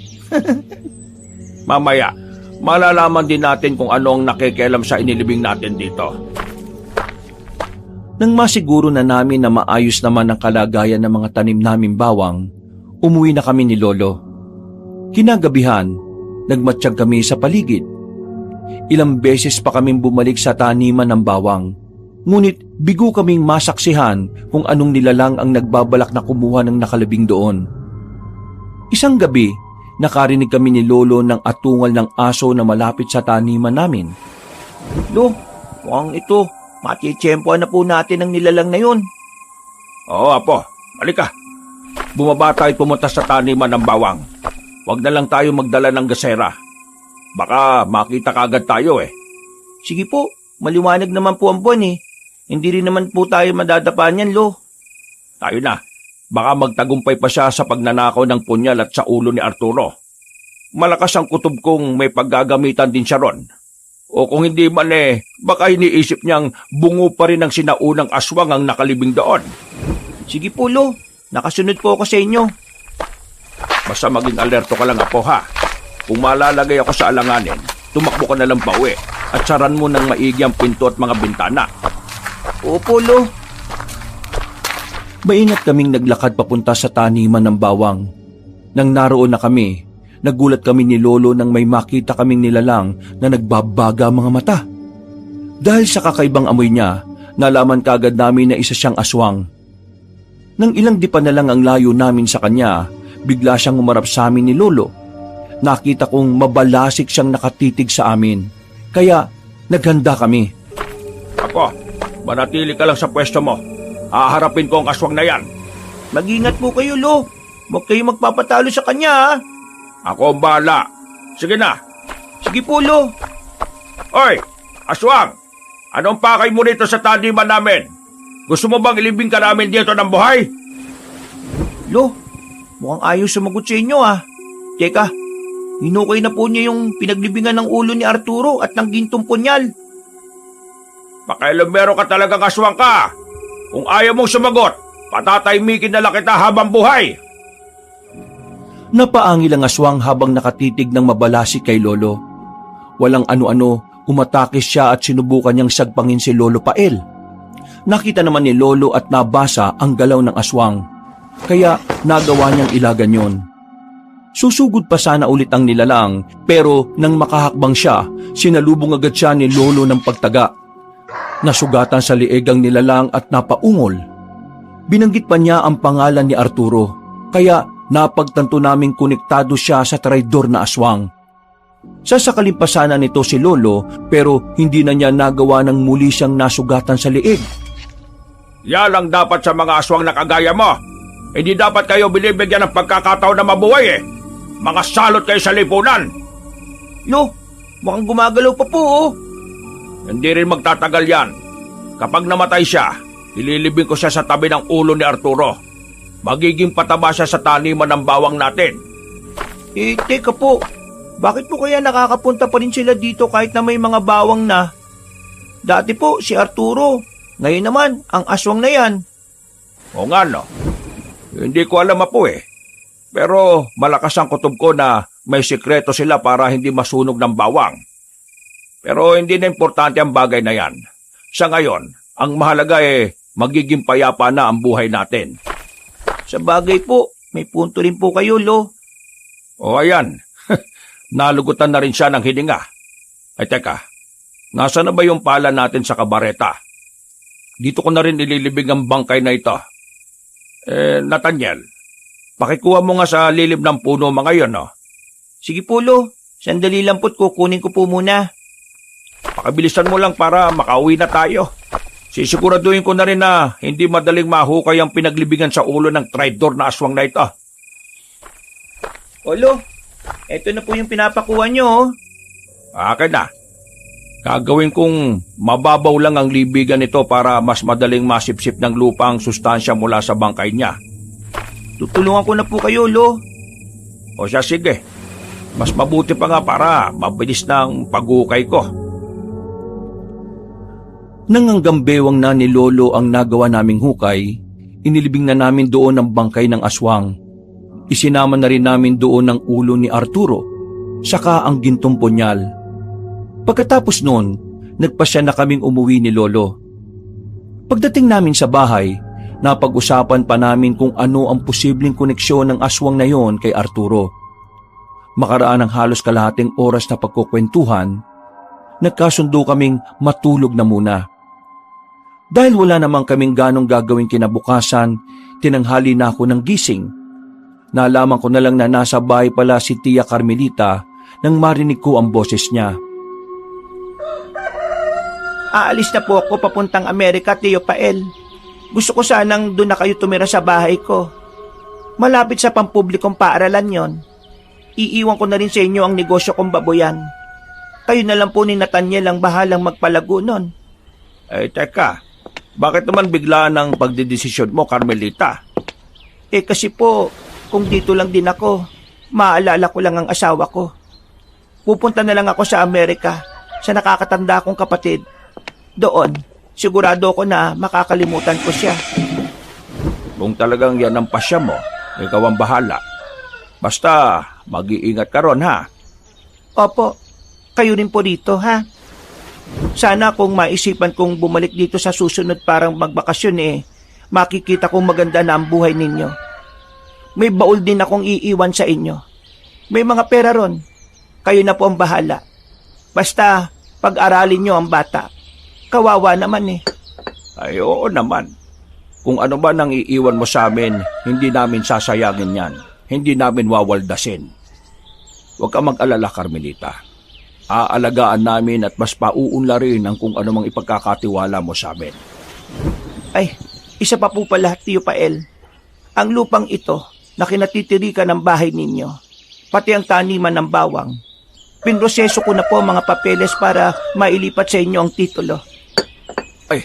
Mamaya, malalaman din natin kung ano ang nakikialam sa inilibing natin dito. Nang masiguro na namin na maayos naman ang kalagayan ng mga tanim naming bawang, umuwi na kami ni Lolo. Kinagabihan, nagmatsyag kami sa paligid. Ilang beses pa kaming bumalik sa taniman ng bawang. Ngunit bigo kaming masaksihan kung anong nilalang ang nagbabalak na kumuha ng nakalabing doon. Isang gabi, nakarinig kami ni Lolo ng atungal ng aso na malapit sa taniman namin. Lo, mukhang ito. Matitsyempoan na po natin ang nilalang na yun. Oo, Apo. Halika. Bumaba tayo at pumunta sa taniman ng bawang. Huwag na lang tayo magdala ng gasera. Baka makita kagad tayo eh. Sige po, maliwanag naman po ang buwan eh. Hindi rin naman po tayo madadapan yan, Lo. Tayo na. Baka magtagumpay pa siya sa pagnanakaw ng punyal at sa ulo ni Arturo. Malakas ang kutob kong may paggagamitan din siya ron. O kung hindi man baka iniisip niyang bungo pa rin ang sinaunang aswang ang nakalibing doon. Sige po, Lo. Nakasunod po ako sa inyo. Basta maging alerto ka lang, Apo, ha? Kung malalagay ako sa alanganin, tumakbo ka na lang pauwi at saran mo ng maigi ang pinto at mga bintana. Opo, Lo. Maingat kaming naglakad papunta sa taniman ng bawang. Nang naroon na kami, nagulat kami ni Lolo nang may makita kaming nilalang na nagbabaga mga mata. Dahil sa kakaibang amoy niya, nalaman kagad namin na isa siyang aswang. Nang ilang dipa na lang ang layo namin sa kanya, bigla siyang umarap sa amin ni Lolo. Nakita kong mabalasik siyang nakatitig sa amin. Kaya naghanda kami. Ako, manatili ka lang sa pwesto mo. Haharapin ko ang aswang na yan. Mag-ingat po kayo, Lo. Huwag kayo magpapatalo sa kanya, ha? Ako ang bahala. Sige na. Sige po, Lo. Oy, aswang! Anong pakay mo dito sa taniman namin? Gusto mo bang ilibing ka namin dito ng buhay? Lo, mukhang ayaw sumagot sa inyo, ha? Teka, hinukay na po niya yung pinaglibingan ng ulo ni Arturo at ng gintong punyal. Pakialamero ka talagang aswang ka. Kung ayaw mong sumagot, patataymikin na lang kita habang buhay. Napaangil ang aswang habang nakatitig ng mabalasik kay Lolo. Walang ano-ano, umatake siya at sinubukan niyang sagpangin si Lolo Pael. Nakita naman ni Lolo at nabasa ang galaw ng aswang, kaya nagawa niyang ilagan yon. Susugod pa sana ulit ang nilalang, pero nang makahakbang siya, sinalubong agad siya ni Lolo ng pagtaga. Nasugatan sa lieg ang nilalang at napaungol. Binanggit pa niya ang pangalan ni Arturo, kaya napagtanto naming konektado siya sa traidor na aswang. Sasakalin pa sana nito si Lolo, pero hindi na niya nagawa nang muli siyang nasugatan sa lieg. Yan ang dapat sa mga aswang na kagaya mo. Hindi dapat kayo binibigyan ng pagkakataon na mabuhay eh. Mga salot kayo sa lipunan. Lo, mukhang gumagalaw pa po, oh. Hindi rin magtatagal yan. Kapag namatay siya, ililibing ko siya sa tabi ng ulo ni Arturo. Magiging pataba siya sa taniman ng bawang natin. Teka po. Bakit po kaya nakakapunta pa rin sila dito kahit na may mga bawang na? Dati po si Arturo. Ngayon naman, ang aswang na yan. O nga no. Hindi ko alam, Apo eh. Pero malakas ang kutob ko na may sikreto sila para hindi masunog ng bawang. Pero hindi na importante ang bagay na yan. Sa ngayon, ang mahalaga magiging payapa na ang buhay natin. Sa bagay po, may punto rin po kayo, Lo. O ayan, nalugutan na rin siya ng hininga. Ay teka, nasa na ba yung pala natin sa kabareta? dito ko na rin ililibing ang bangkay na ito. Nathaniel, pakikuha mo nga sa lilim ng puno mga yon, no? Sige po, Lo. Sandali lang po't kukunin ko po muna. Pakabilisan mo lang para makauwi na tayo. Sisiguraduhin ko na rin na hindi madaling mahukay ang pinaglibingan sa ulo ng traidor na aswang na ito. O, Lo, eto na po yung pinapakuha nyo, oh. Akin na. Gagawin kong mababaw lang ang libigan nito para mas madaling masipsip ng lupa ang sustansya mula sa bangkay niya. Tutulungan ko na po kayo, Lo. O siya, sige. Mas mabuti pa nga para mabilis ng paghukay ko. Nang hanggang bewang na ni Lolo ang nagawa naming hukay, inilibing na namin doon ang bangkay ng aswang. Isinama na rin namin doon ang ulo ni Arturo, saka ang gintong punyal. Pagkatapos noon, nagpasya na kaming umuwi ni Lolo. Pagdating namin sa bahay, napag-usapan pa namin kung ano ang posibleng koneksyon ng aswang na yon kay Arturo. Makaraan ng halos kalahating oras na pagkukwentuhan, nagkasundo kaming matulog na muna. Dahil wala namang kaming ganong gagawin kinabukasan, tinanghali na ako ng gising. Nalaman ko na lang na nasa bahay pala si Tia Carmelita nang marinig ko ang boses niya. Aalis na po ako papuntang Amerika, Tio Pael. Gusto ko sanang doon na kayo tumira sa bahay ko. Malapit sa pampublikong paaralan yon. Iiwan ko na rin sa inyo ang negosyo kong baboyan. Kayo na lang po ni Nathaniel ang bahalang magpalago nun. Teka, bakit naman biglaan ang pagdedesisyon mo, Carmelita? Kasi po, kung dito lang din ako, maalala ko lang ang asawa ko. Pupunta na lang ako sa Amerika, sa nakakatanda kong kapatid. Doon, sigurado ko na makakalimutan ko siya. Kung talagang yan ang pasya mo, ikaw ang bahala. Basta, mag-iingat ka ron, ha? Opo, kayo rin po dito, ha? Sana kung maisipan kong bumalik dito sa susunod parang magbakasyon makikita kong maganda na ang buhay ninyo. May baul din akong iiwan sa inyo. May mga pera ron. Kayo na po ang bahala. Basta, pag-aralin nyo ang bata. Kawawa naman Ay, oo naman. Kung ano ba nang iiwan mo sa amin, hindi namin sasayangin yan. Hindi namin wawaldasin. Huwag ka mag-alala, Carmelita. Aalagaan namin at mas pauunlarin ang kung anumang ipagkakatiwala mo sa amin. Ay, isa pa po pala, Tio Pael. Ang lupang ito na kinatitirikan ng bahay ninyo, pati ang taniman ng bawang, pinroseso ko na po mga papeles para mailipat sa inyo ang titulo. Ay,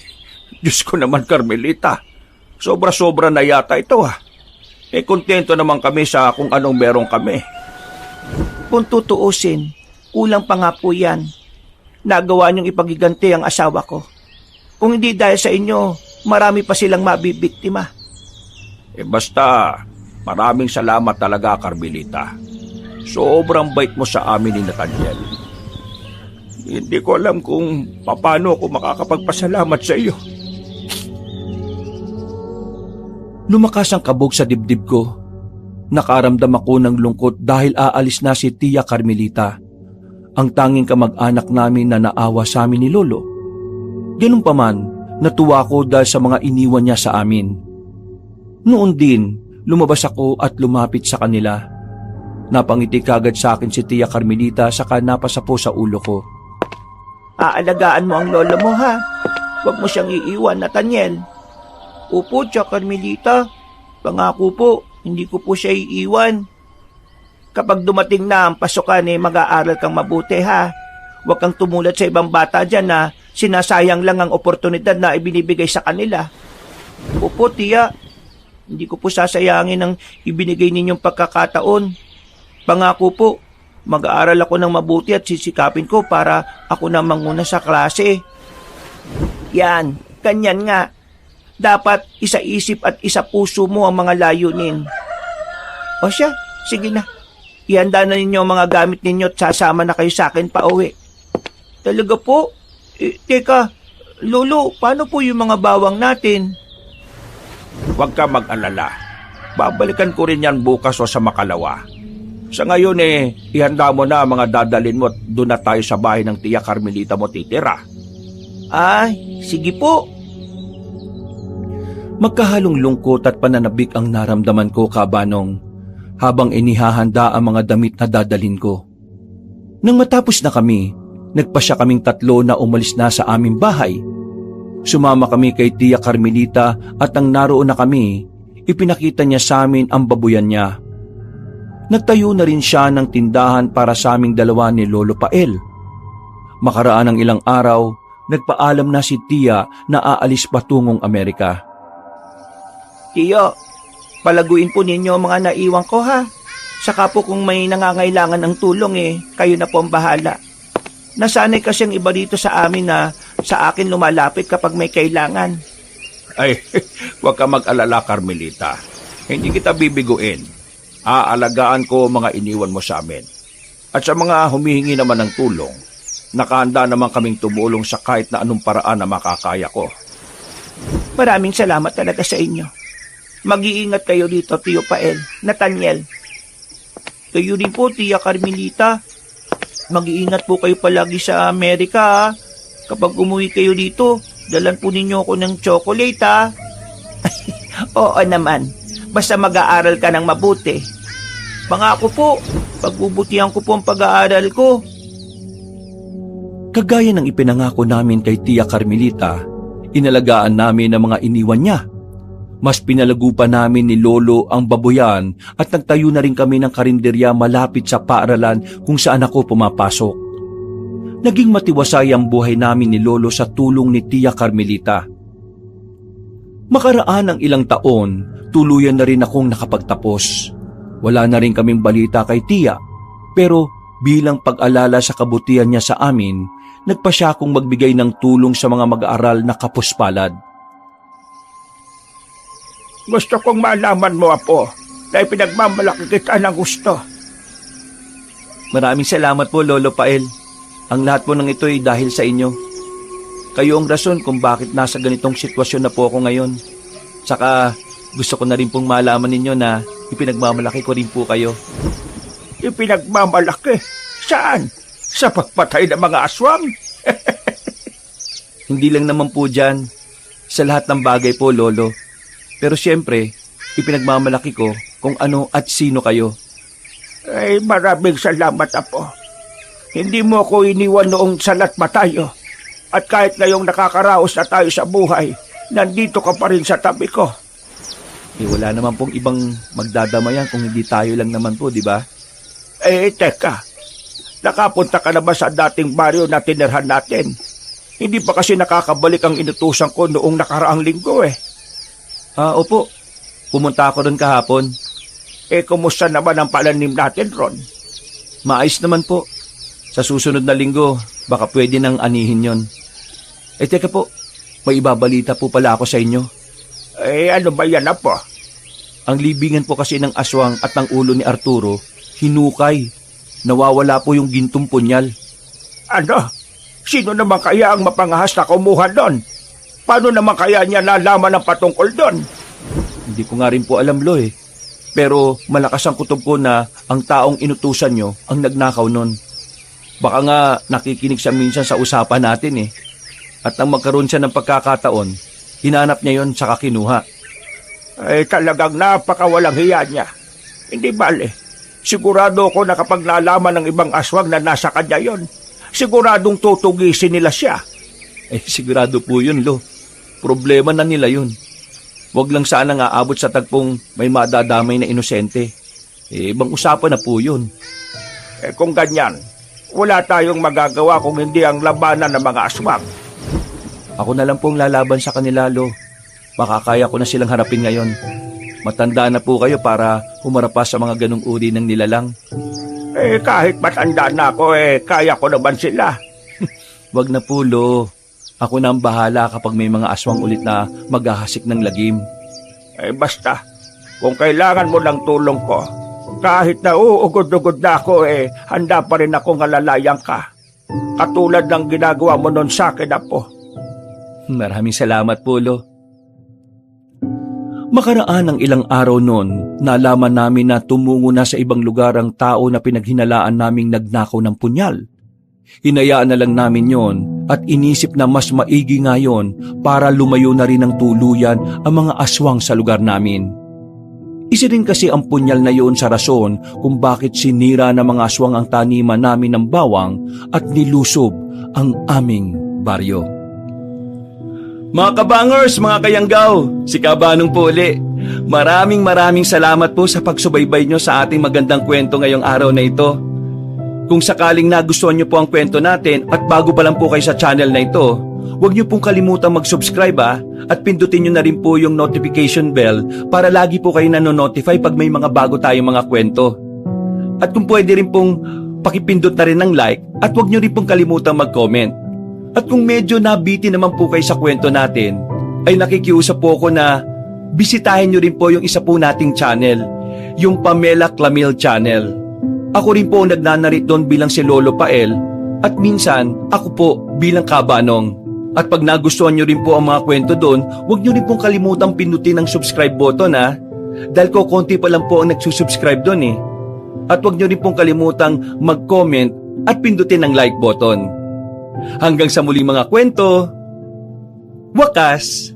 Diyos ko naman, Carmelita. Sobra-sobra na yata ito, ha. Kontento naman kami sa kung anong meron kami. Kung tutuusin, kulang pa nga po yan. Nagawa niyong ipagiganti ang asawa ko. Kung hindi dahil sa inyo, marami pa silang mabibiktima. Basta, maraming salamat talaga, Carmelita. Sobrang bait mo sa amin ni Nathaniel. Hindi ko alam kung paano ako makakapagpasalamat sa iyo. Lumakas ang kabog sa dibdib ko. Nakaramdam ako ng lungkot dahil aalis na si Tia Carmelita, ang tanging kamag-anak namin na naawa sa amin ni Lolo. Ganun pa man, natuwa ako dahil sa mga iniwan niya sa amin. Noon din, lumabas ako at lumapit sa kanila. Napangiti kagad sa akin si Tia Carmelita saka napasapo sa ulo ko. Aalagaan mo ang lolo mo, ha? Huwag mo siyang iiwan, Nathaniel. Opo, Tia Carmelita. Pangako po, hindi ko po siya iiwan. Kapag dumating na ang pasukan, mag-aaral kang mabuti, ha? Huwag kang tumulad sa ibang bata dyan na sinasayang lang ang oportunidad na ibinibigay sa kanila. Opo, Tia. Hindi ko po sasayangin ang ibinigay ninyong pagkakataon. Pangako po, mag-aaral ako ng mabuti at sisikapin ko para ako na manguna sa klase. Yan, kanyan nga. Dapat isa-isip at isa-puso mo ang mga layunin. O siya, sige na. Ihanda na ninyo ang mga gamit ninyo at sasama na kayo sa akin pa uwi. Talaga po? Teka, Lolo, paano po yung mga bawang natin? Huwag ka mag-alala. Babalikan ko rin yan bukas o sa makalawa. Sa ngayon ihanda mo na ang mga dadalin mo at doon na tayo sa bahay ng Tia Carmelita mo titira. Ay, sige po. Magkahalong lungkot at pananabik ang naramdaman ko, kabanong, habang inihahanda ang mga damit na dadalhin ko. Nang matapos na kami, nagpasya kaming tatlo na umalis na sa aming bahay. Sumama kami kay Tia Carmelita at nang naroon na kami, ipinakita niya sa amin ang babuyan niya. Nagtayo na rin siya ng tindahan para sa aming dalawa ni Lolo Pael. Makaraan ng ilang araw, nagpaalam na si Tia na aalis patungong Amerika. Tiyo, palaguin po ninyo ang mga naiwan ko ha. Saka po kung may nangangailangan ng tulong kayo na po ang bahala. Nasanay kasi ang iba dito sa amin na sa akin lumalapit kapag may kailangan. Ay, huwag ka mag-alala, Carmelita. Hindi kita bibiguin. Aalagaan ko mga iniwan mo sa amin. At sa mga humihingi naman ng tulong, nakahanda naman kaming tumulong sa kahit na anong paraan na makakaya ko. Maraming salamat talaga sa inyo. Mag-iingat kayo dito, Tio Pael, Nathaniel. Kayo rin po, Tia Carmelita. Mag-iingat po kayo palagi sa Amerika ha. Kapag umuwi kayo dito, dalan po ninyo ako ng chocolate ha. Oo naman, basta mag-aaral ka ng mabuti. Pangako po, pagbubutihan ko po ang pag-aaral ko. Kagaya ng ipinangako namin kay Tia Carmelita, inalagaan namin ang mga iniwan niya. Mas pinalago pa namin ni Lolo ang babuyan at nagtayo na rin kami ng karinderya malapit sa paaralan kung saan ako pumapasok. Naging matiwasay ang buhay namin ni Lolo sa tulong ni Tia Carmelita. Makaraan ng ilang taon, tuluyan na rin akong nakapagtapos. Wala na rin kaming balita kay Tia, pero bilang pag-alala sa kabutihan niya sa amin, nagpa siya akong magbigay ng tulong sa mga mag-aaral na kapuspalad. Gusto kong malaman mo, Apo, na ipinagmamalaki kita ng gusto. Maraming salamat po, Lolo Pael. Ang lahat po ng ito ay dahil sa inyo. Kayo ang rason kung bakit nasa ganitong sitwasyon na po ako ngayon. Saka gusto ko na rin pong malaman ninyo na ipinagmamalaki ko rin po kayo. Ipinagmamalaki? Saan? Sa pagpatay ng mga aswang? Hindi lang naman po dyan. Sa lahat ng bagay po, Lolo. Pero siyempre, ipinagmamalaki ko kung ano at sino kayo. Ay, maraming salamat, Apo. Hindi mo ako iniwan noong salat pa tayo. At kahit ngayong nakakaraos na tayo sa buhay, nandito ka pa rin sa tabi ko. Wala naman pong ibang magdadamayan kung hindi tayo lang naman po, di ba? Teka. Nakapunta ka na ba sa dating baryo na tinirhan natin? Hindi pa kasi nakakabalik ang inutusan ko noong nakaraang linggo Opo. Pumunta ako ron kahapon. Kumusta naman ang palanim natin ron? Maayos naman po. Sa susunod na linggo, baka pwede nang anihin yon. Teka po, may ibabalita po pala ako sa inyo. Ano ba yan, Apo? Ang libingan po kasi ng aswang at ng ulo ni Arturo, hinukay. Nawawala po yung gintong punyal. Ano? Sino naman kaya ang mapangahas na kumuha doon? Paano naman kaya niya nalaman ang patungkol doon? Hindi ko nga rin po alam, Lo Pero malakas ang kutob ko na ang taong inutusan nyo ang nagnakaw nun. Baka nga nakikinig siya minsan sa usapan natin At nang magkaroon siya ng pagkakataon, hinanap niya yon saka kinuha. Talagang napakawalang hiya niya. Hindi bale. Sigurado ako na kapag nalaman ng ibang aswang na nasa kanya yon, siguradong tutugisin nila siya. Sigurado po yun, Lo. Problema na nila yun. Huwag lang sana nga aabot sa tagpong may madadamay na inosente. Ibang usapan na po yun. Kung ganyan, wala tayong magagawa kung hindi ang labanan ng mga aswang. Ako na lang pong lalaban sa kanila, Lo. Baka kaya ko na silang harapin ngayon. Matanda na po kayo para humarap pa sa mga ganong uri ng nilalang. Kahit matanda na ako, kaya ko naman sila. Wag na po, Lo. Ako na ang bahala kapag may mga aswang ulit na maghahasik ng lagim. Basta, kung kailangan mo ng tulong ko, kahit na uugod-ugod na ako, handa pa rin akong alalayan ka. Katulad ng ginagawa mo nun sa akin, Apo. Maraming salamat po, Lo. Makaraan ng ilang araw noon, nalaman namin na tumungo na sa ibang lugar ang tao na pinaghinalaan naming nagnakaw ng punyal. Hinayaan na lang namin yon at inisip na mas maigi ngayon para lumayo na rin ng tuluyan ang mga aswang sa lugar namin. Isa rin kasi ang punyal na yun sa rason kung bakit sinira ng mga aswang ang taniman namin ng bawang at nilusob ang aming baryo. Mga kabangers, mga kayanggaw, si Kabanong po uli. Maraming salamat po sa pagsubaybay nyo sa ating magandang kwento ngayong araw na ito. Kung sakaling nagustuhan nyo po ang kwento natin at bago pa lang po kayo sa channel na ito, huwag nyo pong kalimutang mag-subscribe at pindutin nyo na rin po yung notification bell para lagi po kayo nanonotify pag may mga bago tayong mga kwento. At kung pwede rin pong pakipindot na rin ng like at huwag nyo rin pong kalimutang mag-comment. At kung medyo nabiti naman po kayo sa kwento natin, ay nakikiusap po ako na bisitahin nyo rin po yung isa po nating channel, yung Pamela Clamil Channel. Ako rin po ang nagnanarit doon bilang si Lolo Pael at minsan ako po bilang Kabanong. At pag nagustuhan nyo rin po ang mga kwento doon, huwag nyo rin pong kalimutang pindutin ang subscribe button dahil ko konti pa lang po ang nagsusubscribe doon At huwag nyo rin pong kalimutang mag-comment at pindutin ang like button. Hanggang sa muling mga kwento, wakas!